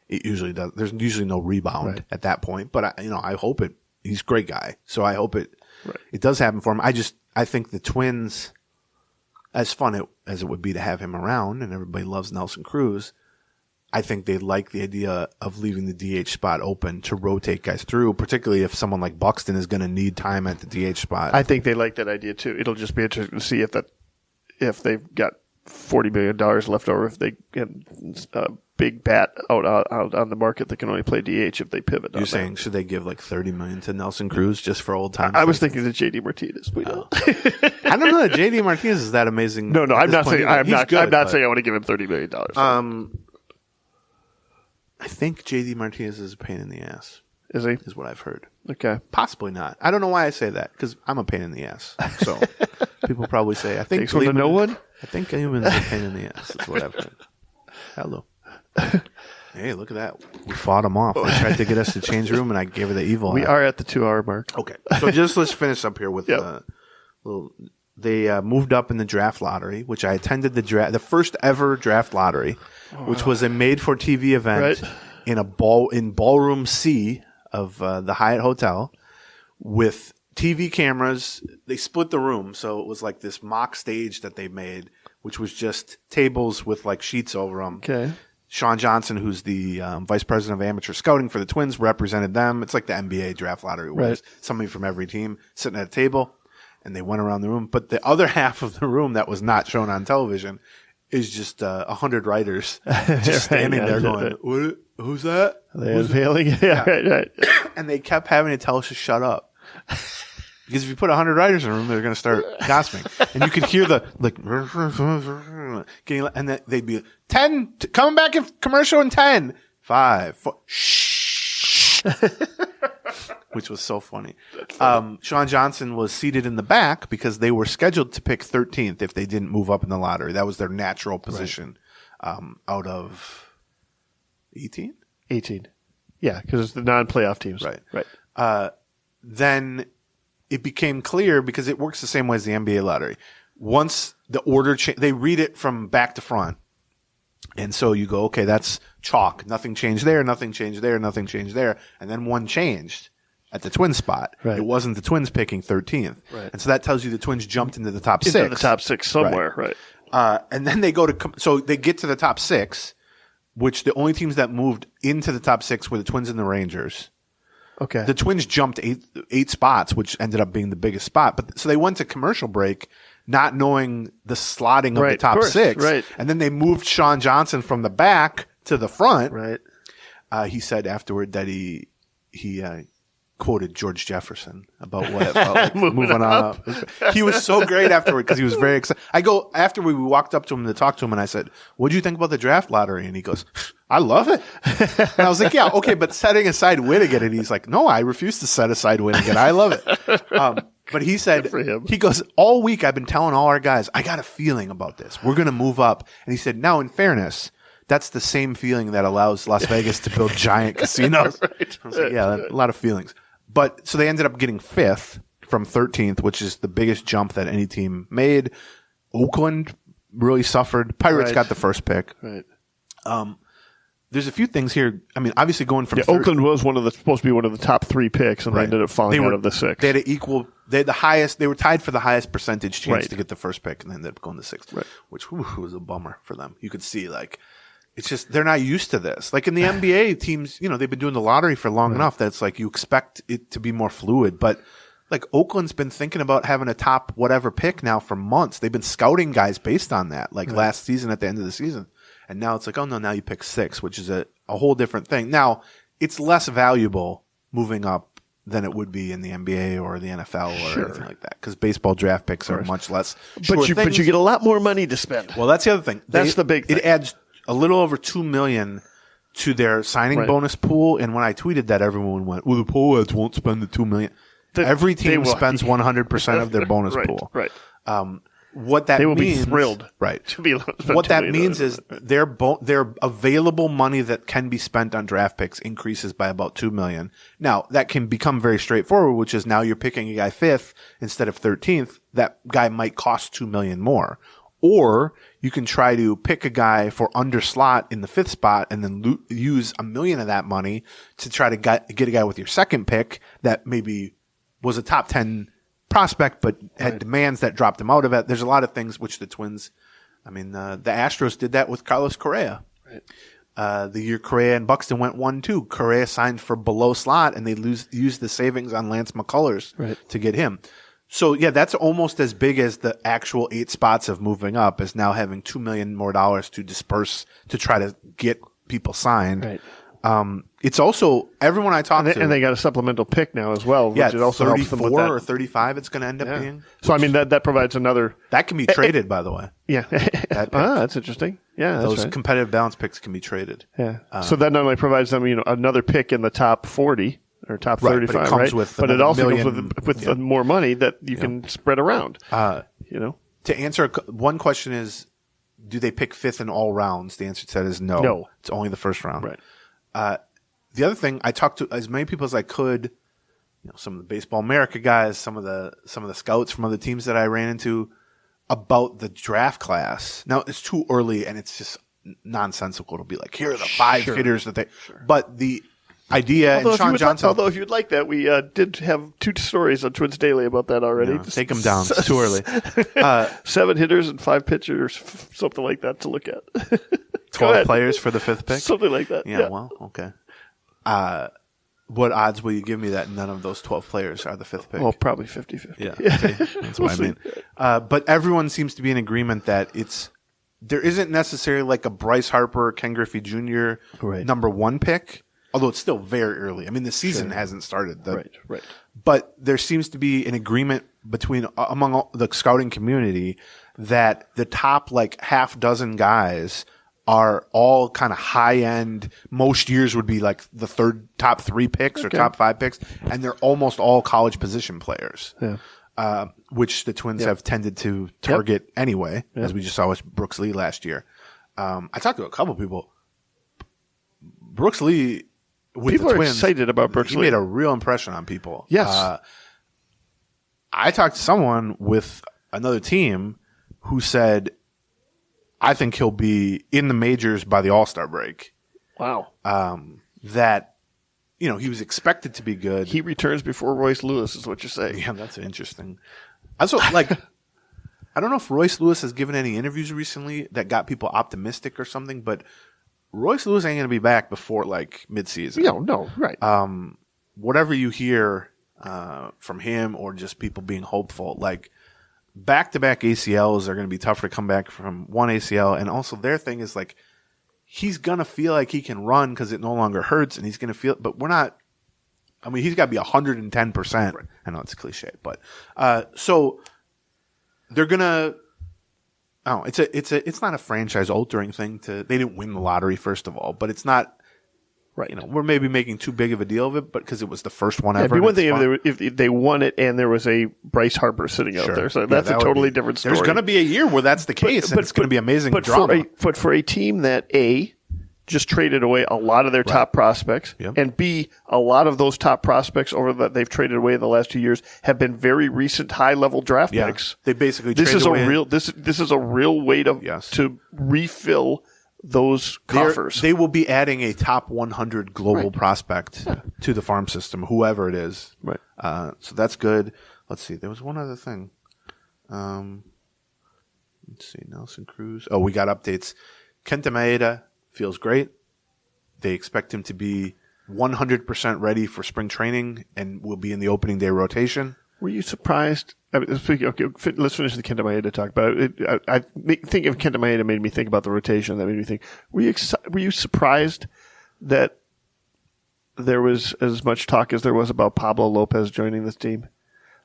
it usually does. There's usually no rebound at that point, but I hope it, he's a great guy. So I hope it does happen for him. I think the Twins, as fun as it would be to have him around, and everybody loves Nelson Cruz, I think they like the idea of leaving the DH spot open to rotate guys through, particularly if someone like Buxton is going to need time at the DH spot. I think they like that idea too. It'll just be interesting to see if they've got $40 million left over, if they get a big bat out on the market that can only play DH if they pivot. You're saying should they give like $30 million to Nelson Cruz just for old times? I was thinking that JD Martinez. We don't. I don't know that JD Martinez is that amazing. No, I'm not saying I'm not saying I want to give him $30 million. I think JD Martinez is a pain in the ass. Is he? Is what I've heard. Okay. Possibly not. I don't know why I say that, because I'm a pain in the ass. So people probably say, I think Gleeman, no one? I think Gleeman is a pain in the ass, is what I've heard. Hello. Hey, look at that. We fought them off. They tried to get us to change room, and I gave her the evil We eye. are at the 2-hour mark. Okay. So let's finish up here with they moved up in the draft lottery, which I attended the first ever draft lottery, which was a made-for-TV event in Ballroom C of the Hyatt Hotel with TV cameras. They split the room, so it was like this mock stage that they made, which was just tables with like sheets over them. Okay. Sean Johnson, who's the vice president of amateur scouting for the Twins, represented them. It's like the NBA draft lottery, where somebody from every team sitting at a table, and they went around the room. But the other half of the room that was not shown on television is just 100 writers just standing there going, what, who's that? Are they unveiling? Yeah, right. And they kept having to tell us to shut up. Because if you put 100 writers in a room, they're going to start gossiping. And you could hear the, like, getting, and then they'd be 10, coming back in commercial in 10, 5, 4, shh. Which was so funny. Sean Johnson was seated in the back because they were scheduled to pick 13th if they didn't move up in the lottery. That was their natural position out of 18? 18. Yeah, because it's the non-playoff teams. Right. Then it became clear because it works the same way as the NBA lottery. Once the order they read it from back to front. And so you go, okay, that's chalk. Nothing changed there, nothing changed there, nothing changed there. And then one changed at the Twins spot. Right. It wasn't the Twins picking 13th. Right. And so that tells you the Twins jumped into the top six. Into the top six somewhere, right. And then they go so they get to the top six, which the only teams that moved into the top six were the Twins and the Rangers. Okay. The Twins jumped eight spots, which ended up being the biggest spot. But so they went to commercial break, not knowing the slotting of the top six. Right. And then they moved Sean Johnson from the back to the front. Right. He said afterward that he quoted George Jefferson about what it felt like moving on up. He was so great afterward because he was very excited. After we walked up to him to talk to him, and I said, "What do you think about the draft lottery?" And he goes, "I love it." And I was like, "Yeah, okay, but setting aside Winnigan," and he's like, "No, I refuse to set aside Winnigan. I love it." But he said, he goes, "All week I've been telling all our guys, I got a feeling about this. We're going to move up." And he said, "Now, in fairness, that's the same feeling that allows Las Vegas to build giant casinos." Right. I was like, yeah, a lot of feelings. But so they ended up getting 5th from 13th, which is the biggest jump that any team made. Oakland really suffered. Pirates got the first pick. Right. There's a few things here. I mean, obviously going from Oakland was supposed to be one of the top 3 picks, and they ended up falling out of the 6. They had they had the highest. They were tied for the highest percentage chance to get the first pick, and they ended up going to 6th, which was a bummer for them. You could see it's just they're not used to this. Like in the NBA, teams, they've been doing the lottery for long enough that it's like you expect it to be more fluid. But like Oakland's been thinking about having a top whatever pick now for months. They've been scouting guys based on that, last season at the end of the season. And now it's like, oh no, now you pick 6, which is a whole different thing. Now it's less valuable moving up than it would be in the NBA or the NFL or anything like that. Because baseball draft picks are much less. But you get a lot more money to spend. Well, that's the other thing. That's the big thing. It adds a little over $2 million to their signing bonus pool. And when I tweeted that, everyone went, well, the pool ads won't spend the $2 million. Every team spends 100% of their bonus pool. Right. What that they will means, be thrilled. Right. To be what that means is their available money that can be spent on draft picks increases by about $2 million. Now that can become very straightforward, which is now you're picking a guy 5th instead of 13th. That guy might cost $2 million more. Or you can try to pick a guy for under slot in the 5th spot and then use $1 million of that money to try to get a guy with your second pick that maybe was a top 10 prospect, but had demands that dropped him out of it. There's a lot of things which the Twins, the Astros did that with Carlos Correa. Right. The year Correa and Buxton went 1-2, Correa signed for below slot, and they used the savings on Lance McCullers to get him. So yeah, that's almost as big as the actual 8 spots of moving up, is now having $2 million more to disperse to try to get people signed. Right. It's also everyone I talk to, and they got a supplemental pick now as well. Yeah, which it also 34 or 35. It's going to end up being. So that provides another. That can be traded, by the way. Yeah, that's interesting. Yeah, those competitive balance picks can be traded. Yeah. So that not only provides them, another pick in the top 40 or top 35, but it comes with but it also comes with more money that you can spread around. To answer one question is, do they pick 5th in all rounds? The answer to that is no. No. It's only the first round. Right. The other thing, I talked to as many people as I could, some of the Baseball America guys, some of the scouts from other teams that I ran into about the draft class. Now, it's too early and it's just nonsensical to be like, here are the 5 hitters that they – but the idea – and Sean Johnson – although if you'd like that, we did have 2 stories on Twins Daily about that already. No, take them down. It's too early. 7 hitters and 5 pitchers, something like that to look at. 12 players for the 5th pick? Something like that. Yeah, well, okay. What odds will you give me that none of those 12 players are the 5th pick? Well, probably 50-50. Yeah. See, that's what I mean. But everyone seems to be in agreement that there isn't necessarily like a Bryce Harper or Ken Griffey Jr. Number 1 pick, although it's still very early. I mean, the season hasn't started. Right. But there seems to be an agreement among the scouting community that the top like half dozen guys are all kind of high end. Most years would be like the top 3 picks or top 5 picks, and they're almost all college position players. Yeah. Which the Twins have tended to target anyway, as we just saw with Brooks Lee last year. I talked to a couple people. Brooks Lee with people the are Twins, excited about Brooks Lee. He made a real impression on people. Yes. I talked to someone with another team who said, I think he'll be in the majors by the All-Star break. Wow. That, he was expected to be good. He returns before Royce Lewis is what you're saying. Yeah, that's interesting. Also, I don't know if Royce Lewis has given any interviews recently that got people optimistic or something, but Royce Lewis ain't going to be back before midseason. No, right. Whatever you hear from him or just people being hopeful, back-to-back ACLs are going to be tougher to come back from one ACL, and also their thing is he's going to feel like he can run because it no longer hurts, and he's going to feel – but we're not – I mean, he's got to be 110%. Right. I know it's a cliche, but so they're going to – oh, it's not a franchise-altering thing to – they didn't win the lottery, first of all, but it's not – right. We're maybe making too big of a deal of it, but because it was the first one ever. It'd be one thing if they won it and there was a Bryce Harper sitting out there. So that's a totally different story. There's going to be a year where that's the case, and it's going to be amazing drama. But for a team that, A, just traded away a lot of their top prospects, and B, a lot of those top prospects that they've traded away in the last 2 years have been very recent high-level draft picks. They basically this traded is away. This is a real way to refill those coffers. They will be adding a top 100 global prospect to the farm system, whoever it is. Right. So that's good. Let's see. There was one other thing. Let's see. Nelson Cruz. Oh, we got updates. Kenta Maeda feels great. They expect him to be 100% ready for spring training and will be in the opening day rotation. Were you surprised? Let's finish the Kenta Maeda talk. But I think of Kenta Maeda made me think about the rotation. That made me think. Were you surprised that there was as much talk as there was about Pablo Lopez joining this team?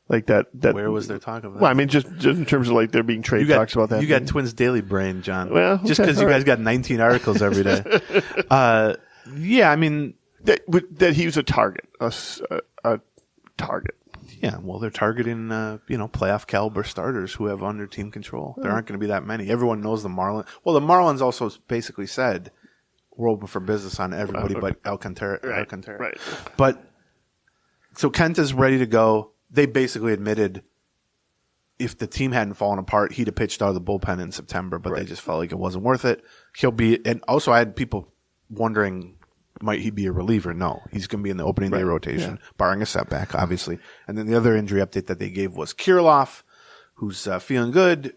Like that. Where was there talk of that? Well, I mean, just in terms of there being trade talks about that. You got Twins Daily brain, John. Well, just because you guys got 19 articles every day. Yeah, I mean that he was a target, a target. Yeah, well, they're targeting, playoff caliber starters who have under team control. There aren't going to be that many. Everyone knows the Marlins. Well, the Marlins also basically said we're open for business on everybody but Alcantara. Right. But so Kenta's ready to go. They basically admitted if the team hadn't fallen apart, he'd have pitched out of the bullpen in September, but they just felt like it wasn't worth it. He'll be, and also I had people wondering, might he be a reliever? No. He's going to be in the opening day rotation, barring a setback, obviously. And then the other injury update that they gave was Kirilloff, who's feeling good,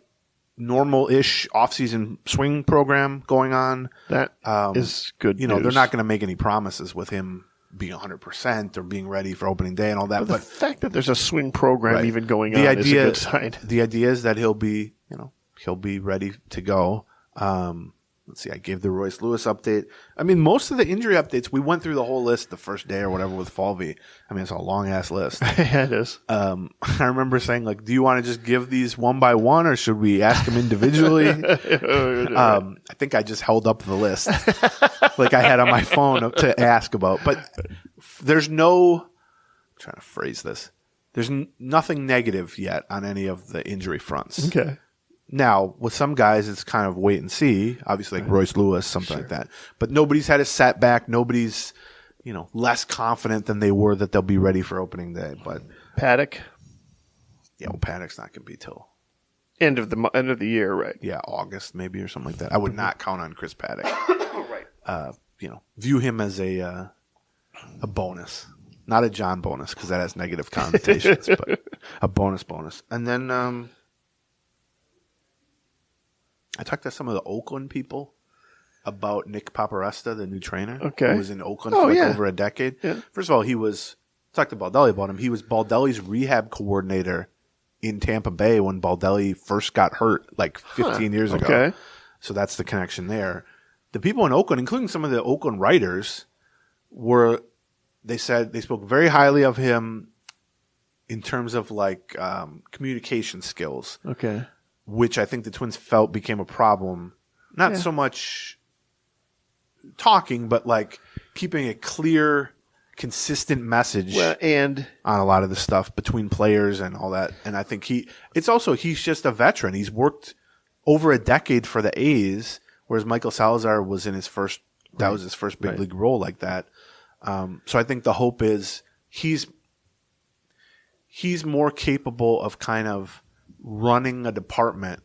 normal-ish off-season swing program going on. That is good news. They're not going to make any promises with him being 100% or being ready for opening day and all that. But the fact that there's a swing program even going on is a good sign. The idea is that he'll be ready to go. Let's see, I gave the Royce Lewis update. I mean, most of the injury updates, we went through the whole list the first day or whatever with Falvey. I mean, it's a long-ass list. Yeah, it is. I remember saying, do you want to just give these one by one or should we ask them individually? I think I just held up the list like I had on my phone to ask about. But there's no – I'm trying to phrase this. There's nothing negative yet on any of the injury fronts. Okay. Now, with some guys, it's kind of wait and see. Obviously, like Royce Lewis, something like that. But nobody's had a setback. Nobody's, less confident than they were that they'll be ready for opening day. But Paddock, Paddock's not going to be till end of the year, right? Yeah, August maybe or something like that. I would not count on Chris Paddock. Right. View him as a bonus, not a John bonus because that has negative connotations, but a bonus. And then I talked to some of the Oakland people about Nick Paparesta, the new trainer, who was in Oakland for over a decade. Yeah. First of all, talked to Baldelli about him. He was Baldelli's rehab coordinator in Tampa Bay when Baldelli first got hurt like 15 years ago. Okay. So that's the connection there. The people in Oakland, including some of the Oakland writers, they said they spoke very highly of him in terms of like communication skills. Okay. Which I think the Twins felt became a problem. Not so much talking, but like keeping a clear, consistent message on a lot of the stuff between players and all that. And I think he's just a veteran. He's worked over a decade for the A's, whereas Michael Salazar was in his first big league role like that. So I think the hope is he's more capable of kind of running a department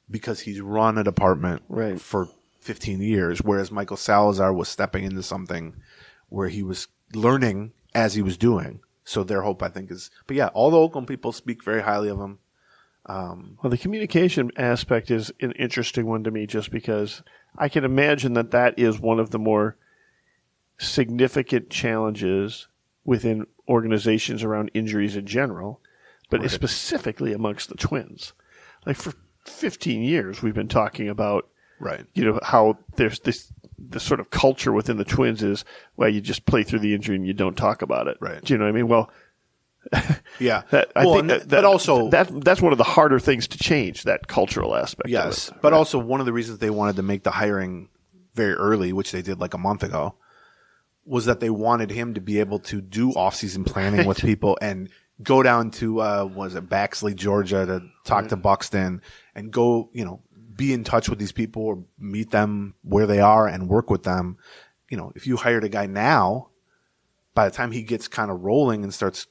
because he's run a department for 15 years, whereas Michael Salazar was stepping into something where he was learning as he was doing. So their hope, I think, is – but yeah, all the Oakland people speak very highly of him. Well, the communication aspect is an interesting one to me just because I can imagine that is one of the more significant challenges within organizations around injuries in general, but specifically amongst the Twins. Like for 15 years, we've been talking about how there's this sort of culture within the Twins is, well, you just play through the injury and you don't talk about it. Right. Do you know what I mean? Well, yeah. But also that's one of the harder things to change, that cultural aspect. Yes. Of it. But also one of the reasons they wanted to make the hiring very early, which they did like a month ago, was that they wanted him to be able to do off-season planning with people and go down to Baxley, Georgia to talk to Buxton and go, be in touch with these people or meet them where they are and work with them. If you hired a guy now, by the time he gets kind of rolling and starts,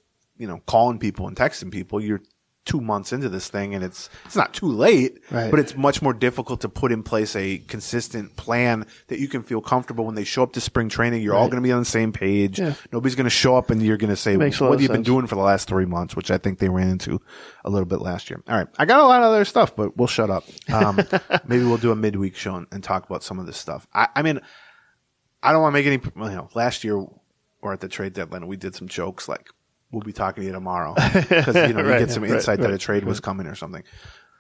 calling people and texting people, you're 2 months into this thing and it's not too late, but it's much more difficult to put in place a consistent plan that you can feel comfortable when they show up to spring training. You're all going to be on the same page. Yeah. Nobody's going to show up and you're going to say, what have you been doing for the last 3 months, which I think they ran into a little bit last year. All right. I got a lot of other stuff, but we'll shut up. Maybe we'll do a midweek show and talk about some of this stuff. I mean, I don't want to make any, last year or at the trade deadline, we did some jokes like, we'll be talking to you tomorrow because you get some insight that a trade was coming or something.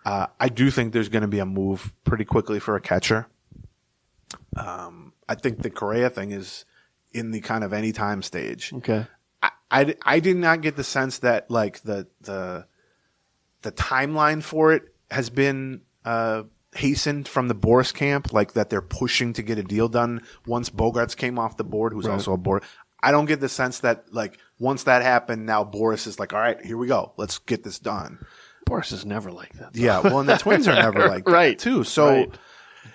I do think there's going to be a move pretty quickly for a catcher. I think the Correa thing is in the kind of anytime stage. Okay. I did not get the sense that like the timeline for it has been hastened from the Boris camp, like that they're pushing to get a deal done once Bogarts came off the board, who's also a board. I don't get the sense that like once that happened, now Boris is like, all right, here we go. Let's get this done. Boris is never like that. Though. Yeah. Well, and the Twins are never like that too. So,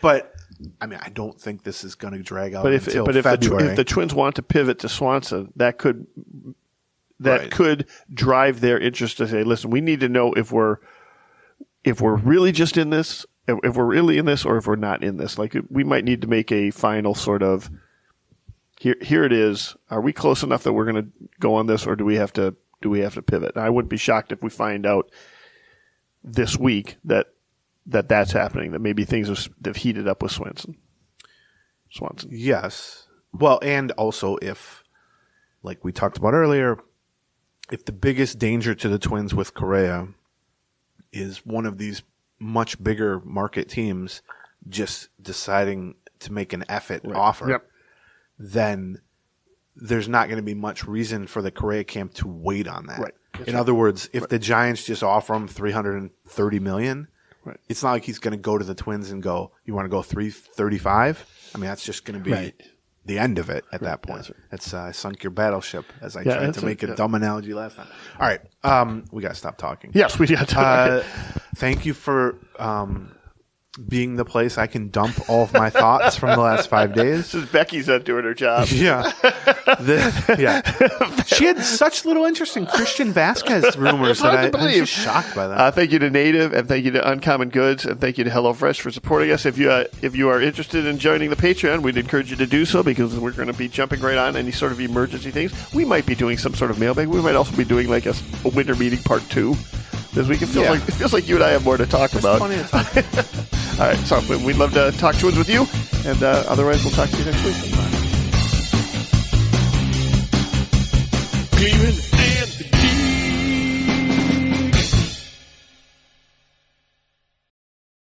but I mean, I don't think this is going to drag out until February. If the Twins want to pivot to Swanson, that could drive their interest to say, listen, we need to know if we're really just in this, if we're really in this or if we're not in this. Like we might need to make a final sort of, Here it is. Are we close enough that we're going to go on this, or do we have to pivot? And I wouldn't be shocked if we find out this week that's happening. That maybe things have heated up with Swanson. Yes. Well, and also if, like we talked about earlier, if the biggest danger to the Twins with Correa is one of these much bigger market teams just deciding to make an effort offer. Yep. Then there's not going to be much reason for the Correa camp to wait on that. Right. In other words, if the Giants just offer him $330 million, it's not like he's going to go to the Twins and go, you want to go $335? I mean, that's just going to be the end of it at that point. That's sunk your battleship, as I tried to make a dumb analogy last time. All right. We got to stop talking. Yes, we got to. Thank you for being the place I can dump all of my thoughts from the last 5 days. This is Becky's not doing her job. Yeah. She had such little interest in Christian Vasquez rumors that I'm just shocked by that. Thank you to Native, and thank you to Uncommon Goods, and thank you to HelloFresh for supporting us. If you are interested in joining the Patreon, we'd encourage you to do so, because we're going to be jumping right on any sort of emergency things. We might be doing some sort of mailbag. We might also be doing like a winter meeting part 2 this week. It feels like you and I have more to talk about. Plenty of time. All right, so we'd love to talk Twins with you, and otherwise we'll talk to you next week. Gleeman